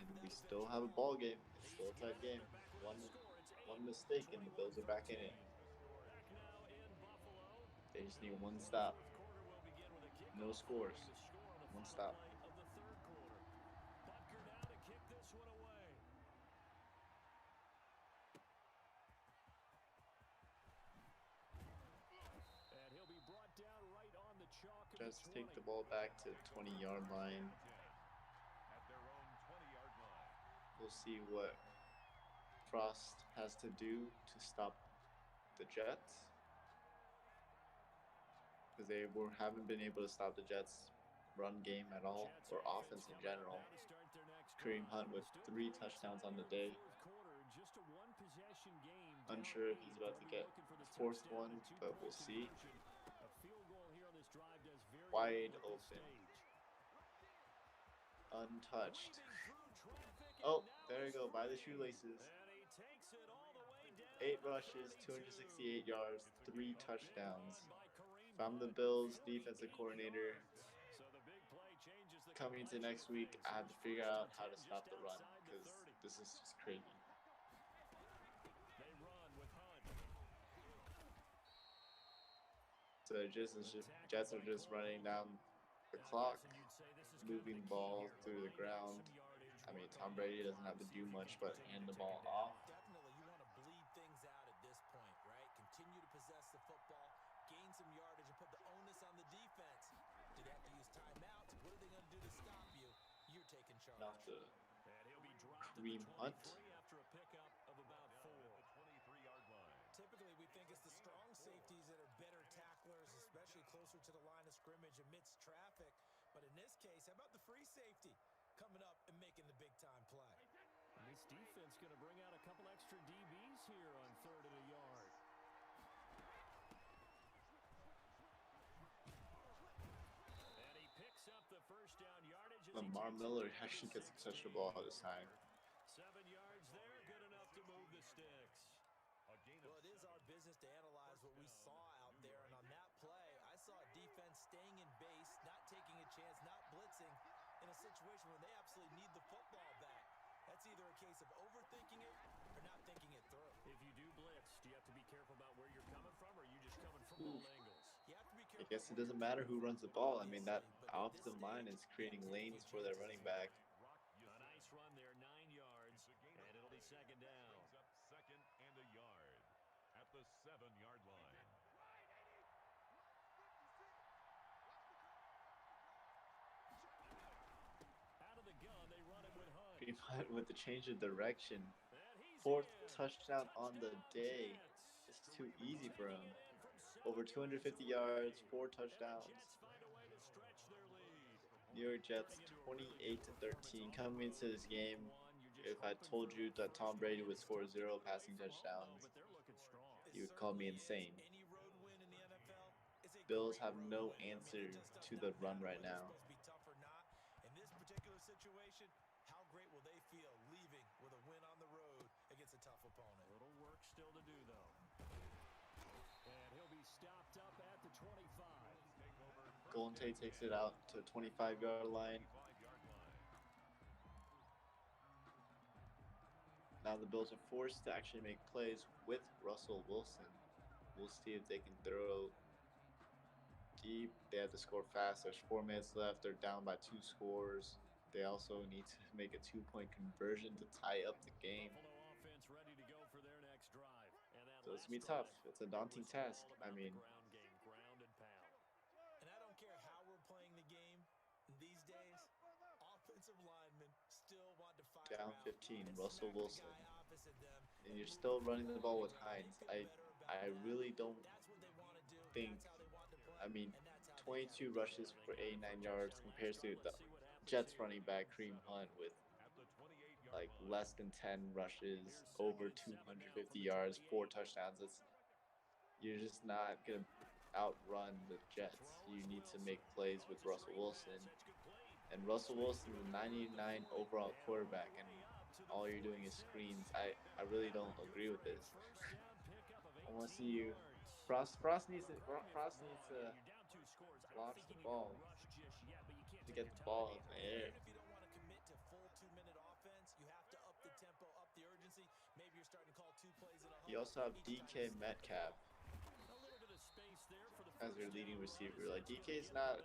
And we still have a ball game. It's still a tight game. One mistake and the Bills are back in it. They just need one stop. No scores. One stop. Just take the ball back to the 20-yard line. We'll see what Frost has to do to stop the Jets, because they haven't been able to stop the Jets' run game at all, or offense in general. Kareem Hunt with 3 touchdowns on the day. Unsure if he's about to get the 4th one, but we'll see. Wide open. Untouched. Oh, there you go, by the shoelaces. 8 rushes, 268 yards, 3 touchdowns. If I'm the Bills defensive coordinator coming into next week, I have to figure out how to stop the run, because this is just crazy. So Jets are just running down the clock, moving the ball through the ground. I mean, Tom Brady doesn't have to do much but hand the ball off.
Definitely, you want to bleed things out at this point, right? Continue to possess the football, gain some yardage, and put the onus on the defense. Do they have to use timeouts? What are they going to do to stop you? You're taking charge.
Not the Kareem Hunt.
After a pickup of about 4.
Typically, we think it's the strong safeties that are better tacklers, especially closer to the line of scrimmage amidst traffic. But in this case, how about the free safety coming up and making the big-time play?
And this defense going to bring out a couple extra DBs here on 3rd and a yard. And he picks up the first down yardage.
Lamar Miller actually gets to touch the ball this time.
7 yards there, good enough to move the sticks.
Well, it is our business to analyze what we saw out there, and on that play, I saw a defense staying in base, not taking a chance, not blitzing, in a situation where they absolutely need the football back. That's either a case of overthinking it or not thinking it through.
If you do blitz, do you have to be careful about where you're coming from, or are you just coming from all angles?
You have to be
I
careful.
guess it doesn't matter who runs the ball. I mean, that offensive line is creating lanes for their running back.
An
Kareem Hunt with the change of direction.
And he's
4th
in.
touchdown on the day. It's too easy for him. Over 250 yards, 4 touchdowns.
Find a way to stretch their lead.
New York Jets 28-13 coming into this game. If I told you that Tom Brady would score 0 passing touchdowns, you would call me insane.
Any road win in the NFL is a
Bills
great
have
road
no
win. I mean, it
answer
just does
to
not
the run
matter
right
whether it's
now.
supposed to be tough or not. In this particular situation, how great will they feel leaving with a win on the road against a tough opponent?
A little work still to do, though. And he'll be stopped up at the 25.
Golden Tate takes it out to 25-yard line. Now the Bills are forced to actually make plays with Russell Wilson. We'll see if they can throw deep. They have to score fast. There's 4 minutes left. They're down by 2 scores. They also need to make a 2-point conversion to tie up the game.
Buffalo offense ready to go for their next drive. And that
So it's
last
going to be tough.
drive,
It's a daunting
it was
task.
all
I
about
mean,
the ground game, ground and pound.
And I don't care how we're playing the game these days, offensive linemen still want to fire
down
out
15,
and
Russell
smack the
Wilson.
guy opposite them.
And you're still running the ball with Hines.
They feel better about
I
that.
really don't
That's what they want to do.
think.
That's how they want to play.
I mean,
And that's how they
22 rushes for 89 yards compares to the
See what happens
Jets
here.
running back Kareem Hunt with
At the 28-yard
like
line.
less than 10 rushes,
Here's
over
second and 7 now
250
from the
yards, 4
28.
touchdowns. You're just not going to outrun the Jets. You need to make plays with Russell Wilson. And Russell Wilson is a 99 overall quarterback, and all you're doing is screens. I really don't agree with this. I want to see you. Frost needs to block the ball to get the ball in the air.
Even if you don't want to commit to full 2-minute offense, you have to up the tempo, up the urgency. Maybe you're starting to call 2 plays in a
You also have DK Metcalf as your leading receiver. Like, DK is not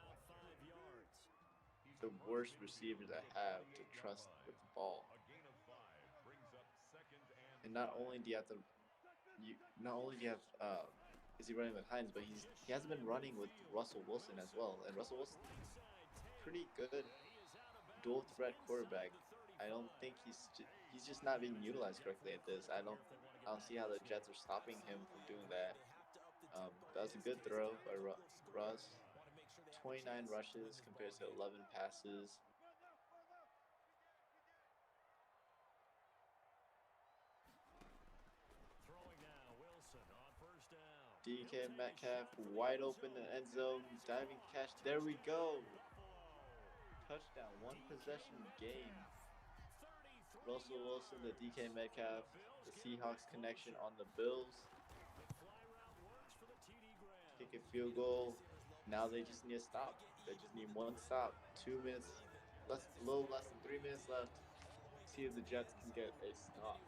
the worst receiver to have to trust with the ball.
A gain of 5 brings up 2nd and
And not only do you have is he running with Hines, but he hasn't been running with Russell Wilson as well. And Russell Wilson, pretty good dual threat quarterback. I don't think he's just not being utilized correctly at this. I don't see how the Jets are stopping him from doing that. That was a good throw by Russ. 29 rushes compared to 11 passes.
Throwing now, Wilson on first down.
DK Metcalf wide open in the end zone, diving catch. There we go. Touchdown, 1 possession game. Russell Wilson, the DK Metcalf, the Seahawks connection on the Bills. Kick a field goal. Now they just need a stop. They just need 1 stop. 2 minutes, a little less than 3 minutes left. See if the Jets can get a stop.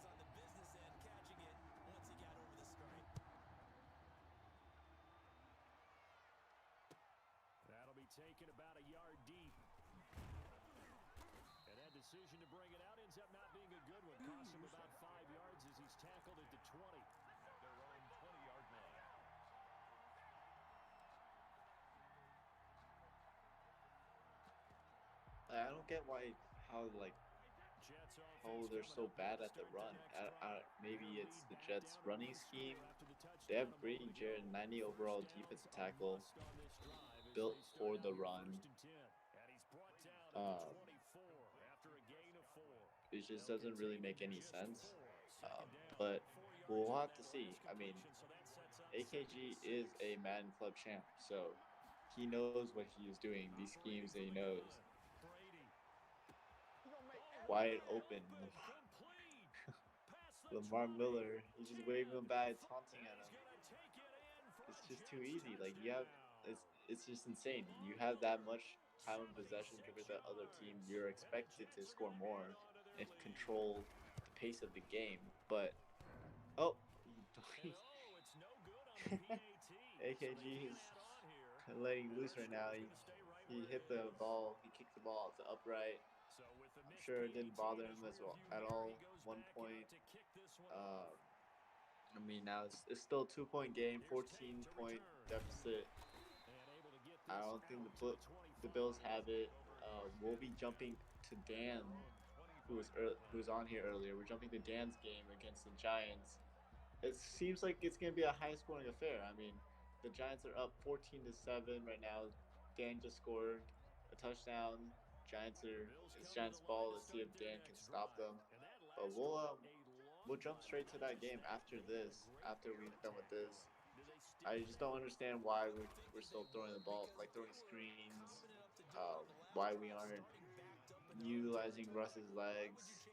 That'll be taken about a yard deep. And that decision to bring it out ends up not being a good one. Costs him about 5 yards as he's tackled at the 20.
their own 20-yard line.
I don't get how they're so bad at the run. Maybe it's the Jets' running scheme. They have Brady Jarrett, 90 overall defensive tackle, built for the run. It just doesn't really make any sense. But we'll have to see. I mean, AKG is a Madden Club champ, so he knows what he is doing. These schemes that he knows. Wide open. Lamar Miller, he's just waving him back, taunting at him. It's just too easy. Like, it's just insane. You have that much time of possession compared to the other team. You're expected to score more and control the pace of the game. But AKG is letting loose right now. He hit the ball. He kicked the ball out to upright. I'm sure it didn't bother him at all. 1 point. I mean, now it's still a 2-point game, 14-point deficit. I don't think the Bills have it. We'll be jumping to Dan who was on here earlier. We're jumping to Dan's game against the Giants. It seems like it's gonna be a high scoring affair. I mean, the Giants are up 14-7 right now. Dan just scored a touchdown. It's Giants ball. Let's see if Dan can stop them. But we'll jump straight to that game after this. After we're done with this, I just don't understand why we're still throwing the ball, like throwing screens. Why we aren't utilizing Russ's legs.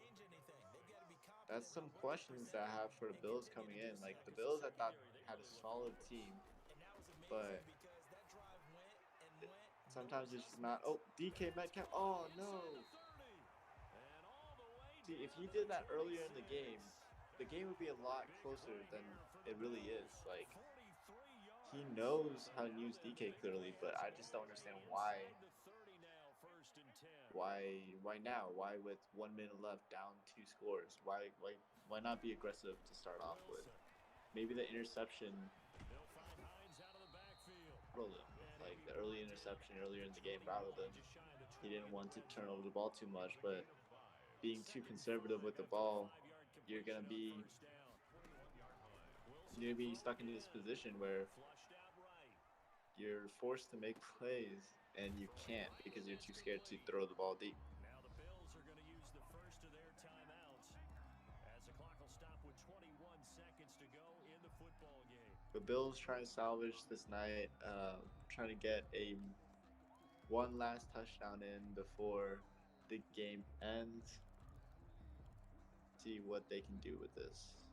That's some questions that I have for the Bills coming in. Like the Bills, I thought had a solid team, but sometimes it's just not. Oh, DK Metcalf. Oh no. See, if he did that earlier in the game would be a lot closer than it really is. Like he knows how to use DK clearly, but I just don't understand why. Why now? Why with 1 minute left, down 2 scores? Why not be aggressive to start off with? Maybe the interception rattled him. Like the early interception earlier in the game rattled him. He didn't want to turn over the ball too much, but being too conservative with the ball, you're gonna be stuck in this position where you're forced to make plays and you can't because you're too scared to throw the ball deep.
Now the Bills are going to use the first of their timeouts as the clock will stop with 21 seconds to go in the football game.
The Bills trying to salvage this night, trying to get one last touchdown in before the game ends. See what they can do with this.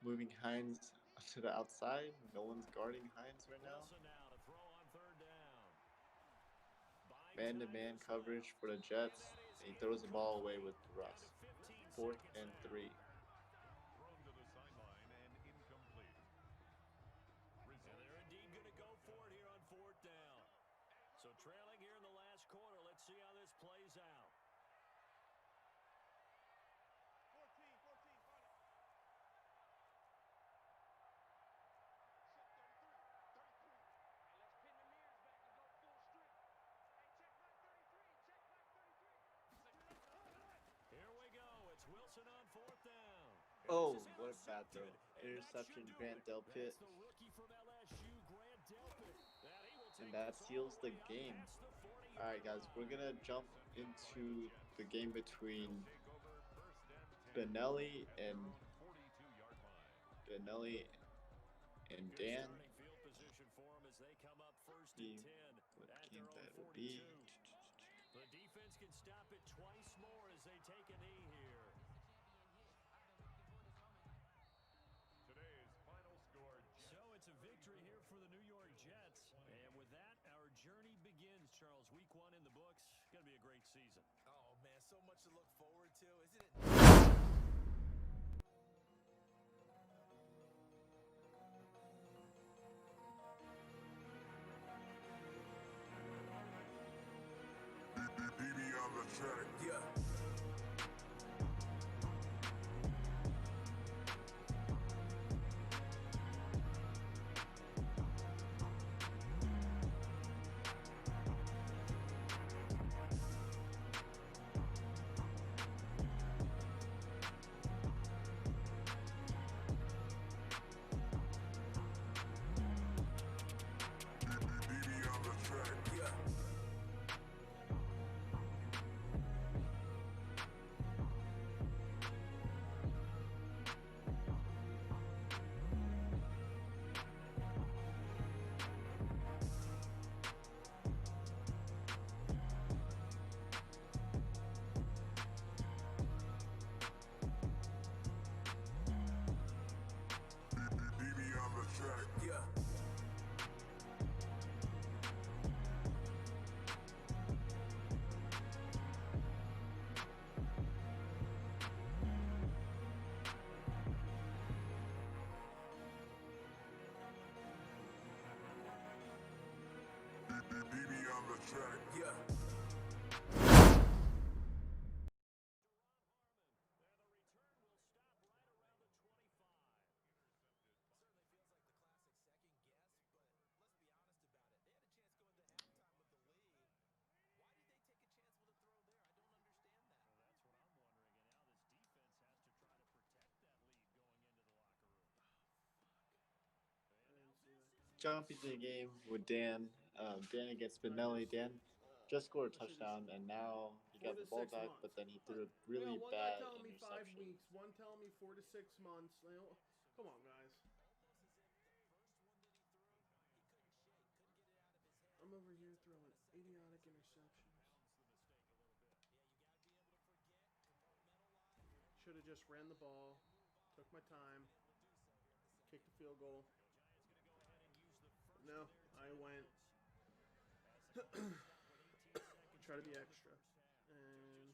Moving Hines to the outside. No one's guarding Hines right now. Man-to-man coverage for the Jets. And he throws the ball away with Russ. 4th and 3.
Thrown to the sideline and incomplete.
And they're indeed going to go for it here on 4th down. So trailing here in the last quarter. Let's see how this plays out. Wilson on 4th down.
Oh, what a bad throw. Interception, Grant Delpit. And that seals the game. Alright, guys, we're going to jump into the game between Benelli and Dan. See what game that will be.
The defense can stop it twice more as they take a knee here.
Today's final score.
So it's a victory here for the New York Jets. And with that, our journey begins, Charles. Week 1 in the books. Going to be a great season.
Oh, man, so much to look forward to, isn't it?
BB on the track.
Yeah.
BB on the track.
Yeah.
BB on the track.
Yeah.
BB on the track.
Yeah.
jump into the game with Dan. Dan against Spinelli. Dan just scored a touchdown, and now he got the ball back, but then he threw a really
one guy
bad
telling me 5
interception.
weeks, one telling me 4 to 6 months. Come on, guys. I'm over here throwing idiotic interceptions. Should have just ran the ball, took my time, kicked the field goal. No, I went try to be extra. And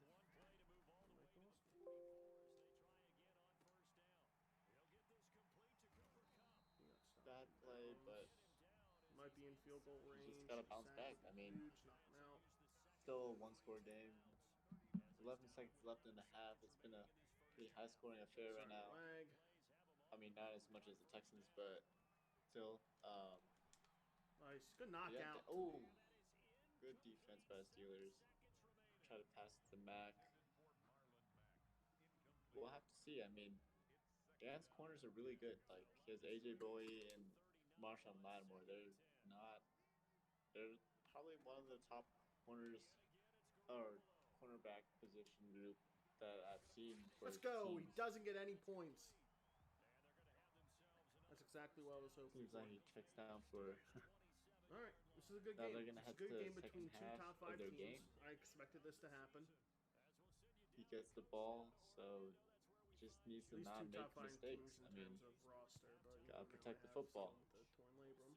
Bad play, but
might be in field goal range.
you just gotta bounce back. I mean,
huge, knock him out.
still a one-score game. 11 seconds left in the half. It's been a pretty high-scoring affair right now.
Lag.
I mean, not as much as the Texans, but still.
Nice, good knockout.
Good defense by the Steelers. Try to pass it to Mac. We'll have to see. I mean, Dan's corners are really good. Like, he has AJ Bowie and Marshawn Lattimore. They're probably one of the top corners or cornerback position group that I've seen for
Let's go.
teams.
He doesn't get any points. That's exactly what I was hoping
Seems
for.
like he checks down for.
All right, this is a good
Now
game.
they're gonna
It's
head
a good
to the
game between
second
two
half
top 5
of their
teams.
game.
I expected this to happen.
He gets the ball, so just needs to
These
not
two
make
top 5
mistakes.
teams in
I mean,
terms of roster, but
gotta
now
protect
I
the
have
football.
someone with a torn labrum.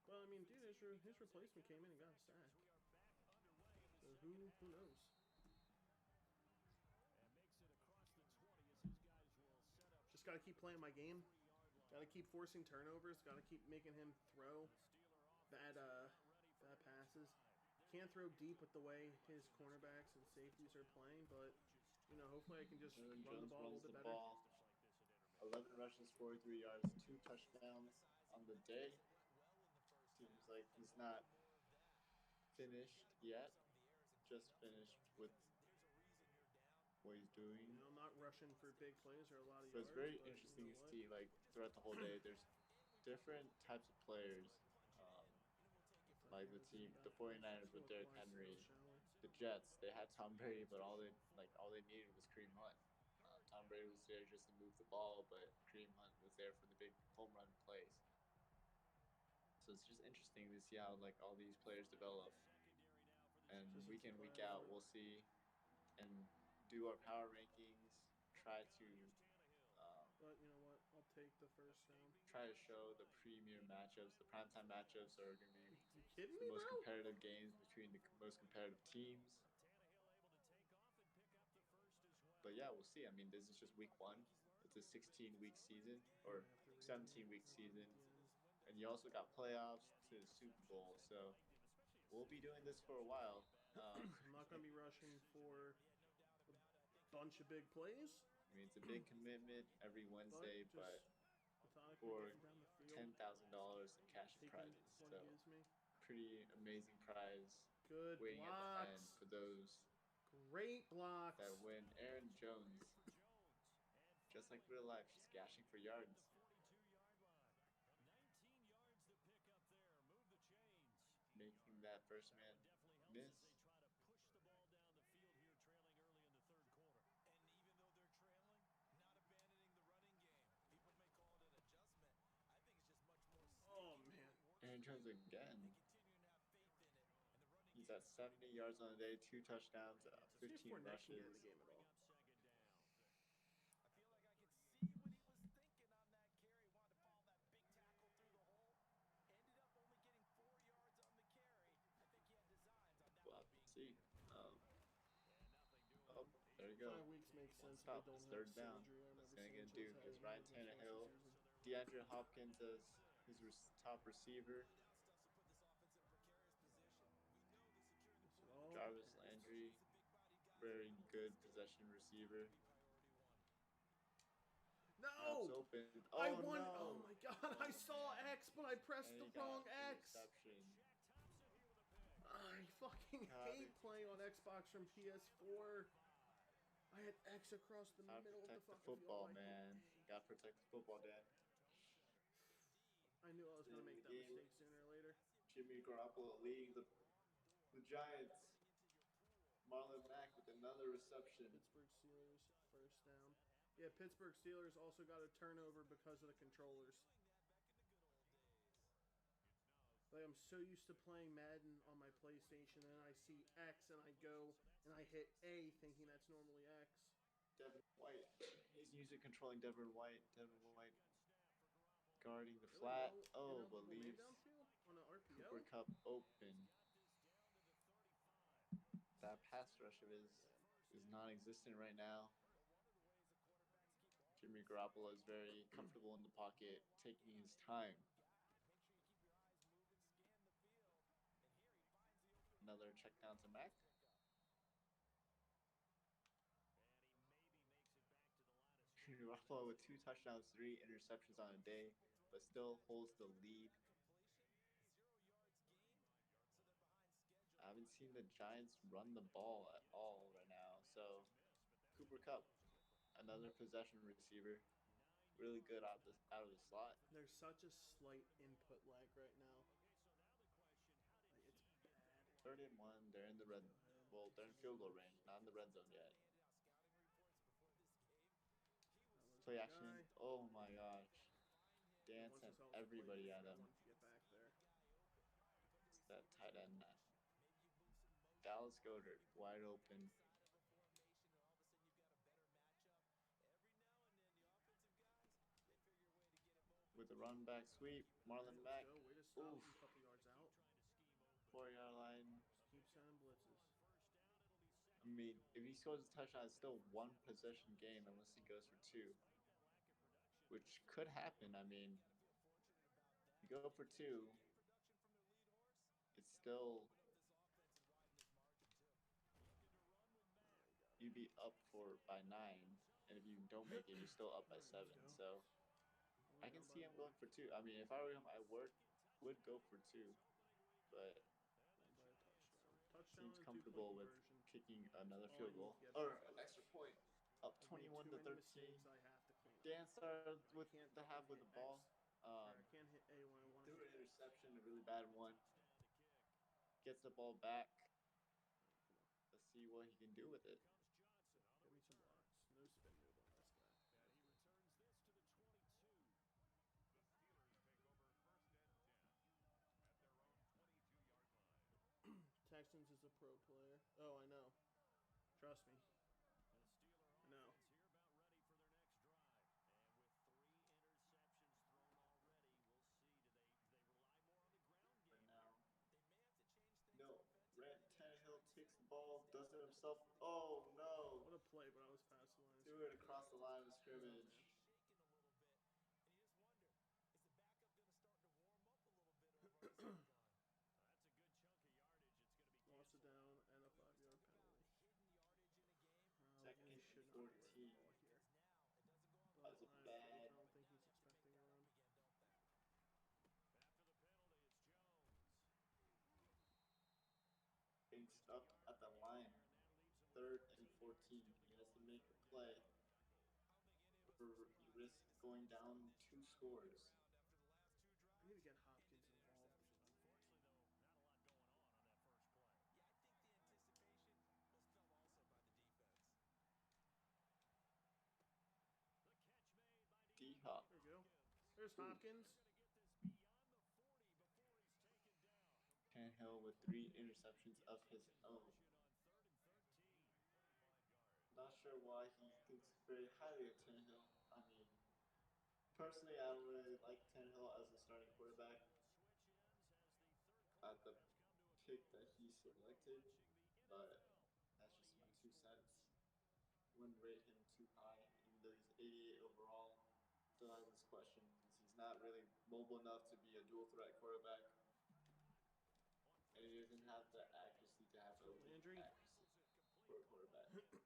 But I mean, dude, his replacement came in and got a sack. So who knows? Just gotta keep playing my game. Gotta keep forcing turnovers. Gotta keep making him throw bad passes. Can't throw deep with the way his cornerbacks and safeties are playing, but you know, hopefully I can just
Aaron
run the
Jones
ball a
runs
little
the
bit better.
ball. 11 rushes, 43 yards, 2 touchdowns on the day. Seems like he's not finished yet. Just finished with what he's doing.
You know, I'm not rushing for big plays or a lot of
So
yards.
it's very
but
interesting
you
to
know
see, like, throughout the whole day, there's different types of players. Like the 49ers with Derrick Henry, the Jets, they had Tom Brady, but all they needed was Kareem Hunt. Tom Brady was there just to move the ball, but Kareem Hunt was there for the big home run plays. So it's just interesting to see how like all these players develop, and week in week out we'll see and do our power rankings. Try to
but you know what? I'll take the first down.
try to show the premier matchups. The primetime matchups are going to be
You kidding
the
me,
most
bro?
competitive games between the most competitive teams. But yeah, we'll see. I mean, this is just week 1. It's a 16-week season or 17-week season, and you also got playoffs to the Super Bowl. So we'll be doing this for a while.
I'm not going to be rushing for a bunch of big plays.
I mean, it's a big commitment every Wednesday, but for $10,000 in cash and prizes. So pretty amazing prize
Good
waiting at the end
blocks.
for those
Great blocks.
that win. Aaron Jones, just like real life, just gashing for yards. Making that first man miss.
Oh man.
Aaron Jones again. He's at 70 yards on the day, 2 touchdowns, 15 rushes.
In the game at all.
We'll have to see. There you go.
5 weeks makes sense.
Stop.
Don't
It's
have
3rd down.
surgery.
What's he going to do? Here's Ryan Tannehill. DeAndre Hopkins as his top receiver. Jarvis Landry, very good possession receiver.
No!
Open.
I won.
No.
Oh my god, I saw X, but I pressed the wrong X. I fucking hate playing on Xbox from PS4. I had X across the middle of the fucking
football,
field.
man. Gotta protect the football, Dad.
I knew I was gonna make that mistake
Jimmy Garoppolo leading the Giants. Marlon Mack with another reception.
Pittsburgh Steelers first down. Yeah, Pittsburgh Steelers also got a turnover because of the controllers. Like, I'm so used to playing Madden on my PlayStation, and I see X, and I go and I hit A, thinking that's normally X.
Devin White. He's usually controlling Devin White. Devin White guarding the flat. Oh, but leaves
downfield on an RPO.
Cooper Kupp open. That pass rush of his is non-existent right now. Jimmy Garoppolo is very comfortable in the pocket, taking his time. Another check down to Mack. Garoppolo with 2 touchdowns, 3 interceptions on a day, but still holds the lead. I haven't seen the Giants run the ball at all right now. So Cooper Kupp, another possession receiver, really good out of the slot.
There's such a slight input lag right now. Like, it's bad.
3rd and 1. They're in the red. Well, they're in field goal range, not in the red zone yet. Play action.
Guy.
Oh my gosh. Dan
Once
sent
this also
everybody
played,
at him.
wanted to get back there.
It's that tight end. Dallas Goedert, wide open. With a run back sweep, Marlon Mack.
Go. Way to stop
Oof.
him a couple yards out.
4-yard line.
Just keep sending blitzes.
I mean, if he scores a touchdown, it's still 1 possession game unless he goes for 2, which could happen. I mean, you go for 2, it's still, you'd be up by 9, and if you don't make it, you're still up by 7. So I can see him going for 2. I mean, if I were him, I would go for 2, but seems comfortable with kicking another field goal or an extra point. Up 21-13. Dan started with the half with the ball.
I can't hit A when I want
Threw
to.
an interception, a really bad one. Gets the ball back. Let's see what he can do with it.
Give me some blocks. No spin move on this guy. Texans is a pro player. Oh, I know. Trust me. I know.
No, Tannehill takes the ball, does it himself. Oh no!
What a play, but I was past the line.
Threw it across the line of scrimmage.
Lost it down and a 5-yard penalty.
Second and
Should not
14.
ball here.
That was a
I
bad.
don't think he's expecting a run.
Getting stuck at the line. 3rd and 14. He has to make a play. Or he risks going down 2 scores.
I need to get Hopkins involved.
D-Hop.
There you go. There's Hopkins.
Tannehill with 3 interceptions of his own. Not sure why he thinks very highly of Tannehill. I mean, personally, I don't really like Tannehill as a starting quarterback. At the pick that he selected, but that's just my 2 cents. Wouldn't rate him too high, even though he's 88 overall. Still has his questions. He's not really mobile enough to be a dual threat quarterback. And he doesn't have the accuracy to have elite accuracy for a quarterback. Gets the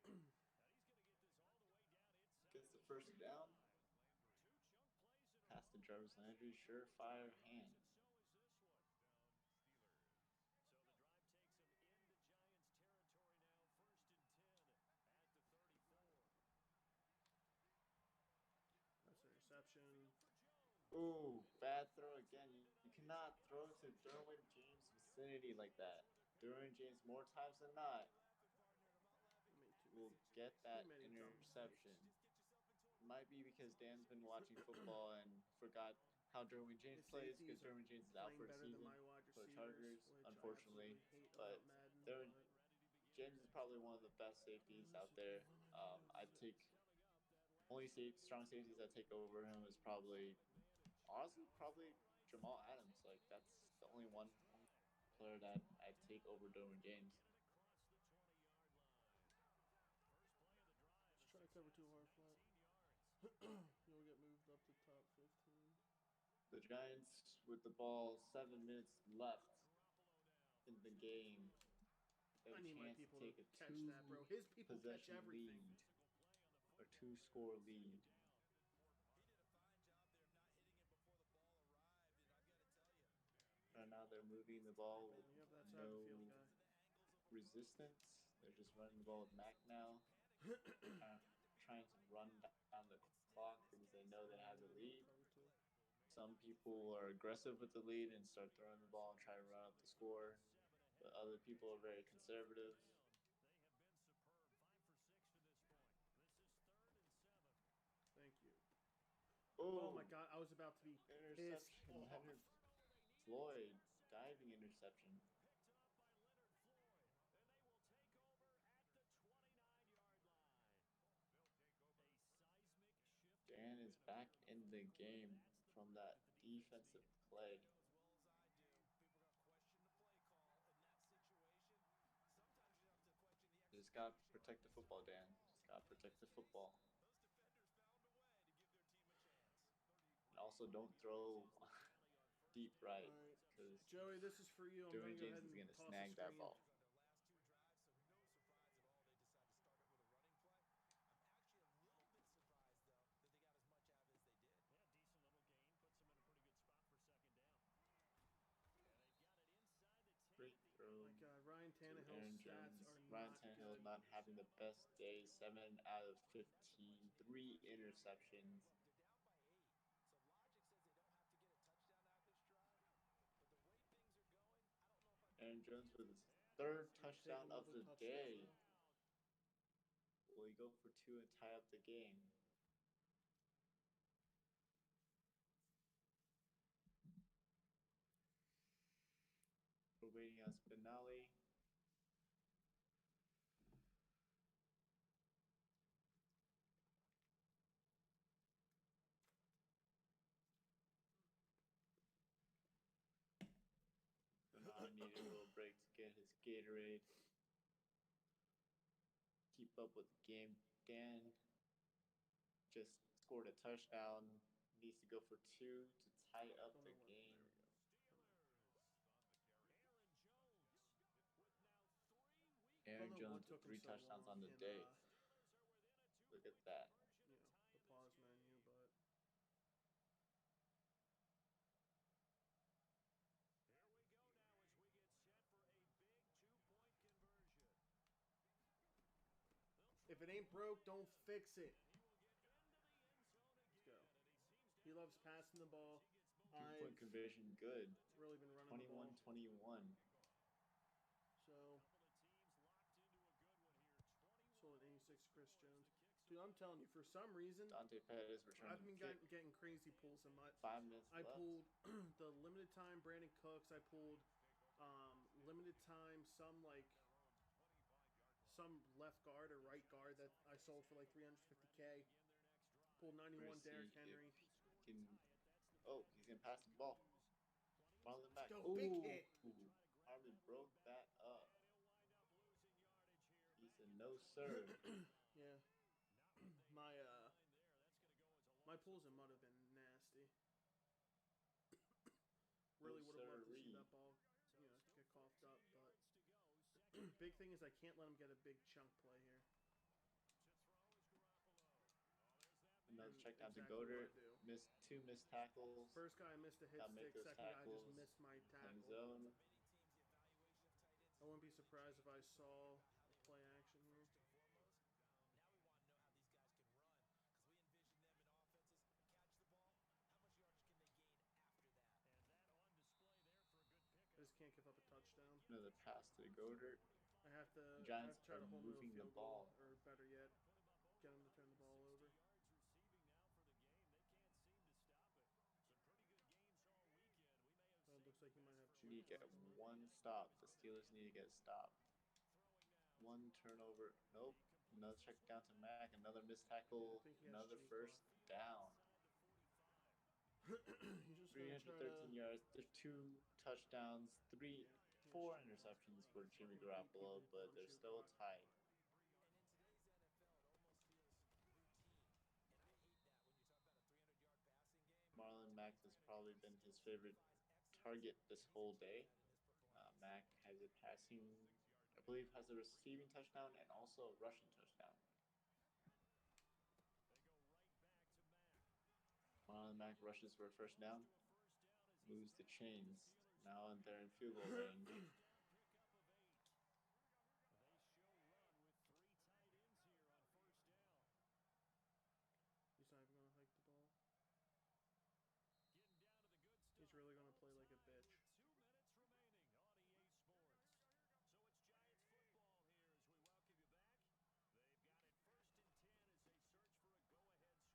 first down. Pass to Jarvis Landry, surefire hand.
That's an interception.
Ooh, bad throw again. You cannot throw to Derwin James. vicinity like that, Derwin James more times than not will get that interception. Might be because Dan's been watching football and forgot how Derwin James plays because Derwin James is out for the season for the Chargers, unfortunately. But Derwin James is probably one of the best safeties out there. I'd take strong safeties I take over him is probably honestly probably Jamal Adams. Like that's the only only player that I'd take over Derwin James.
Just try to cover too hard flat. You'll get moved up to top 15.
The Giants with the ball, 7 minutes left in the game. They
I
have a
need my
chance to
people
take
to
a
catch that, bro. His people catch
possession
everything.
lead, a 2-score lead. Right now they're moving the ball with
You have that side
no
of the field guy.
resistance. They're just running the ball with Mac now, trying to run down the clock because they know they have the lead. Some people are aggressive with the lead and start throwing the ball and try to run up the score, but other people are very conservative.
Thank you.
Oh,
Oh my god, I was about to be pissed
interception.
off.
Leonard Floyd, diving interception. Dan is back in the game from that defensive play. Just gotta protect the football, Dan. Just gotta protect the football. And also don't throw deep right,
Alright.
because
Joey, this is for you. I'm
Derwin
going to go
James
ahead
is
and
gonna
toss
snag
the
that
screen.
ball. Great throw.
Oh my god, Ryan
to Aaron
Tannehill's
Jones.
stats are
Ryan
not
Tannehill
good.
not having the best day. 7 out of 15, 3 interceptions. Aaron Jones with his third touchdown of the day. Will he go for 2 and tie up the game? We're waiting on Spinelli. Bernard needed a little break to get his Gatorade. Keep up with the game. Dan just scored a touchdown. Needs to go for 2 to tie up the game. Aaron Jones with 3 touchdowns on the day. Look at that.
You know, the pause menu, but if it ain't broke, don't fix it. Let's go. He loves passing the ball.
2-point conversion, good.
Really been running the ball.
21-21.
So, sold at 86 Chris Jones. Dude, I'm telling you, for some reason,
Dante Pettis returning
I've been getting crazy pulls in my.
5 minutes
I
left.
pulled the limited time Brandon Cooks. I pulled limited time some left guard or right guard that I sold for like 350K. Pulled 91 Derrick Henry.
Oh, he's gonna pass the ball. Marlon back.
Go, big hit.
Harmon broke that up. He said no sir.
Yeah. My pulls in mud have been nasty. Really would have loved to see that ball, get coughed up, but big thing is I can't let him get a big chunk play here.
Another check down to Goddard. Missed 2 missed tackles.
First guy I missed a hit stick. Second guy I just missed my tackle.
Zone.
I wouldn't be surprised if I saw a play action here. can't give up a touchdown.
Another pass to Goddard.
I have to
Giants
try
are
to hold him to a
moving the
field goal,
ball.
or better yet, get him to turn the ball over.
Yards receiving now for the game. They can't seem to stop it. Some pretty good games all weekend. We may have
So it looks like he might have
Need to get one stop. The Steelers need to get stopped. One turnover. Nope. Another check down to Mack. Another missed tackle.
I think he has
Another
cheap
first down.
He's just gonna try
313
to.
yards. There's 2 touchdowns,
Yeah,
4 interceptions for Jimmy Garoppolo, but they're still tied.
And in today's NFL, it almost feels routine. And I hate that when you talk about a 300-yard passing game.
Marlon Mack has probably been his favorite target this whole day. Mack has a passing, I believe, has a receiving touchdown and also a rushing touchdown.
They go right back to Mack.
Marlon Mack rushes for a first down, moves the chains. Now they're in field goal range.
Pickup of 8. They show run with 3 tight ends here on first down.
He's not even gonna hike the ball.
Getting down to the good stuff.
He's really gonna play like a bitch.
With 2 minutes remaining on EA Sports. So it's Giants football here as we welcome you back. They've got it first and 10 as they search for a go-ahead score.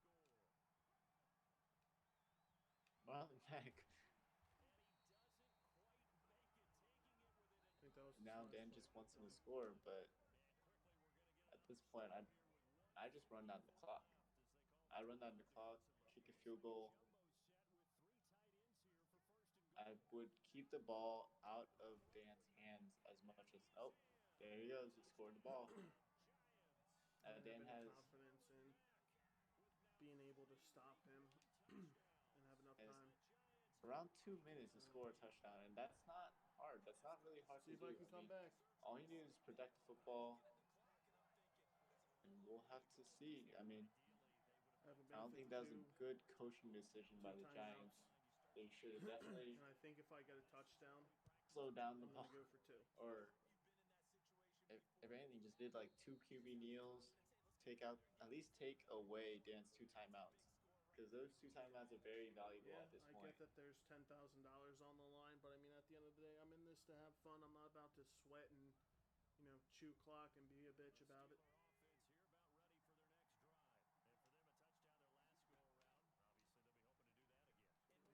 Marlon Mack.
And he doesn't quite make it, taking it within
I think that was his
Now
last
Dan
play.
just wants him to score, but
And quickly we're going to get
at this point, I just run down the clock. I run down the clock, kick a field goal.
jumbo set with 3 tight ends here for first and goal.
I would keep the ball out of Dan's hands as much as. Oh, there he goes. He scored the ball.
I don't
Dan
have any
has
confidence in being able to stop him and have enough time.
around 2 minutes to score a touchdown, and that's not hard. That's not really hard
See
to
if I
do.
can come back.
All you need is protect the football, and we'll have to see. I mean,
I haven't
I don't
been
think that was a
52
good coaching decision by the
timeouts.
Giants. They should have definitely
And I think if I get a touchdown,
slowed down the
I'm
ball,
gonna go for 2.
or if anything, just did like 2 QB kneels. At least take away Dan's 2 timeouts, because those 2 timeouts are very valuable
Yeah,
at this
I
point.
get that there's $10,000 on the line, but I mean, at the end of the day, I'm in this to have fun. I'm not about to sweat and, chew clock and be a bitch about it.
Offense here about ready for their next drive. And for them, a touchdown their last go around. Obviously, they'll be hoping to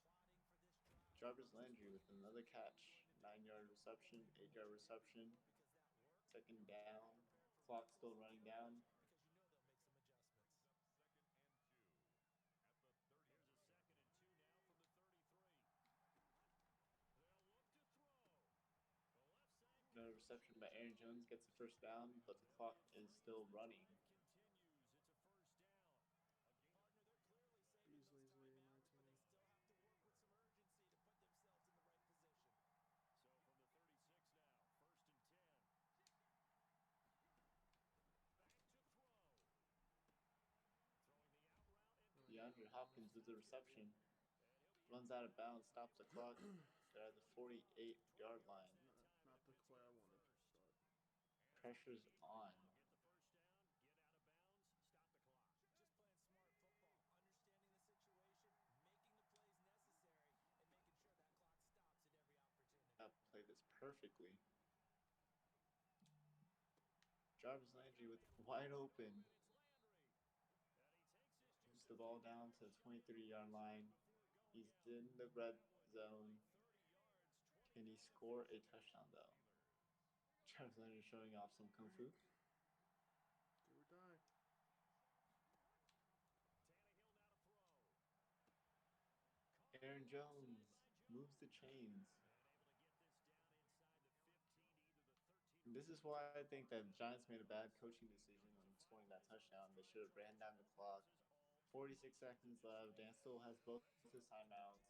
do that again.
Landry.
Jarvis Landry with another catch, 9-yard reception, 8-yard reception. Second down, clock still running down.
Because you know they'll make some adjustments.
Second and 2 at the 30.
Here's a second and 2 now from the 33. They'll look to throw. The left side.
Another reception by Aaron Jones gets the first down, but the clock is still running.
Continues. It's a first down.
Partner, they're clearly saving
Beasley's
those
leading my
timeouts, but
team.
they still have to work with some urgency to put themselves in the right position.
So from the 36 now, first and 10. Back to throw. Throwing the out route and
DeAndre Hopkins with the reception.
and he'll be
Runs out of bounds, stops the clock. They're at the 48-yard line.
Not the play I wanted, but
Pressure's on.
get the first down, get out of bounds, stop the clock.
Just playing smart football, understanding the situation, making the plays necessary, and making sure that clock stops at every opportunity.
I played this perfectly. Jarvis Landry with wide open.
It's Landry. And he takes his
Moves the ball down to the 23-yard line. He's in the red zone.
30 yards, 20.
Can he score a touchdown, though? Jarvis Landry showing off some kung fu.
do or die.
Tannehill now to throw.
Aaron Jones moves the chains.
And able to get this down inside the 15 to either the 13 or
This is why I think that the Giants made a bad coaching decision when scoring that touchdown. They should have ran down the clock. 46 seconds left. Dan still has both his timeouts.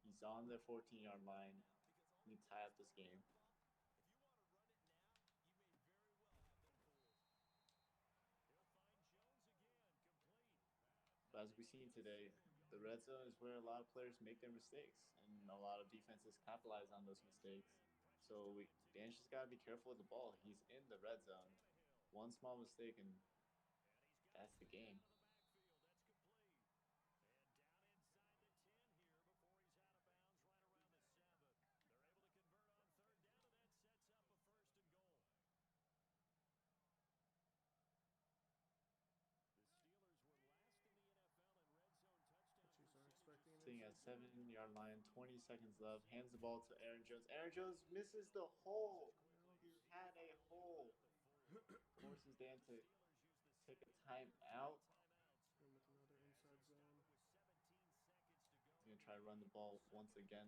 He's on the 14-yard line. He tie up this game.
If you want to run it now, you may very well have them fooled.
He'll find Jones again, complete.
But as we've seen today, the red zone is where a lot of players make their mistakes, and a lot of defenses capitalize on those mistakes. So Dan's just got to be careful with the ball. He's in the red zone. One small mistake, and that's the game.
Out of the backfield, that's complete. And down inside the 10 here before he's out of bounds right around the 7. They're able to convert
at 7-yard line, 20 seconds left. Hands the ball to Aaron Jones. Aaron Jones misses the hole. He had a hole. Forces Dan to take a timeout.
And with another inside zone.
He's going to try to run the ball once again.